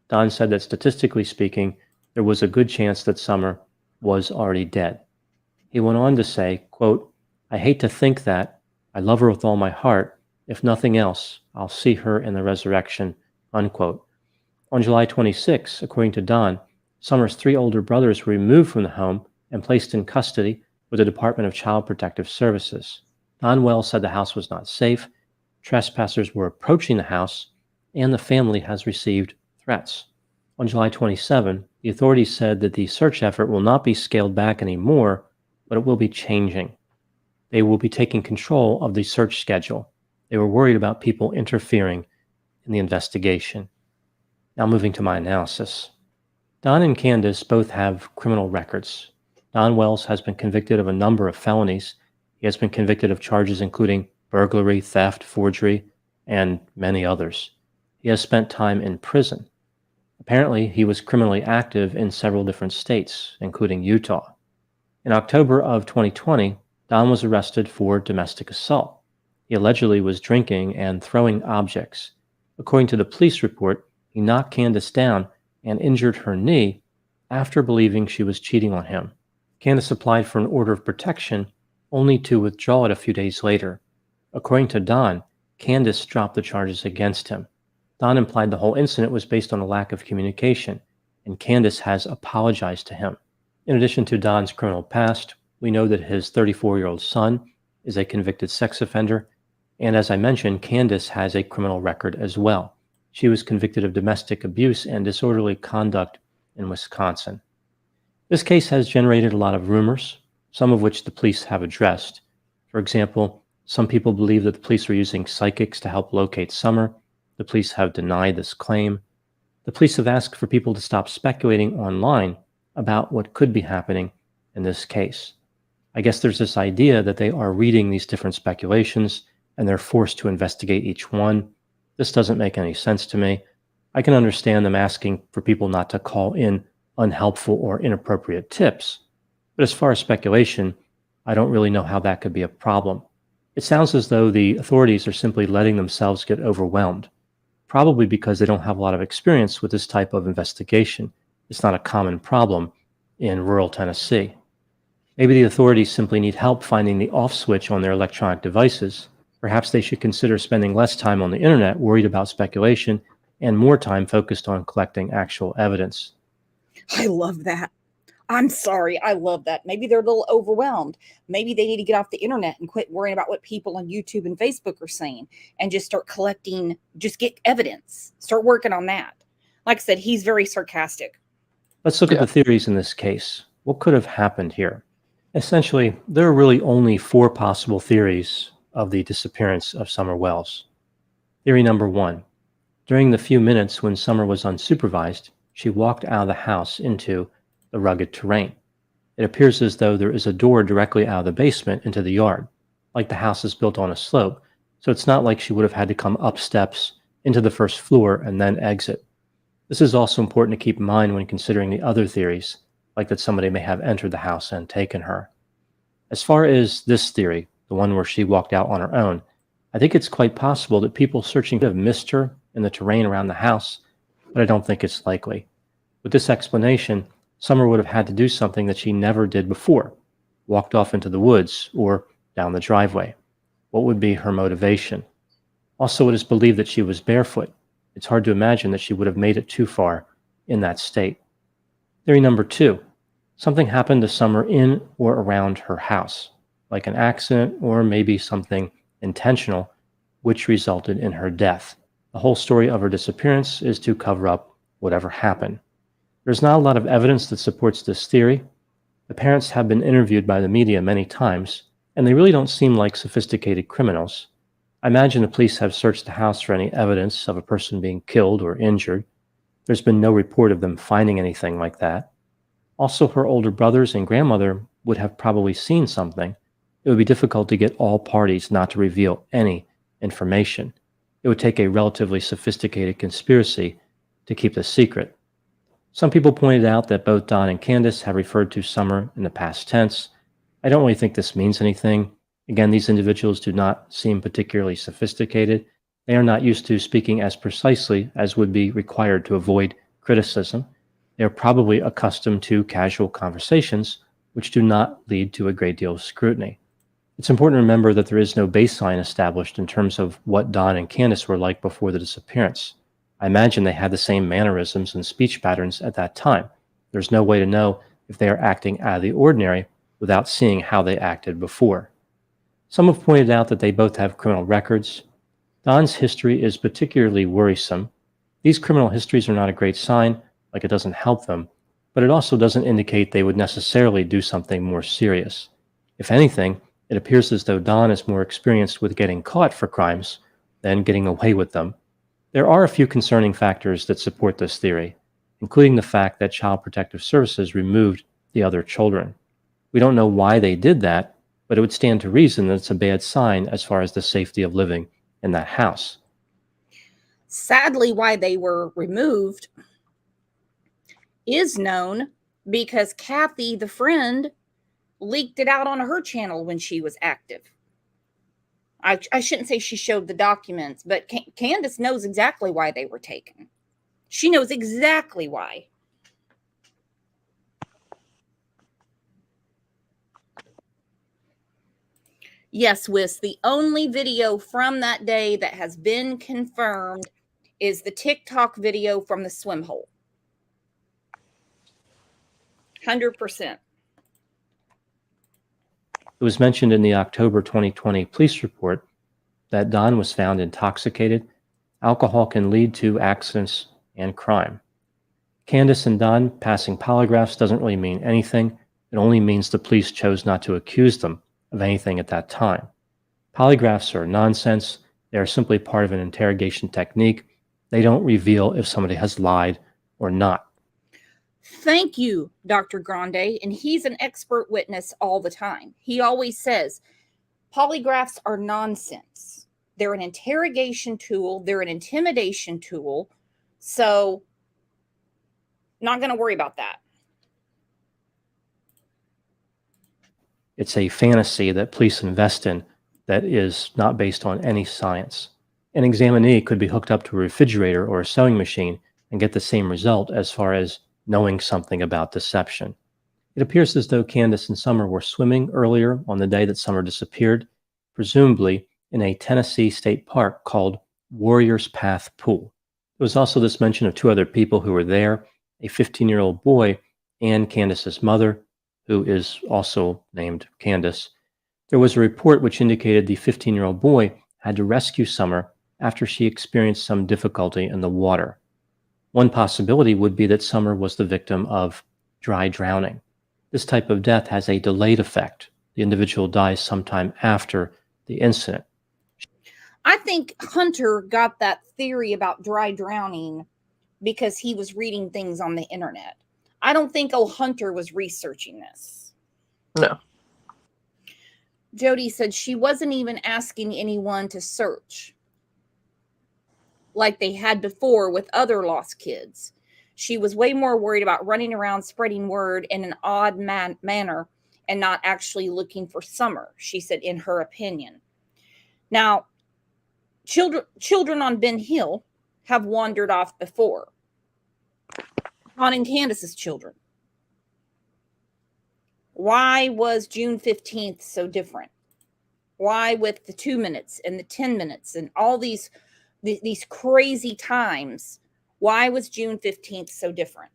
Don said that statistically speaking, there was a good chance that Summer was already dead. He went on to say, quote, "I hate to think that. I love her with all my heart. If nothing else, I'll see her in the resurrection," unquote. On July 26, according to Don, Summer's 3 older brothers were removed from the home and placed in custody with the Department of Child Protective Services. Don Wells said the house was not safe, trespassers were approaching the house, and the family has received threats. On July 27, the authorities said that the search effort will not be scaled back anymore, but it will be changing. They will be taking control of the search schedule. They were worried about people interfering in the investigation. Now moving to my analysis. Don and Candace both have criminal records. Don Wells has been convicted of a number of felonies. He has been convicted of charges including burglary, theft, forgery, and many others. He has spent time in prison. Apparently, he was criminally active in several different states, including Utah. In October of 2020, Don was arrested for domestic assault. He allegedly was drinking and throwing objects. According to the police report, he knocked Candace down and injured her knee after believing she was cheating on him. Candace applied for an order of protection, only to withdraw it a few days later. According to Don, Candace dropped the charges against him. Don implied the whole incident was based on a lack of communication, and Candace has apologized to him. In addition to Don's criminal past, we know that his 34-year-old son is a convicted sex offender, and as I mentioned, Candace has a criminal record as well. She was convicted of domestic abuse and disorderly conduct in Wisconsin. This case has generated a lot of rumors, some of which the police have addressed. For example, some people believe that the police were using psychics to help locate Summer. The police have denied this claim. The police have asked for people to stop speculating online about what could be happening in this case. I guess there's this idea that they are reading these different speculations and they're forced to investigate each one. This doesn't make any sense to me. I can understand them asking for people not to call in unhelpful or inappropriate tips. But as far as speculation, I don't really know how that could be a problem. It sounds as though the authorities are simply letting themselves get overwhelmed, probably because they don't have a lot of experience with this type of investigation. It's not a common problem in rural Tennessee. Maybe the authorities simply need help finding the off switch on their electronic devices. Perhaps they should consider spending less time on the internet worried about speculation and more time focused on collecting actual evidence. I love that. I'm sorry. I love that. Maybe they're a little overwhelmed. Maybe they need to get off the internet and quit worrying about what people on YouTube and Facebook are saying and just start collecting, just get evidence. Start working on that. Like I said, he's very sarcastic. Let's look at the theories in this case. What could have happened here? Essentially, there are really only 4 possible theories of the disappearance of Summer Wells. Theory number 1. During the few minutes when Summer was unsupervised, she walked out of the house into the rugged terrain. It appears as though there is a door directly out of the basement into the yard, like the house is built on a slope, so it's not like she would have had to come up steps into the first floor and then exit. This is also important to keep in mind when considering the other theories, like that somebody may have entered the house and taken her. As far as this theory, the one where she walked out on her own, I think it's quite possible that people searching could have missed her in the terrain around the house, but I don't think it's likely. With this explanation, Summer would have had to do something that she never did before, walked off into the woods or down the driveway. What would be her motivation? Also, it is believed that she was barefoot. It's hard to imagine that she would have made it too far in that state. Theory number 2. Something happened to Summer in or around her house, like an accident or maybe something intentional, which resulted in her death. The whole story of her disappearance is to cover up whatever happened. There's not a lot of evidence that supports this theory. The parents have been interviewed by the media many times, and they really don't seem like sophisticated criminals. I imagine the police have searched the house for any evidence of a person being killed or injured. There's been no report of them finding anything like that. Also, her older brothers and grandmother would have probably seen something. It would be difficult to get all parties not to reveal any information. It would take a relatively sophisticated conspiracy to keep this secret. Some people pointed out that both Don and Candace have referred to Summer in the past tense. I don't really think this means anything. Again, these individuals do not seem particularly sophisticated. They are not used to speaking as precisely as would be required to avoid criticism. They are probably accustomed to casual conversations, which do not lead to a great deal of scrutiny. It's important to remember that there is no baseline established in terms of what Don and Candace were like before the disappearance. I imagine they had the same mannerisms and speech patterns at that time. There's no way to know if they are acting out of the ordinary without seeing how they acted before. Some have pointed out that they both have criminal records. Don's history is particularly worrisome. These criminal histories are not a great sign, like it doesn't help them, but it also doesn't indicate they would necessarily do something more serious. If anything, it appears as though Don is more experienced with getting caught for crimes than getting away with them. There are a few concerning factors that support this theory, including the fact that Child Protective Services removed the other children. We don't know why they did that, but it would stand to reason that it's a bad sign as far as the safety of living in that house. Sadly, why they were removed is known because Kathy, the friend, leaked it out on her channel when she was active. I shouldn't say she showed the documents, but Candace knows exactly why they were taken. She knows exactly why. Yes, Wiss, the only video from that day that has been confirmed is the TikTok video from the swim hole. 100%. It was mentioned in the October 2020 police report that Don was found intoxicated. Alcohol can lead to accidents and crime. Candace and Don passing polygraphs doesn't really mean anything. It only means the police chose not to accuse them of anything at that time. Polygraphs are nonsense. They are simply part of an interrogation technique. They don't reveal if somebody has lied or not. Thank you, Dr. Grande. And he's an expert witness all the time. He always says polygraphs are nonsense. They're an interrogation tool. They're an intimidation tool. So, not going to worry about that. It's a fantasy that police invest in that is not based on any science. An examinee could be hooked up to a refrigerator or a sewing machine and get the same result as far as knowing something about deception. It appears as though Candace and Summer were swimming earlier on the day that Summer disappeared, presumably in a Tennessee state park called Warriors Path Pool. There was also this mention of two other people who were there, a 15-year-old boy and Candace's mother, who is also named Candace. There was a report which indicated the 15-year-old boy had to rescue Summer after she experienced some difficulty in the water. One possibility would be that Summer was the victim of dry drowning. This type of death has a delayed effect. The individual dies sometime after the incident. I think Hunter got that theory about dry drowning because he was reading things on the internet. I don't think old Hunter was researching this. No. Jody said she wasn't even asking anyone to search like they had before with other lost kids. She was way more worried about running around spreading word in an odd manner and not actually looking for Summer, she said, in her opinion. Now, children on Ben Hill have wandered off before. Don and Candace's children. Why was June 15th so different? Why with the 2 minutes and the 10 minutes and all these crazy times? Why was June 15th so different?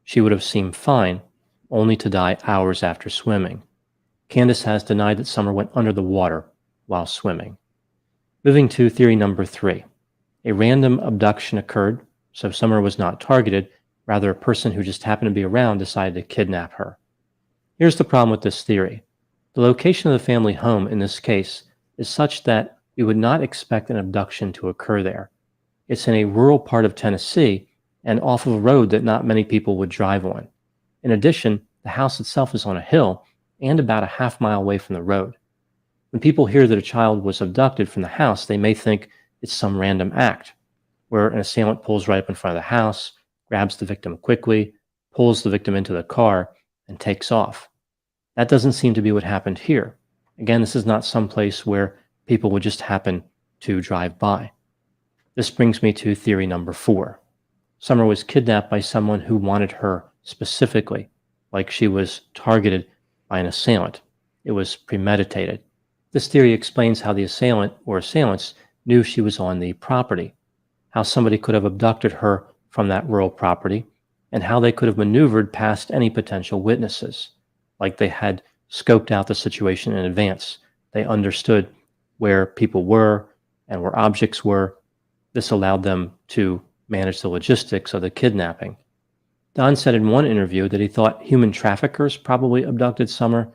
She would have seemed fine, only to die hours after swimming. Candace has denied that Summer went under the water while swimming. Moving to theory number 3. A random abduction occurred, so Summer was not targeted, rather a person who just happened to be around decided to kidnap her. Here's the problem with this theory. The location of the family home in this case is such that we would not expect an abduction to occur there. It's in a rural part of Tennessee and off of a road that not many people would drive on. In addition, the house itself is on a hill and about a half-mile away from the road. When people hear that a child was abducted from the house, they may think it's some random act, where an assailant pulls right up in front of the house, grabs the victim quickly, pulls the victim into the car, and takes off. That doesn't seem to be what happened here. Again, this is not some place where people would just happen to drive by. This brings me to theory number 4. Summer was kidnapped by someone who wanted her specifically, like she was targeted by an assailant. It was premeditated. This theory explains how the assailant or assailants knew she was on the property, how somebody could have abducted her from that rural property, and how they could have maneuvered past any potential witnesses, like they had scoped out the situation in advance. They understood where people were and where objects were. This allowed them to manage the logistics of the kidnapping. Don said in one interview that he thought human traffickers probably abducted Summer.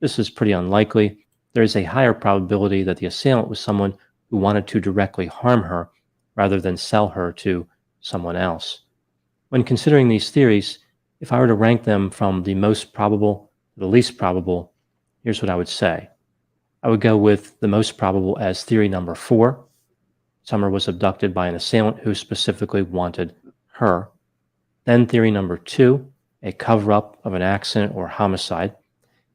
this is pretty unlikely. There is a higher probability that the assailant was someone who wanted to directly harm her rather than sell her to someone else. When considering these theories, if I were to rank them from the most probable to the least probable, here's what I would say. I would go with the most probable as theory number 4. Summer was abducted by an assailant who specifically wanted her. Then theory number 2, a cover-up of an accident or homicide.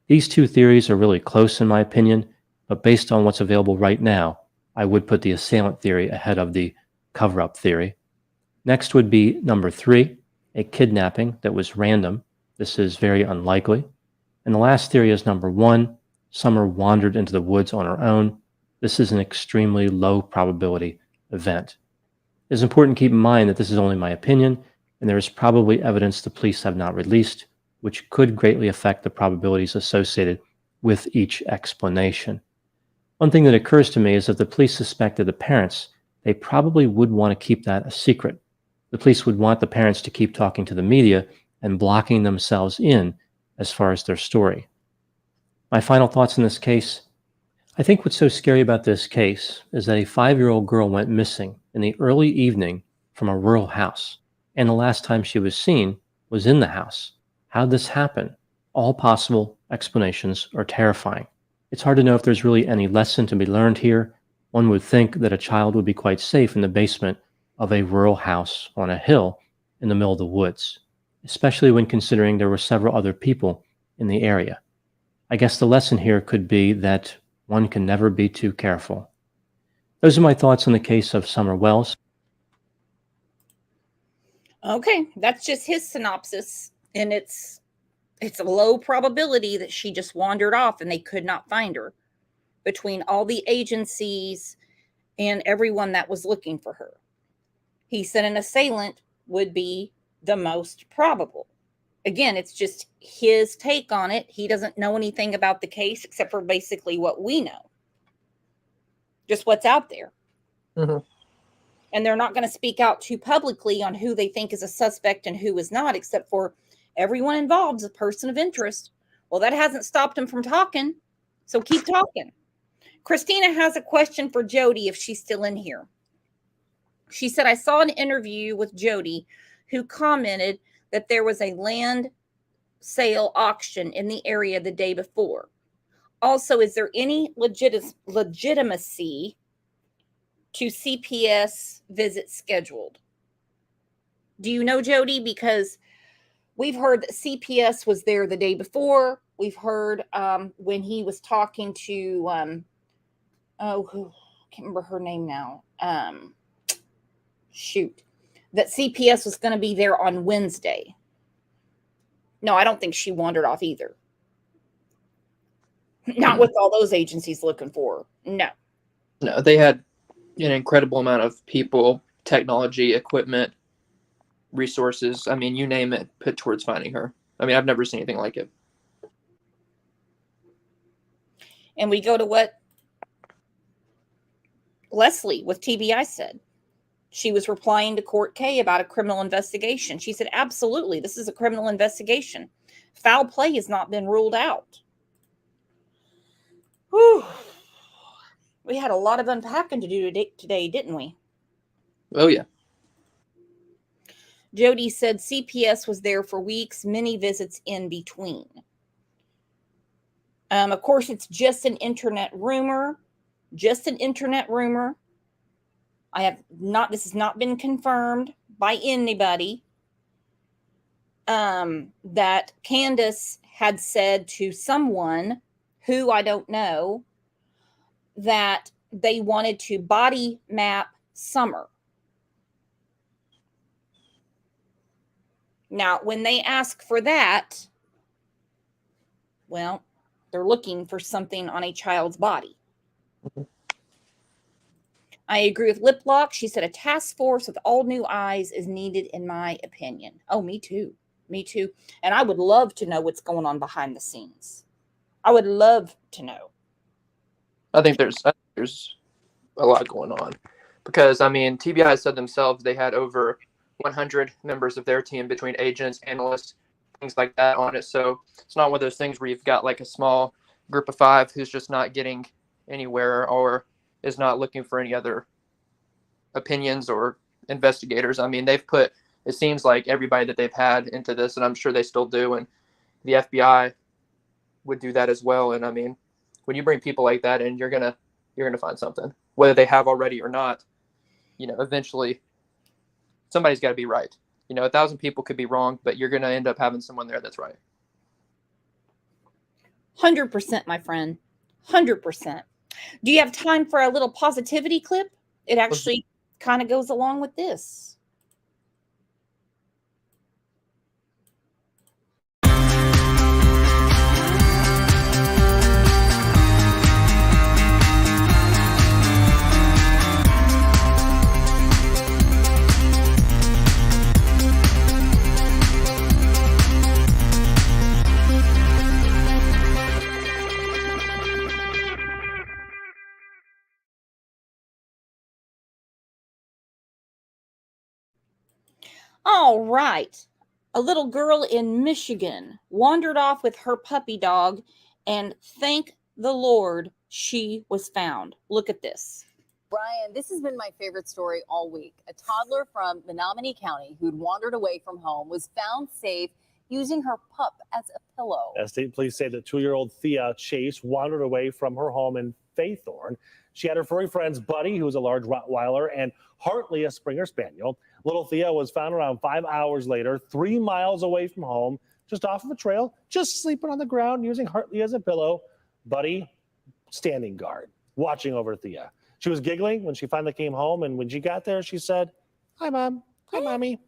These two theories are really close in my opinion, but based on what's available right now, I would put the assailant theory ahead of the cover-up theory. Next would be number 3, a kidnapping that was random. This is very unlikely. And the last theory is number 1, Summer wandered into the woods on her own. This is an extremely low probability event. It is important to keep in mind that this is only my opinion, and there is probably evidence the police have not released, which could greatly affect the probabilities associated with each explanation. One thing that occurs to me is if the police suspected the parents, they probably would want to keep that a secret. The police would want the parents to keep talking to the media and blocking themselves in as far as their story. My final thoughts in this case. I think what's so scary about this case is that a 5-year-old girl went missing in the early evening from a rural house, and the last time she was seen was in the house. How'd this happen? All possible explanations are terrifying. It's hard to know if there's really any lesson to be learned here. One would think that a child would be quite safe in the basement of a rural house on a hill in the middle of the woods, especially when considering there were several other people in the area. I guess the lesson here could be that one can never be too careful. Those are my thoughts on the case of Summer Wells. Okay, that's just his synopsis, and it's a low probability that she just wandered off and they could not find her between all the agencies and everyone that was looking for her. He said an assailant would be the most probable. Again, it's just his take on it. He doesn't know anything about the case except for basically what we know. Just what's out there. Mm-hmm. And they're not going to speak out too publicly on who they think is a suspect and who is not, except for everyone involved is a person of interest. Well, that hasn't stopped him from talking. So keep talking. Christina has a question for Jody if she's still in here. She said, I saw an interview with Jody who commented that there was a land sale auction in the area the day before. Also, is there any legitimacy to CPS visits scheduled? Do you know, Jody? Because we've heard that CPS was there the day before. We've heard when he was talking to, I can't remember her name now. That CPS was going to be there on Wednesday. No, I don't think she wandered off either. Not with all those agencies looking for her. No, they had an incredible amount of people, technology, equipment, resources. I mean, you name it, put towards finding her. I mean, I've never seen anything like it. And we go to what Leslie with TBI said. She was replying to Court K about a criminal investigation. She said, absolutely, this is a criminal investigation. Foul play has not been ruled out. Whew. We had a lot of unpacking to do today, didn't we? Oh, yeah. Jody said CPS was there for weeks, many visits in between. Of course, it's just an internet rumor. Just an internet rumor. This has not been confirmed by anybody, that Candace had said to someone who I don't know that they wanted to body map Summer. Now, when they ask for that, well, they're looking for something on a child's body. Mm-hmm. I agree with Liplock. She said a task force with all new eyes is needed, in my opinion. Oh, me too. Me too. And I would love to know what's going on behind the scenes. I would love to know. I think there's a lot going on because, I mean, TBI said themselves they had over 100 members of their team between agents, analysts, things like that on it. So it's not one of those things where you've got like a small group of 5 who's just not getting anywhere or is not looking for any other opinions or investigators. I mean, they've put, it seems like, everybody that they've had into this, and I'm sure they still do, and the FBI would do that as well. And I mean, when you bring people like that in, you're gonna find something, whether they have already or not. You know, eventually somebody's got to be right. You know, 1,000 people could be wrong, but you're gonna end up having someone there that's right. 100%, my friend. 100%. Do you have time for a little positivity clip? It actually kind of goes along with this. All right. A little girl in Michigan wandered off with her puppy dog, and thank the Lord she was found. Look at this. Brian, this has been my favorite story all week. A toddler from Menominee County who'd wandered away from home was found safe using her pup as a pillow. State police say that 2-year-old Thea Chase wandered away from her home in Faithorn. She had her furry friends Buddy, who was a large Rottweiler, and Hartley, a Springer Spaniel. Little Thea was found around 5 hours later, 3 miles away from home, just off of a trail, just sleeping on the ground, using Hartley as a pillow. Buddy, standing guard, watching over Thea. She was giggling when she finally came home, and when she got there, she said, "Hi, Mom. Hi, Mommy.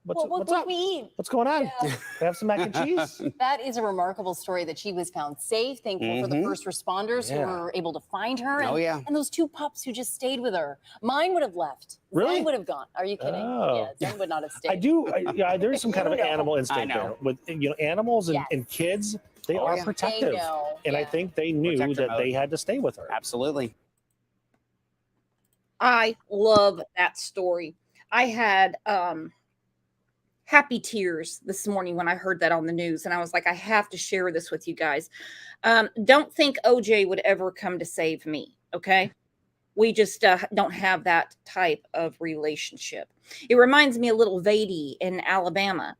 What's up? What's going on? Yeah. Can I have some mac and cheese?" That is a remarkable story that she was found safe. Thankful for the first responders who were able to find her. And, and those 2 pups who just stayed with her. Mine would have left. Really? Zen would have gone. Are you kidding? Oh. Yeah, Zen would not have stayed. Yeah, there's some kind of an animal instinct there. With animals and kids, they are protective. They know. And I think they knew that they had to stay with her. Absolutely. I love that story. I had happy tears this morning when I heard that on the news, and I was like, I have to share this with you guys. Don't think OJ would ever come to save me, okay? We just don't have that type of relationship. It reminds me a little Vady in Alabama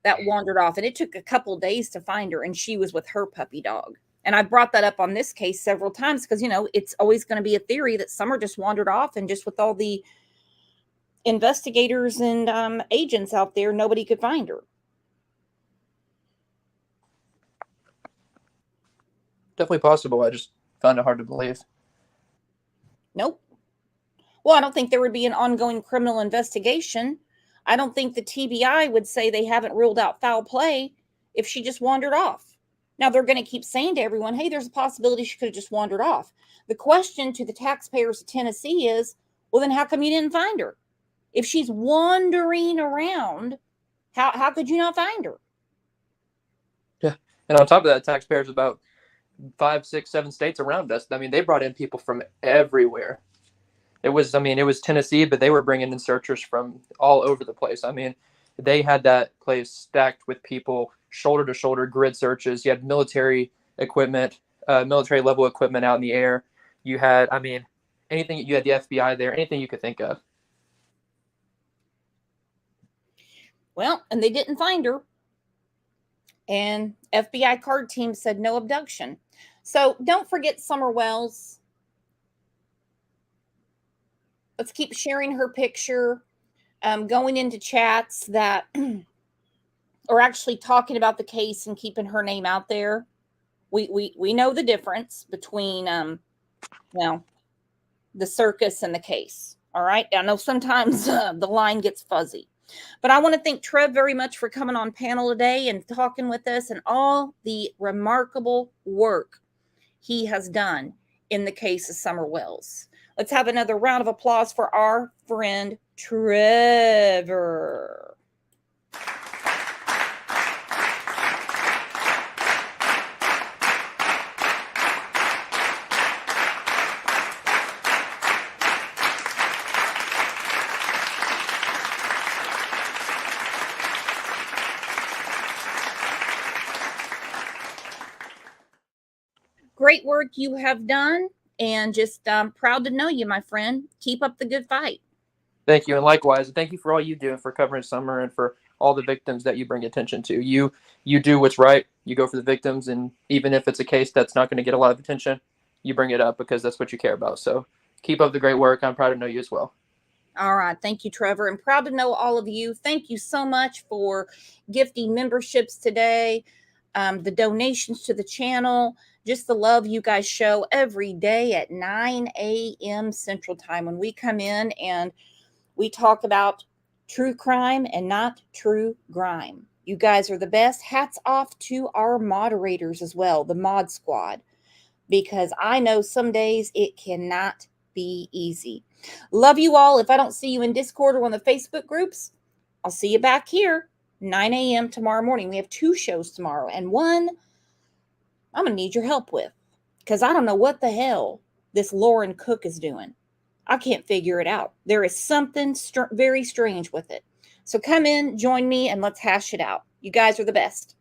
that wandered off, and it took a couple days to find her, and she was with her puppy dog. And I brought that up on this case several times because, you know, it's always going to be a theory that Summer just wandered off, and just with all the investigators and agents out there, nobody could find her. Definitely possible. I just found it hard to believe. Nope. Well, I don't think there would be an ongoing criminal investigation. I don't think the TBI would say they haven't ruled out foul play if she just wandered off. Now, they're going to keep saying to everyone, hey, there's a possibility she could have just wandered off. The question to the taxpayers of Tennessee is, well, then how come you didn't find her? If she's wandering around, how could you not find her? Yeah. And on top of that, taxpayers about 5, 6, 7 states around us. I mean, they brought in people from everywhere. It was Tennessee, but they were bringing in searchers from all over the place. I mean, they had that place stacked with people, shoulder to shoulder grid searches. You had military equipment, military level equipment out in the air. You had, anything. You had the FBI there, anything you could think of. Well, and they didn't find her. And FBI card team said no abduction. So don't forget Summer Wells. Let's keep sharing her picture, going into chats that are actually talking about the case and keeping her name out there. We know the difference between the circus and the case. All right. I know sometimes the line gets fuzzy. But I want to thank Trev very much for coming on panel today and talking with us and all the remarkable work he has done in the case of Summer Wells. Let's have another round of applause for our friend Trevor. great work you have done, and just proud to know you, my friend. Keep up the good fight. Thank you, and likewise, thank you for all you do and for covering Summer and for all the victims that you bring attention to. You do what's right. You go for the victims, and even if it's a case that's not going to get a lot of attention, you bring it up because that's what you care about. So keep up the great work. I'm proud to know you as well. All right. Thank you, Trevor. I'm proud to know all of you. Thank you so much for gifting memberships today, the donations to the channel, just the love you guys show every day at 9 a.m. Central Time when we come in and we talk about true crime and not true grime. You guys are the best. Hats off to our moderators as well, the Mod Squad, because I know some days it cannot be easy. Love you all. If I don't see you in Discord or on the Facebook groups, I'll see you back here 9 a.m. tomorrow morning. We have 2 shows tomorrow, and one I'm going to need your help with, because I don't know what the hell this Lauren Cook is doing. I can't figure it out. There is something very strange with it. So come in, join me, and let's hash it out. You guys are the best.